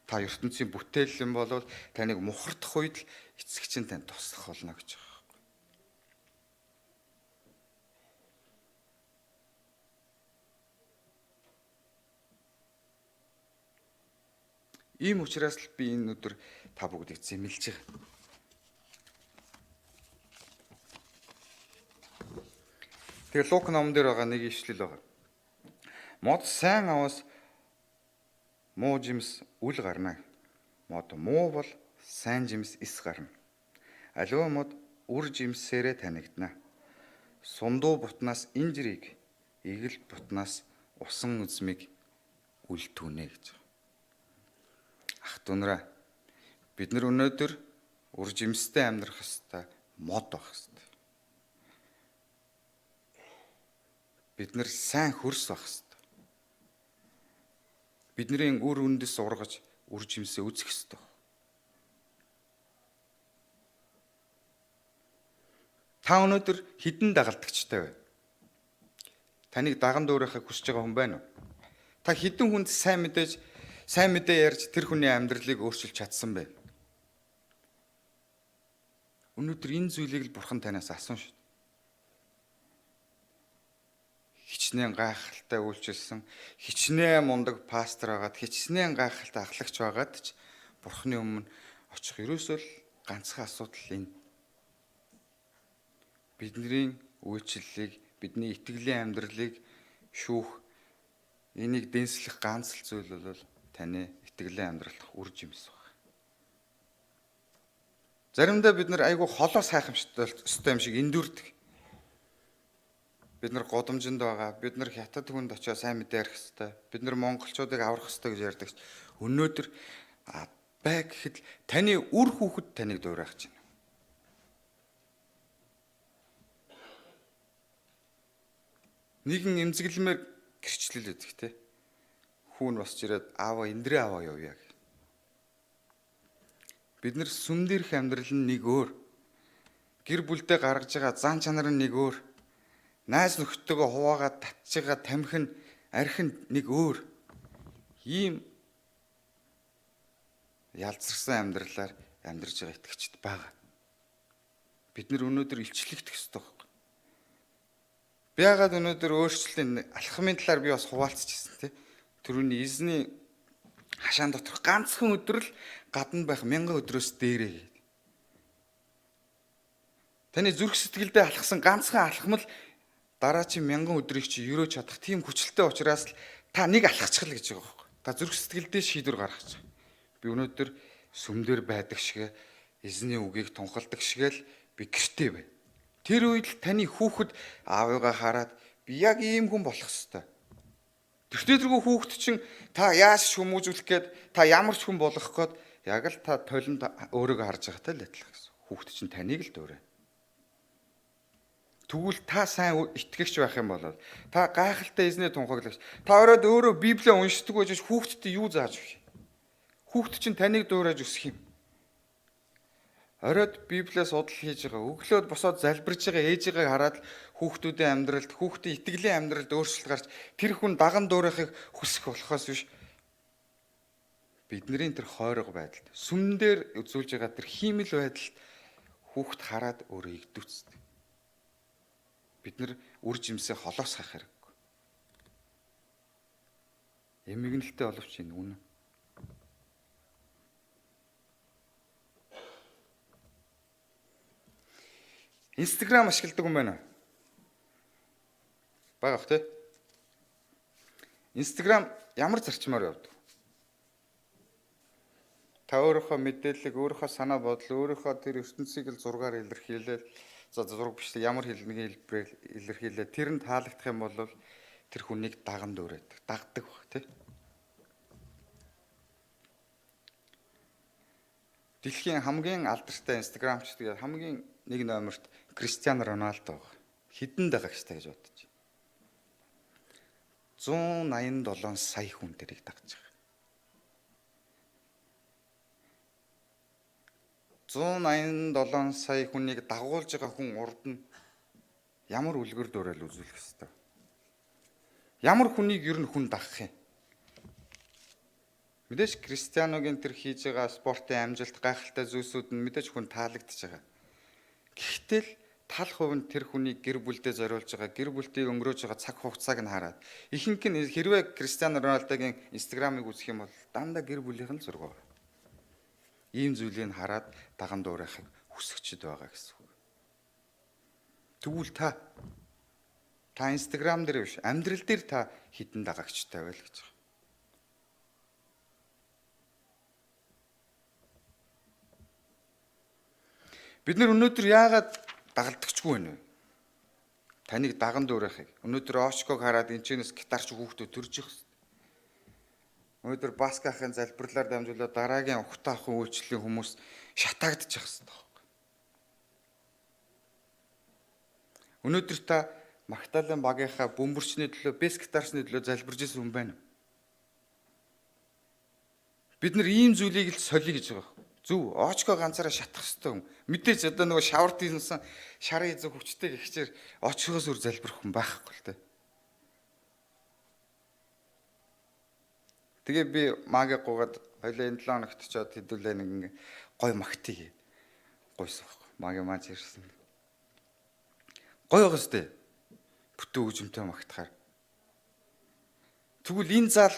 Та ертөнцийн бүтээлэл юм бол таныг мухардах үед л эцэг чинь тань туслах болно гэж байгаа. Ийм учраас л би энэ өдөр та бүгдийг зэмлэж байгаа. Тэгээ Лук номон дээр байгаа нэг ишлэл байгаа. Мод сайн аваас муу жимс үл гарна. Мод муу бол сайн жимс эс гарна. Аливаа мод үр жимсээрээ танигдана. Сундуу бутнаас инжирийг, игэл бутнаас усан үзмийг үлдүүнэ гэж. Ах дүүнраа бид нар өнөөдөр үр жимстэй амьдрах ёстой, мод байх ёстой. Бид нар сайн хөрс байх ёстой. Бидний үр үндэс ургаж үр жимсээ үзэх ёстой. Та өнөөдөр хідэн дагалдагчтай байна. Таныг даган дуурайхыг хүсэж байгаа хүн байна уу? Та хідэн хүнд сайн мэдээ ярьж тэр хүний амьдралыг өөрчилж чадсан бэ? Өнөөдөр энэ зүйлийг л Бурхан танаас асуусан шүү. Хичнээн гайхалтай үйлчилсэн, хичнээн мундаг пастор байгаад, хичнээн гайхалтай ахлагч байгаад ч Бурханы өмнө очих ерөөсөө л ганцхан асуудал энэ. Бидний үйлчлэлийг, бидний итгэлийн амьдралыг шүүх, энийг дэнслэх ганц л зүйл бол таны итгэлийн амьдралах үр жимс баг. Заримдаа бид нар айгүй холоо сайхамштай юм шиг эндүрдэг. Бид нар годомжинд байгаа, бид нар хятад хүнд очиж сайн мэдээ ярих хэрэгтэй. Бид нар монголчуудыг аврах хэрэгтэй гэж ярьдаг. Өнөөдөр бай гэхэд таны үр хүүхэд таныг дуурайх чинь. Нэгэн эмзэглэмээр гэрчлэл өгдөг те. Хүүн босч ирээд аава эндрээ аваа явъя гэх. Бид нар сүм дээрх амьдрал нь нэг өөр. Гэр бүлдээ гаргаж байгаа зан чанар нь нэг өөр. Найз нөхдөдөө хуваагаад татж байгаа тамхи нь архин нэг өөр. Ийм ялзарсан амьдралаар амьдарч байгаа итгэгчд байгаа. Бид нар өнөөдөр илчлэгдэх ёстой байхгүй. Би яагаад өнөөдөр өөрчлөлийн алхмын талаар би бас хуваалцчихсан тийм. Түрүүний эзний хашаан доторх ганцхан өдөр л гадна байх 1000 өдрөөс дээрээ гэдэг. Таны зүрх сэтгэлдээ алхсан ганцхан алхам л дараачийн 1000 өдрийг чи өрөөж чадах тийм хүчлэлтэй учраас л та нэг алхачих л гэж байгаа байхгүй. Та зүрх сэтгэлдээ шийдвэр гаргаж байгаа. Би өнөөдөр сүмдэр байдаг шиг эзний үгийг тунхалдаг шиг л би гэртээ байна. Тэр үед л таны хүүхэд аавыгаа хараад би яг ийм хүн болох ёстой. Тэртээ тэргүй хүүхэд чинь та яаж хүмүүжүүлэх гээд та ямар ч хүн болох гээд яг л та толинд өөрийгөө харж байгаатай л адилхан гэсэн. Хүүхэд чинь таныг л дуурай. Тэгвэл та сайн итгэгч байх юм бол та гайхалтай эзний тунхаглагч. Та ороод өөрөө Библийг уншдаг байж хүүхэдтэй юу зааж өгөх юм? Хүүхэд чинь таныг дуурайж өсөх юм. Ороод Библиэс судал хийж байгаа. Өглөөд босоод залбирж байгаа ээжигээ хараад хүүхдүүдийн амьдралд, хүүхдийн итгэлийн амьдралд өөрчлөлт гарч тэр хүн даган дуурайхыг хүсэх болохоос биш. Бидний тэр хойрог байдалд, сүм дээр үзүүлж байгаа тэр хиймэл байдалд хүүхд хараад өөрөө игдүүцдэг. Бид нар үр жимсээ холоос хайх хэрэггүй. Эмгэнэлтэй боловч энэ үнэн. Instagram ашигладаг юм байна. Багах тий. Instagram ямар зарчмаар явдаг? Та өөрийнхөө мэдээллийг, өөрийнхөө санаа бодол, өөрийнхөө тэр ертөнцийг л зургаар илэрхийлээд, за зураг бичлэг ямар хэлнийг илэрхийлээд тэр нь таалагдах юм бол тэр хүнийг даган дуурайдаг, дагдаг баг тий. Дэлхийн хамгийн алдартай инстаграмч тэгээд хамгийн нэг номерт Кристиано Роналдо. Хэдэн дагагчтай гэж бодож байна. 187 сая хүн тэрийг дагаж байгаа. 187 сая хүнийг дагуулж байгаа хүн урд нь ямар үлгэр дуурайл үзүүлэх ёстой. Ямар хүнийг ер нь хүн дагах юм? Мэдээж Кристианогийн тэр хийж байгаа спортын амжилт гайхалтай зүйлсүүд нь мэдээж хүн таалагдж байгаа. Гэхдээ л тал хувь нь тэр хүнийг гэр бүлдээ зориулж байгаа, гэр бүлтийг өнгөрөөж байгаа цаг хугацааг нь хараад ихэнх нь хэрвээ Кристиано Роналдогийн инстаграмыг үзэх юм бол дандаа гэр бүлийнх нь зураг байна. Ийм зүйлийг хараад даган дуурайхыг хүсэгчд байгаа гэсэн үг. Тэгвэл та инстаграм дээр биш, амьдрал дээр та хідэн дагагчтай байл гэж байна. Бид нар өнөөдөр яагаад дагалдагчгүй байна вэ? Таныг даган дуурайхыг. Өнөөдөр очког хараад энэчнээс гитарч хүүхдүүд төрж их. Өнөөдөр баскахын залбирлаар дамжуулаад дараагийн ухтаа ахын үйлчлэлийн хүмүүс шатаагдчих хэвээр байна. Өнөөдөр та Магдалины багийнхаа бөмбөрчний төлөө, бэс гитарчны төлөө залбирж исэн хүн байна уу? Бид нар ийм зүйлийг л солиё гэж байгаа. Зүв, очко ганцаараа шатах хэвээр хүн. Мэдээж одоо нөгөө шаварт хийсэн шарын эзэг хүчтэй гихчээр очгоос үр залбирх хүн байхгүй л дээ. Тэгээ би магийг гугаад хоёлаа энэ 7 хоногт очиод хэдүүлээ нэг гой магтыг гойсон байхгүй. Магийн маань ирсэн. Гой байгаа сте. Бүтэн үжимтэй магтахаар. Тэгвэл энэ зал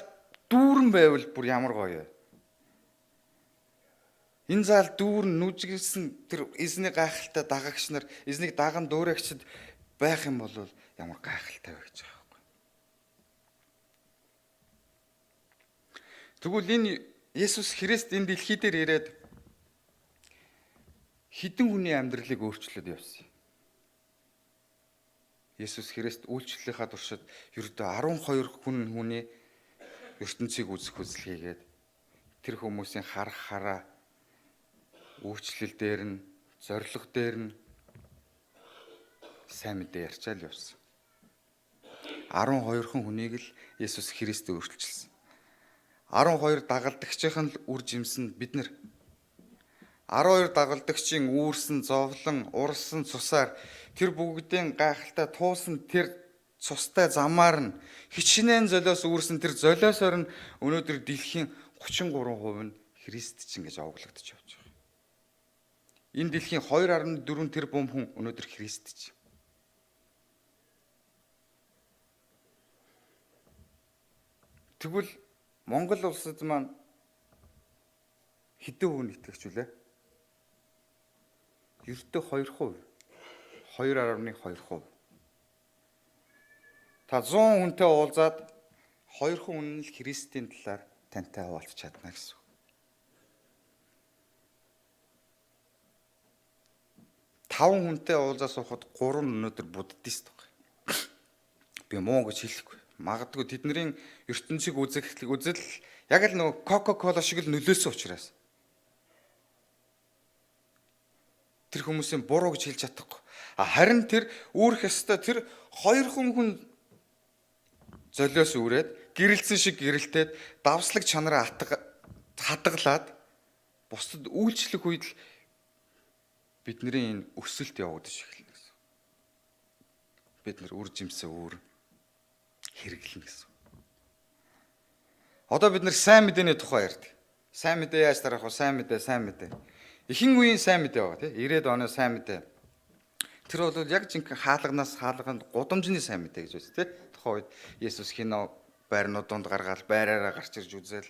дүүрэн байвал бүр ямар гоё вэ? Энэ зал дүүрэн нүжгэлсэн тэр эзний гайхалтай дагагч нар, эзнийг даган дуурайгчд байх юм бол ямар гайхалтай вэ гэж байгаа байхгүй. Тэгвэл энэ Есүс Христ энэ дэлхий дээр ирээд хэдэн хүний амьдралыг өөрчлөөд явсан. Есүс Христ үйлчлэлийнхаа туршид ердөө 12 хүний ертөнцийг үзэх үзэл хийгээд тэр хүмүүсийн харах хараа үйлчлэл дээр нь, зориг дээр нь сайн мэдээ ярьчаал явсан. 12 хүнийг л Есүс Христ өөрчилсөн. 12 дагалдагчийн л үр жимсэн бид нар. 12 дагалдагчийн үүрсэн, зовлон, урсан цусаар тэр бүгдийн гайхалтай туусан тэр цустай замаар нь хичнээн золиос үүрсэн тэр золиосоор нь өнөөдөр дэлхийн 33% нь христчин гэж овоглогдож явж байгаа. Энэ дэлхийн 2.4 тэрбум хүн өнөөдөр христчин. Тэгвэл Монгол улсад маань хэдэн хүн итгэгч үлээ? Ердөө 2%. 2.2%. Та 100 хүнтэй уулзаад 2 хүн нь л Христийн талаар тантай хуваалцах чадна гэсэн. Таван хүнтэй уулзаа суухад 3 нь өнөөдөр буддист байна. Би муу гэж хэлэхгүй. Магадгүй тэдний ертөнцийг үзэл яг л нөгөө Кока-кола шиг л нөлөөсөн учраас. Тэр хүмүүсийн буруу гэж хэлж чадахгүй. Харин тэр үүрэх ёстой тэр 2 хүн золиос үрээд гэрэлцэн шиг гэрэлтээд давслаг чанараа хадгалаад бусдад үйлчлэх үед л бидний энэ өсөлт явагдаж эхэлнэ гэсэн. Бид нар үр жимсээ өөр хэрэглэнэ гэсэн. Одоо бид нар сайн мэдээний тухай ярьдаг. Сайн мэдээ яаж тарах вэ? Сайн мэдээ. Ихэнх үеийн сайн мэдээ байгаа тийм 90-ад оны сайн мэдээ. Тэр бол яг жинхэнэ хаалганаас хаалганд гудамжны сайн мэдээ гэж байна тийм. Тухайн үед Есүс кино байрнууд донд гаргаад байраараа гарч ирж үзэл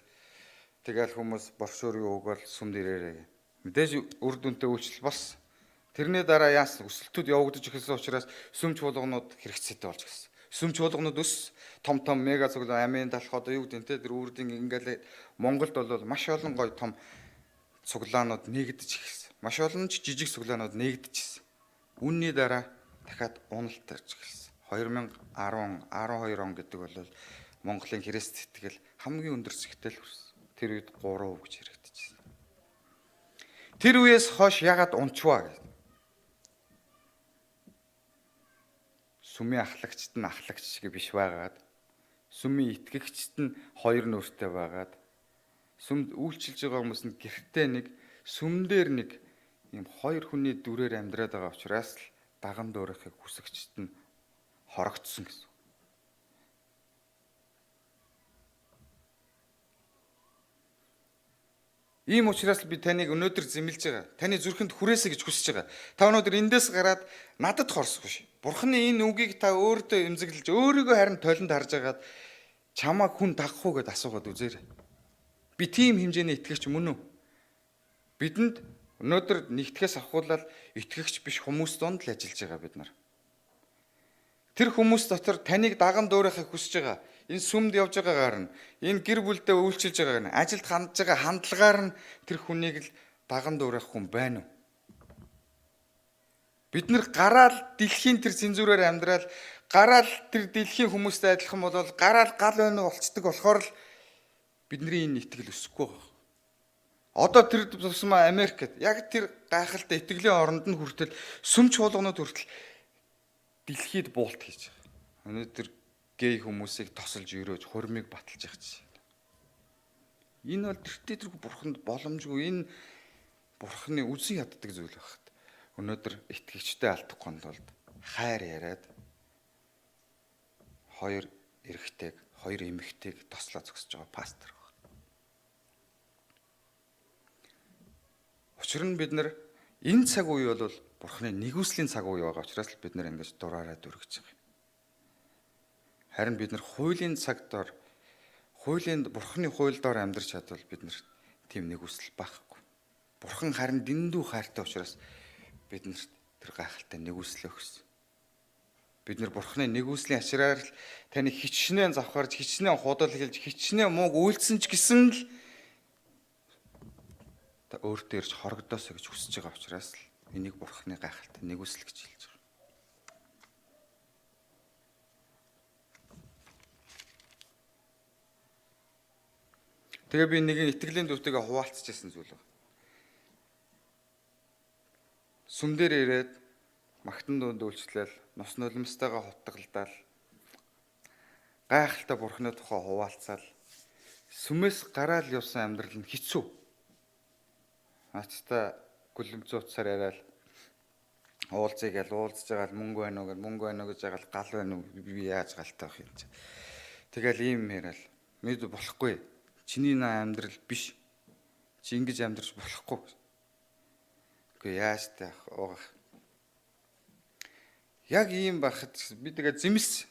тэгэл хүмүүс боршуурын өгөөл сүмд ирээрээ. Мэдээж үр дүнтэй үйлчлэл болсон. Тэрний дараа яасан өсөлтүүд явагдаж эхэлсэн учраас сүм чуулганууд хэрэгцээтэй болж гисэн. Сүм чуулганууд өс том мега цуглаа амийн талх одоо юу гэдэг нь тэр үрдийн ингээл Монголд бол маш олон гоё том цуглаанууд нэгдэж эхэлсэн. Маш олон жижиг цуглаанууд нэгдэжсэн. Үүнний дараа дахиад уналт тарж эхэлсэн. 2010-12 он гэдэг бол Монголын Христ итгэл хамгийн өндөр зэгтэл хүрсэн. Тэр үед 3% гэж хэрэгдэжсэн. Тэр үеэс хойш ягаад унчваа гэж. сүмийн ахлагчт нь ахлагч шиг биш байгаад, сүмийн итгэгчт нь хоёр нүртэй байгаад, сүмд үйлчилж байгаа хүмүүс нь гэртээ нэг, сүм дээр нэг ийм хоёр хүний дүрээр амьдраад байгаа учраас л даган дуурайхыг хүсэгчт нь хорогдсон гэсэн. Ийм учраас би таныг өнөөдөр зэмлэж байгаа. Таны зүрхэнд хүрээсэй гэж хүсэж байгаа. Та өнөөдөр эндээс гараад надад хорсохгүй шээ. Бурхны энэ үгийг та өөртөө эмзэглэж, өөрийгөө харин толинд харж агаад чамаа хүн дагах уу гэд асуугаад үзээрэй. Би тийм хэмжээний итгэгч мөн үү? Бидэнд өнөөдөр нэгтгэхээс авахуулаад итгэгч биш хүмүүс донд л ажиллаж байгаа бид нар. Тэр хүмүүс дотор таныг даган дуурайхыг хүсэж байгаа. Энэ сүмд явж байгаагаар нь, энэ гэр бүлдээ үйлчилж байгаагаар нь, ажилд хандж байгаа хандлагаар нь тэр хүнийг л даган дуурайх хүн байна уу? Бид нар гараал дэлхийн тэр цензураар амьдрал, гараал тэр дэлхийн хүмүүстэй адилхан болол гараал гал байна уу болцдог болохоор л бидний энэ итгэл өсөхгүй байгаа. Одоо тэр тусмаа Америкт яг тэр гайхалтай итгэлийн оронд нь хүртэл сүм чуулганууд хүртэл дэлхийд буулт хийж байгаа. Өнөөдөр гей хүмүүсийг тосолж өрөөж хурмыг баталж явах чинь. Энэ бол тэртээ бурханд боломжгүй, энэ бурханы үзэн яддаг зүйл багт. Өнөөдөр итгэгчтэй алдахгүй тулд хайр яриад хоёр эрэгтэйг, хоёр эмэгтэйг тослоо зогсож байгаа пастор баг. Учир нь бид нар энэ цаг үе бол бурханы нэгүслийн цаг үе байгаа учраас л бид нар ингэж дураараа дүргэж байгаа. Харин бид нар хуулийн цаг дор, хуулийн бурханы хууль дор амьдарч чадвал бид нар тийм нэгүсэл байхгүй. Бурхан харин дэндүү хайртай учраас биднэрт тэр гайхалтай нэгүслээ өгсөн. Бид нар бурханы нэгүслийн ачраар л таны хичнээн завхарж, хичнээн худал хэлж, хичнээн мууг үйлдсэн ч гэсэн л та өөртөө ирж хорогдоосоо гэж хүсэж байгаа учраас л энийг бурханы гайхалтай нэгүсэл гэж хэлж байгаа. Тэгээ би нэг итгэлийн дүүтэйгээ хуваалцчихсан зүйл байна. Сүм дээр ирээд магтан дунд үйлчлэл, нус нулимстайгаа хутгалдаал, гайхалтай бурхны тухай хуваалцаал, сүмээс гараал явсан амьдрал нь хэцүү. Наачтай гүлэмцүү утсаар яриад уулзъя гэж уулзж байгаа л мөнгө байна уу гэж байгаа л гал байна уу би яаж галтай байх юм чи. Тэгэл ийм яриад мэд болохгүй. Чиний амьдрал биш. Чи ингэж амьдрч болохгүй. Үгүй яаж таах уу. Яг ийм байхад би тэгээ зэмс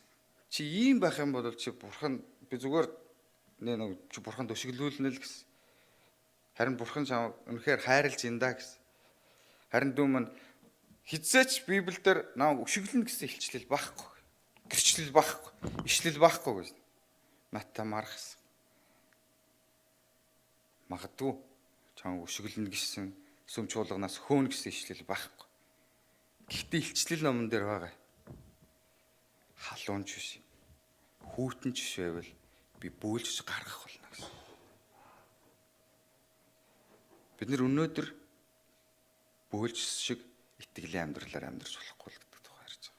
чи ийм байх юм бол чи бурхан би зүгээр нэг чи бурханд өшөглүүлнэ л гэсэн. Харин бурхан чам үнэхээр хайрлж инда гэсэн. Харин дүүм нь хизээч Библиэлд намайг өшөглөнө гэсэн илчлэл байхгүй. Гэрчлэл байхгүй. Ишлэл байхгүй гэж. Матта Маркс магадгүй чам өшөглөнө гэсэн сүм чуулганаас хөөн гэсэн ишлэл байхгүй. Гэхдээ илчлэл номон дээр байгаа. Халуунч биш. Хүүтэнч биш байвал би бөөлж гаргах болно гэсэн. Бид нэр өнөөдөр бөөлж шиг итгэлийн амьдралаар амьдарч болохгүй л гэдэг тухай ярьж байгаа.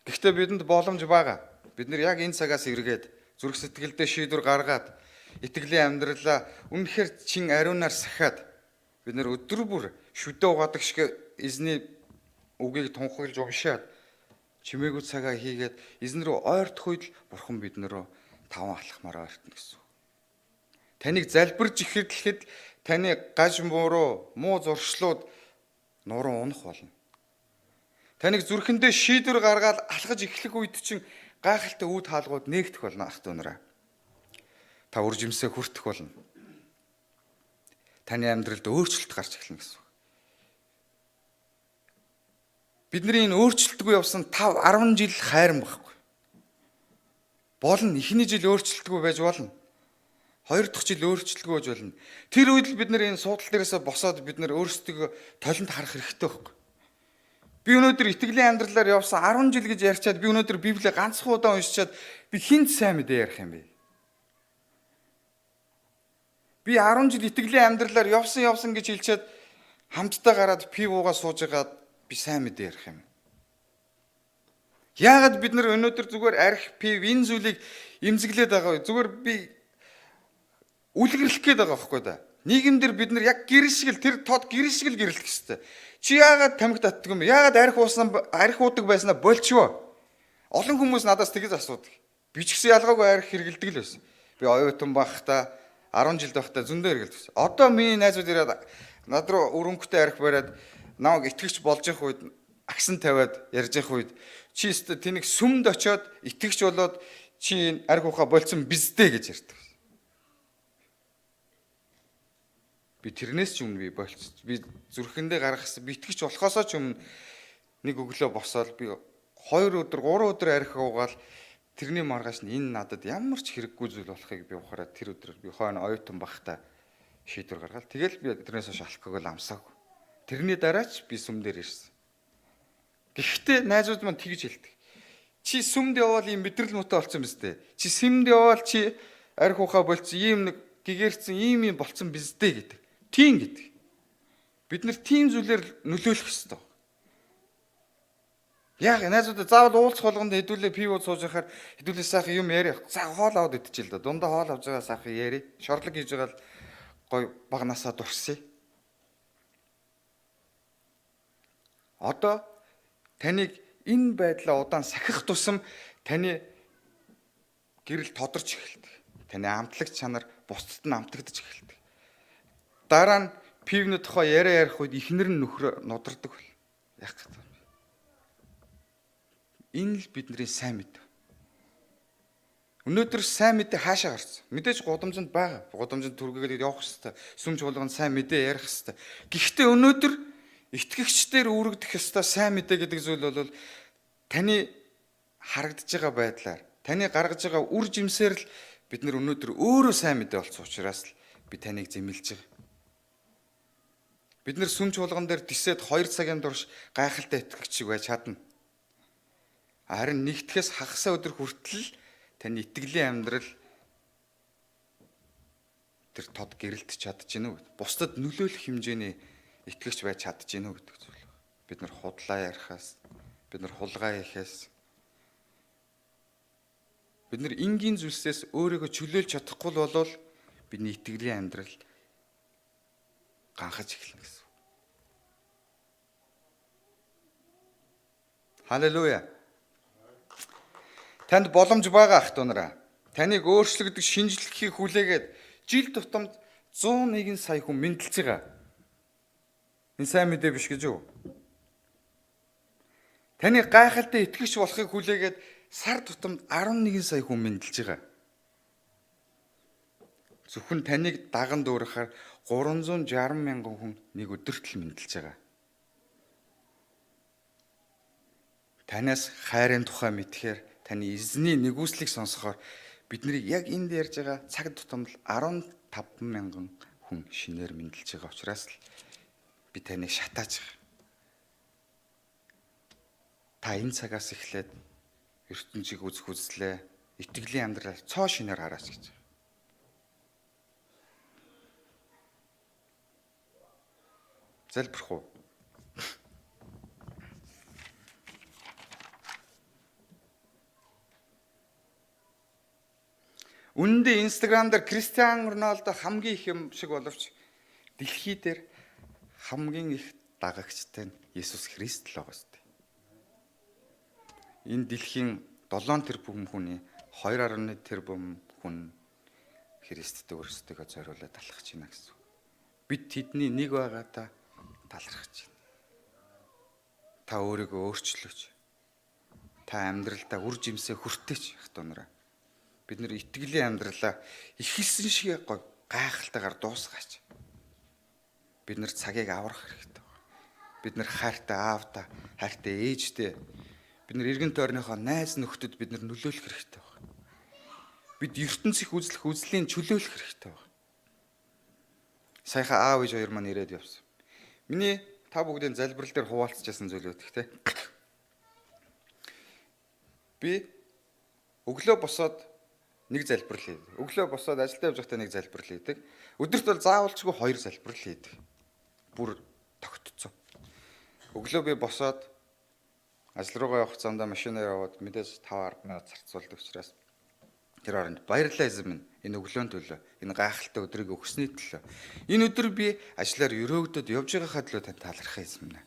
Гэхдээ бидэнд боломж байгаа. Бид нэр яг энэ цагаас эргээд зүрх сэтгэлдээ шийдвэр гаргаад итгэлийн амьдралаа үнэхээр чин ариунаар сахиад бид нэр өдөр бүр шүдэ угаадаг шиг эзний үгийг тунхаглаж уншаад чимээгүй цагаа хийгээд эзэн рүү ойртох үед л бурхан биднэрөө таван алхмаар ойртно гэсэн. Таныг залбирж ихэхэд таны гаж муу зуршлууд нуруу унах болно. Таныг зүрхэндээ шийдвэр гаргаад алхаж эхлэх үед чинь гайхалтай үүд хаалгууд нээгдэх болно ах дүүнараа. Та үржимсээ хүртэх болно. Таны амьдралд өөрчлөлт гарч эхэлнэ гэсэн. Бидний энэ өөрчлөлтгүй явсан 5-10 жил хайран байхгүй. Болно эхний жил өөрчлөлтгүй байж болно. 2 дахь жил өөрчлөлтгүй байж болно. Тэр үед л бид энэ суудал дээрээс босоод бид өөрсдөө толинд харах хэрэгтэй байхгүй. Би өнөөдөр итгэлийн амьдралаар явсан 10 жил гэж ярьчаад би өнөөдөр Библийг ганцхан удаа уншичаад би хинт сайн мэдээ ярих юм бэ? Би 10 жил итгэлийн амьдралаар явсан гэж хэлчихэд хамтдаа гараад пив уугаа сууж байгаад би сайн мэдээ ярих юм. Яагаад бид нар өнөөдөр зүгээр арх, пив энэ зүйлийг эмзэглээд байгаа вэ? Зүгээр би үлгэрлэх гээд байгаа байхгүй да. Нийгэмдэр бид нар яг гэрэл шиг л тэр тод гэрэл шиг л гэрлэх ёстой. Чи яагаад тамхи татдаг юм бэ? Яагаад арх уудаг байснаа болчихвоо? Олон хүмүүс надаас тэгж асуудаг. Би ч гэсэн ялгаагүй арх хэргэлдэг л байсан. Би оюутан байхдаа 10 жил байхдаа зөндөө хэргэлдсэн. Одоо миний найзууд ирээд над руу өрөнгөтэй арх бариад намайг итгэгч болж явах үед агсан тавиад ярьж явах үед чи өстө тэнийг сүмд очиод итгэгч болоод чи арх ухаа болцсон биздэ гэж ярьдаг. Би тэрнээс ч өмнө би болц. Би зүрхэндээ гаргасан би итгэгч болохоосоо ч өмнө нэг өглөө босоод би 2 өдөр 3 өдөр арх уугаал тэрний маргааш нь энэ надад ямар ч хэрэггүй зүйл болохыг би ухаараад тэр өдөр би хойно оюутан байхдаа шийдвэр гаргаад тэгэл би тэрнээс хойш алкогол амсаагүй. Тэрний дараа ч би сүм дээр ирсэн. Гэхдээ найзууд маань тэгж хэлдэг. Чи сүмд явбал ийм мэдрэл муутай болсон биз дээ. Чи сүмд явбал чи арх ухаа болцсон ийм нэг гэгэрцэн ийм болцсон биз дээ гэдэг. Тийм гэдэг. Бид нэр тийм зүйлээр нөлөөлөх ёстой. Яг найзуудаа заавал уулзах болгонд хэдүүлээ пив сууж яхаар хэдүүлээ сайхан юм яриа. За хоол аваад идчихэл да. Дундаа хоол авж байгаа сайхан яри. Шорлог хийж байгаа л гой багнасаа дурсъя. Одоо таныг энэ байдлаа удаан сахих тусам таны гэрэл тодорч эхэлдэг. Таны амтлагч чанар бусдад нь амтагдаж эхэлдэг. Дараа нь пивны тухай яриа ярих үед ихнэр нь нөхрөө нудардаг бол. Яг гэдэг. Энэ л бидний сайн мэдээ. Өнөөдөр сайн мэдээ хаашаа гарсан? Мэдээж гудамжинд байгаа. Гудамжинд түргээгээд явах хэрэгтэй. Сүм чуулганд сайн мэдээ ярих хэрэгтэй. Гэхдээ өнөөдөр итгэгчдээр үүрэгдэх ёстой сайн мэдээ гэдэг зүйл бол таны харагдаж байгаа байдлаар, таны гаргаж байгаа үр жимсээр л бид нар өнөөдөр өөрөө сайн мэдээ болсон учраас л би таныг зэмлэж байгаа. Бид нар сүм чуулган дээр тисэд 2 цагийн турш гайхалтай итгэгч шиг байж чадна. Харин нэгтгэхээс хагасаа өдөр хүртэл таны итгэлийн амьдрал тэр тод гэрэлтэж чадчихна уу? Бусдад нөлөөлөх хэмжээний итгэгч байж чадчихна уу гэдэг зүйл. Бид нар худлаа ярихаас, бид нар хулгай хийхээс, бид нар энгийн зүйлсээс өөрийгөө чөлөөлж чадахгүй л болвол бидний итгэлийн амьдрал ганхаж эхэлнэ гэсэн. Халелуя. Танд боломж байгаа ах トゥ нараа. Таныг өөрчлөгдөж шинжлэхийг хүлээгээд жил тутамд 101 сая хүн мэндэлж байгаа. Энэ сайн мэдээ биш гэж юу? Таны гайхалтай итгэгч болохыг хүлээгээд сар тутамд 11 сая хүн мэндэлж байгаа. Зөвхөн таныг даган дуурахаар 360 мянган хүн нэг өдөрт л мэндэлж байгаа. Танаас хайрын тухай мэдхээр таны эзний нэгүслийг сонсохоор бидний яг энд ярьж байгаа цаг тутамд 15 мянган хүн шинээр мэндэлж байгаа учраас л би таныг шатааж байгаа. Та энэ цагаас эхлээд ертөнцийг үзэх үзлээ, итгэлийн амьдрал цоо шинээр хараач гэж. Залбирх уу? Үндэ Instagram дээр Кристиано Роналдо хамгийн их юм шиг боловч дэлхий дээр хамгийн их дагагчтай нь Есүс Христ л байгаа сте. Энэ дэлхийн 7 тэрбум хүний 2.1 тэрбум хүн Христэд өөрсдөө зориулаад талархаж байна гэсэн. Бид тэдний нэг байгаадаа талархаж байна. Та өөрийгөө өөрчлөөч. Та амьдралдаа үр жимсээ хүртээч ах トゥ нараа. Бид нэр итгэлийн амьдралаа ихэлсэн шиг гой гайхалтайгаар дуусгаач. Бид нэр цагийг аврах хэрэгтэй байна. Бид нэр хайртай аавда, хайртай ээжтэй, бид нэр эргэн тойрныхоо найз нөхдөд бид нэр нөлөөлөх хэрэгтэй байна. Бид ертөнцийг үзлэх үзлийн чөлөөлөх хэрэгтэй байна. Саяхан аав ээж хоёр маань ирээд явсан. Миний та бүгдийн залбирал дээр хуваалцчихсан зүйл үүдэг те. Би өглөө босоод нэг залбирал хийдэг. Өглөө босоод ажилдаа явж байхдаа нэг залбирал хийдэг. Өдөрт бол заавалчгүй 2 залбирал хийдэг. Бүр тогтцсон. Өглөө би босоод ажил руугаа явах замдаа машинаар яваад мэдээж 5-10 минут зарцуулдаг учраас тэр оронд баярлалаа эзэм минь энэ өглөөний төлөө, энэ гайхалтай өдрийг өгсөний төлөө. Энэ өдөр би ажлаар өрөөгдөд явж байгаахад л тань талархах эзэм минь.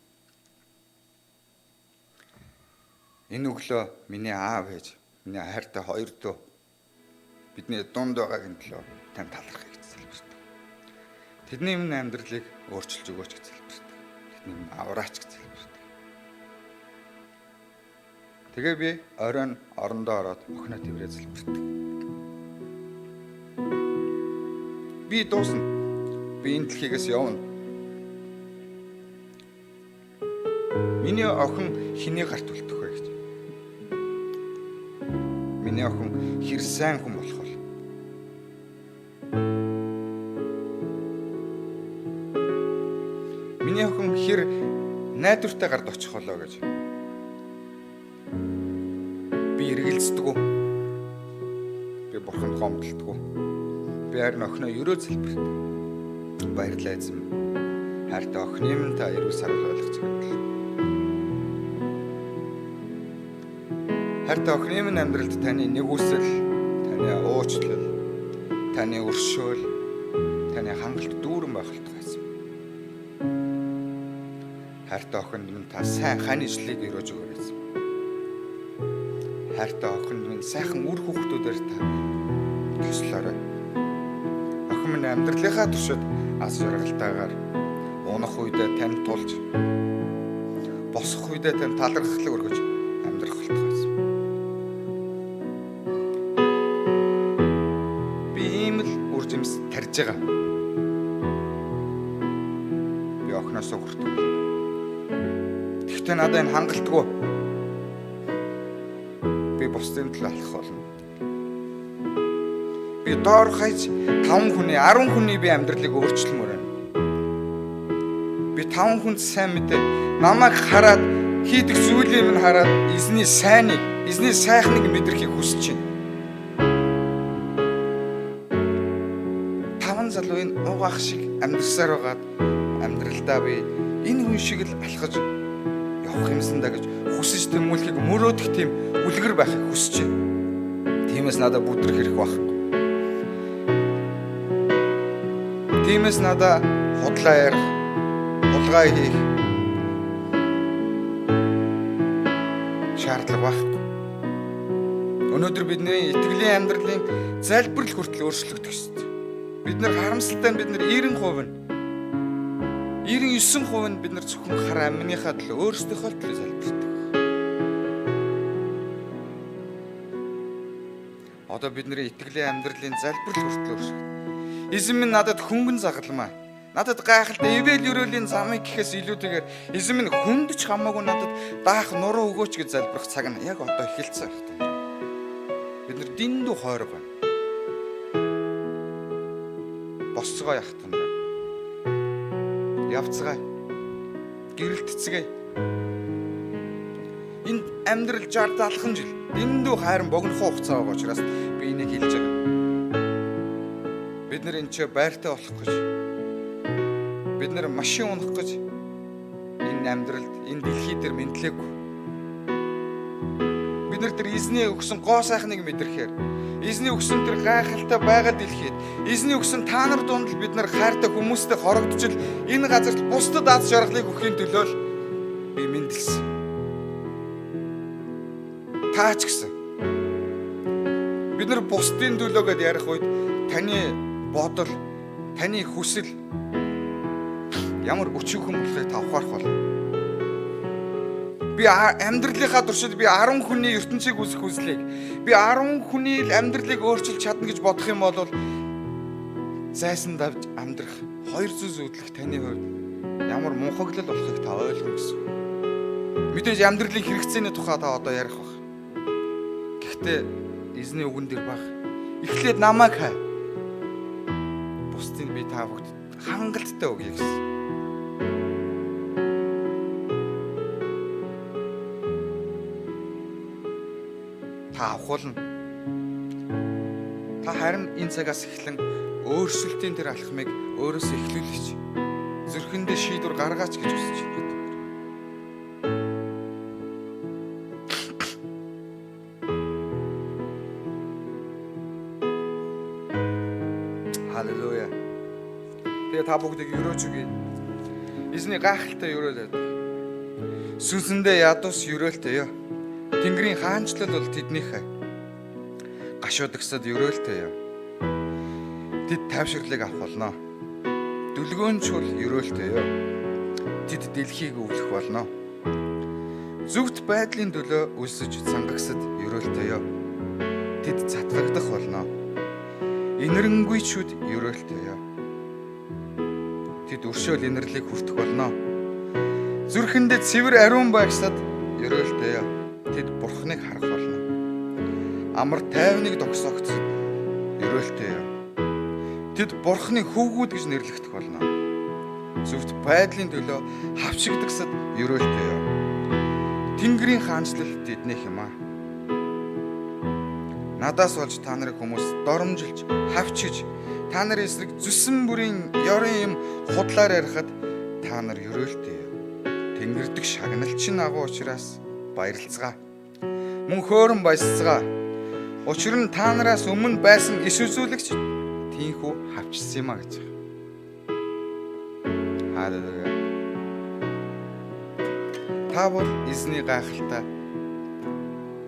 Энэ өглөө миний аав ээж, миний хайртай хоёр дүү бидний дунд байгаагийн төлөө тань талархах гэж залбирдаг. Тэдний өмнө амьдралыг өөрчилж өгөөч гэж залбирдаг. Тэдний өмнө авраач гэж залбирдаг. Тэгээ би оройн орондоо ороод охиноо тэрвэрээ залбирдаг. Би дуусна. Би энэ дэлхийгээс явна. Миний охин хэний гарт үлдэх вэ гэж. Миний охин хэр сайн хүн болох вэ? Миний охин хэр найдвартай гард очих болоо гэж. Би эргэлздэг үү? Би бурханд гомдолдог уу? Би харин охиноо өрөө залбирдаг. Баярлалаа эзэм. Хайртай охины минь та эрүүл сарвал ойлгож өгдөг. Хайртай охины минь амьдралд таны нэгүсэл, таны уучлал, таны өршөөл, таны хангалт дүүрэн байгуулдаг байсан. Хайртай охинд минь та сайн хань ижлийг өрөөж өгөөс. Хайртай охинд минь сайхан үр хүүхдүүдээр та төслөөрэй. Охин минь амьдралынхаа туршид аз жаргалтайгаар унах үедээ тань тулж, босох үедээ тань талархлаг өргөж амьдрах болтугай. Тарьж байгаа. Би охиноосоо хүртэг. Тэгтээ надад энэ хангалтгүй. Би бусдын төлөө алах болно. Би доор хаяж 5 хүний, 10 хүний би амьдралыг өөрчлөмөр байна. Би 5 хүнд сайн мэдээ намайг хараад хийдэг зүйлийг минь хараад эзний сайныг, эзний сайхныг мэдрэхийг хүсэж байна. Залуугийн угаах шиг амьдрсаар байгаад амьдралдаа би энэ хүн шиг л алхаж явах юмсан да гэж хүсэж тэмүүлэхийг мөрөөдөх тийм үлгэр байхыг хүсэж байна. Тиймээс надад бүдрэх хэрэг байхгүй. Тиймээс надад худлаа ярих, хулгай хийх шаардлага байхгүй. Өнөөдөр бидний итгэлийн амьдралын залбирал хүртэл өөрчлөгдөх ёстой. Бид нар харамсалтай нь бид нар 90% нь 99% нь бид нар зөвхөн хар амныхаа төлөө өөрсдийнхөө төлөө залбирдаг. Одоо бидний итгэлийн амьдралын залбирал хүртэл өөрчлөгдөв. Эзэн минь надад хөнгөн загалмаа. Надад гайхалтай ивэл өрөөлийн замыг гэхээс илүүтэйгээр эзэн минь хүндч хамаагүй надад даах нуруу өгөөч гэж залбирах цаг нь яг одоо эхэлсэн байна. Бид нар дэндүү хойрог байна. Босцгоо яхтан. Явцгаа. Гэрэлтцгээ. Энэ амьдрал 60-70 жил дэндүү хайран богинохоо хугацаа байгаа учраас би энийг хэлж байгаа. Бид нар энэ ч байртай болох гэж. Бид нар машин унах гэж энэ амьдралд, энэ дэлхий дээр мэдлээгүй. Бид нар тэр эзний өгсөн гоо сайхныг мэдрэхээр эзний өгсөн тэр гайхалтай байгаа дэлхийд эзний өгсөн та нар дунд л бид нар хайртай хүмүүстэй хорогдож л энэ газарт бусдад аз жаргалыг өгөхийн төлөө л би мэндэлсэн. Таач гэсэн. Бид нар бусдын төлөө гэдээ ярих үед таны бодол, таны хүсэл ямар өчүүхэн болохыг та ухаарах бол. Би амьдралынхаа туршид би 10 хүний ертөнцийг үүсгэх хүслийг би 10 хүний амьдралыг өөрчилж чадна гэж бодох юм бол зайсан давж амьдрах 200 зүудлэх таны хувьд ямар мунхаглал болохыг та ойлгоно гэсэн. Мэдээж амьдралын хэрэгцээний тухай та одоо ярих баг. Гэхдээ эзний үгэн дээр баг. Эхлээд намайг хай. Бусдыг би та бүгд хангалттай өгье гэсэн. Та авахулна. Та харин энэ цагаас эхлэн өөрсөлтийн тэр алхмыг өөрөөсөө эхлүүлээч. Зүрхэндээ шийдвэр гаргаач гэж хүсэж байна. Халелуя. Тэгээ та бүгдийг өрөөж өгье. Эзний гайхалтай өрөөлөд. Сүнсэндээ ядус өрөөлтэй ёо. Тэнгэрийн хаанчлал бол тэднийхээ. Гашуудагсад өрөөлтэй ёо. Тэд тайвширлыг авах болно. Дүлгөөнч бол өрөөлтэй ёо. Тэд дэлхийг өвлөх болно. Зөвхт байдлын төлөө үлсэж сангагсад өрөөлтэй ёо. Тэд цатгагдах болно. Инэрэнгүйчүүд өрөөлтэй ёо. Тэд өршөөл инэрлийг хүртэх болно. Зүрхэндээ цэвэр ариун байгсад өрөөлтэй ёо. Тэд бурхныг харах болно. Амар тайвныг догсоогцод өрөөлтэй ёо. Тэд бурхны хөвгүүд гэж нэрлэгдэх болно. Зөвхт байдлын төлөө хавчигдагсад өрөөлтэй ёо. Тэнгэрийн хаанчлал тэднийх юм аа. Надаас болж та нарыг хүмүүс доромжилж, хавчиж, та нарын эсрэг зүсэн бүрийн ёрын юм худлаар ярихад та нар өрөөлтэй ёо. Тэнгэрдэг шагналчин агуу учраас баярлцгаа. Мөн хөөрөн баясцгаа. Учир нь та нараас өмнө байсан иш үзүүлэгч тийхүү хавчсан юм а гэж. Халелуя. Та бол эзний гайхалтай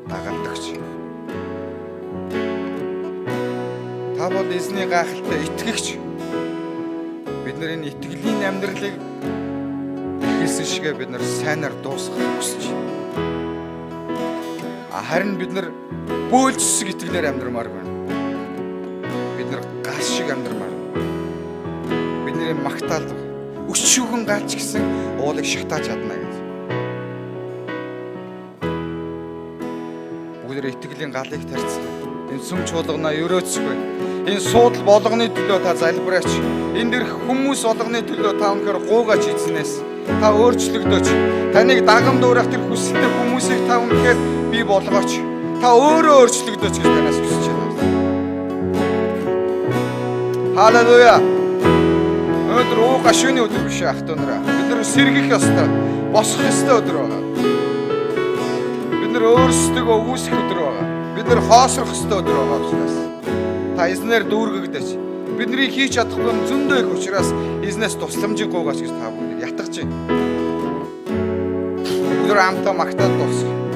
дагалдагч. Та бол эзний гайхалтай итгэгч. Бид нарын итгэлийн амьдралыг хэлсэн шигээ бид нар сайнаар дуусгах хүсэж байна. Харин бид нар бөөлжсөг итгэлээр амьдрмаар байна. Бид нар гал шиг амьдрмаар. Бидний магтаал өчшүүгэн галч гэсэн уулыг шатааж чадна гэж. Бүгдээ итгэлийн галыг тарьцгаа. Энэ сүм чуулгана өрөөцгөө. Энэ суудал болгоны төлөө та залбираач. Энд дэрх хүмүүс болгоны төлөө та өнөхөр гуугаач эзнээс. Та өөрчлөгдөөч. Таныг дагам дуурайх тэр хүсэлтэй хүмүүсийг та өнөхөр бий болгооч. Та өөрөө өөрчлөгдөөч гэж танаас хүсэж байна. Халелуя. Өнөөдөр уу гашууны өдөр биш ах トゥ нараа. Бид нар сэргийх ёстой. Босох ёстой өдөр байна. Бид нар өөрсдөө үүсэх өдөр байна. Бид нар хоосрох ёстой өдөр байгаа учраас та эзнээр дүүргэгдэж бидний хийж чадахгүй юм зөндөө их учраас эзнээс тусламжийг гуйгаач гэж та бүгд ятгах чинь. Өнөөдөр амтаа магтаад дуусах.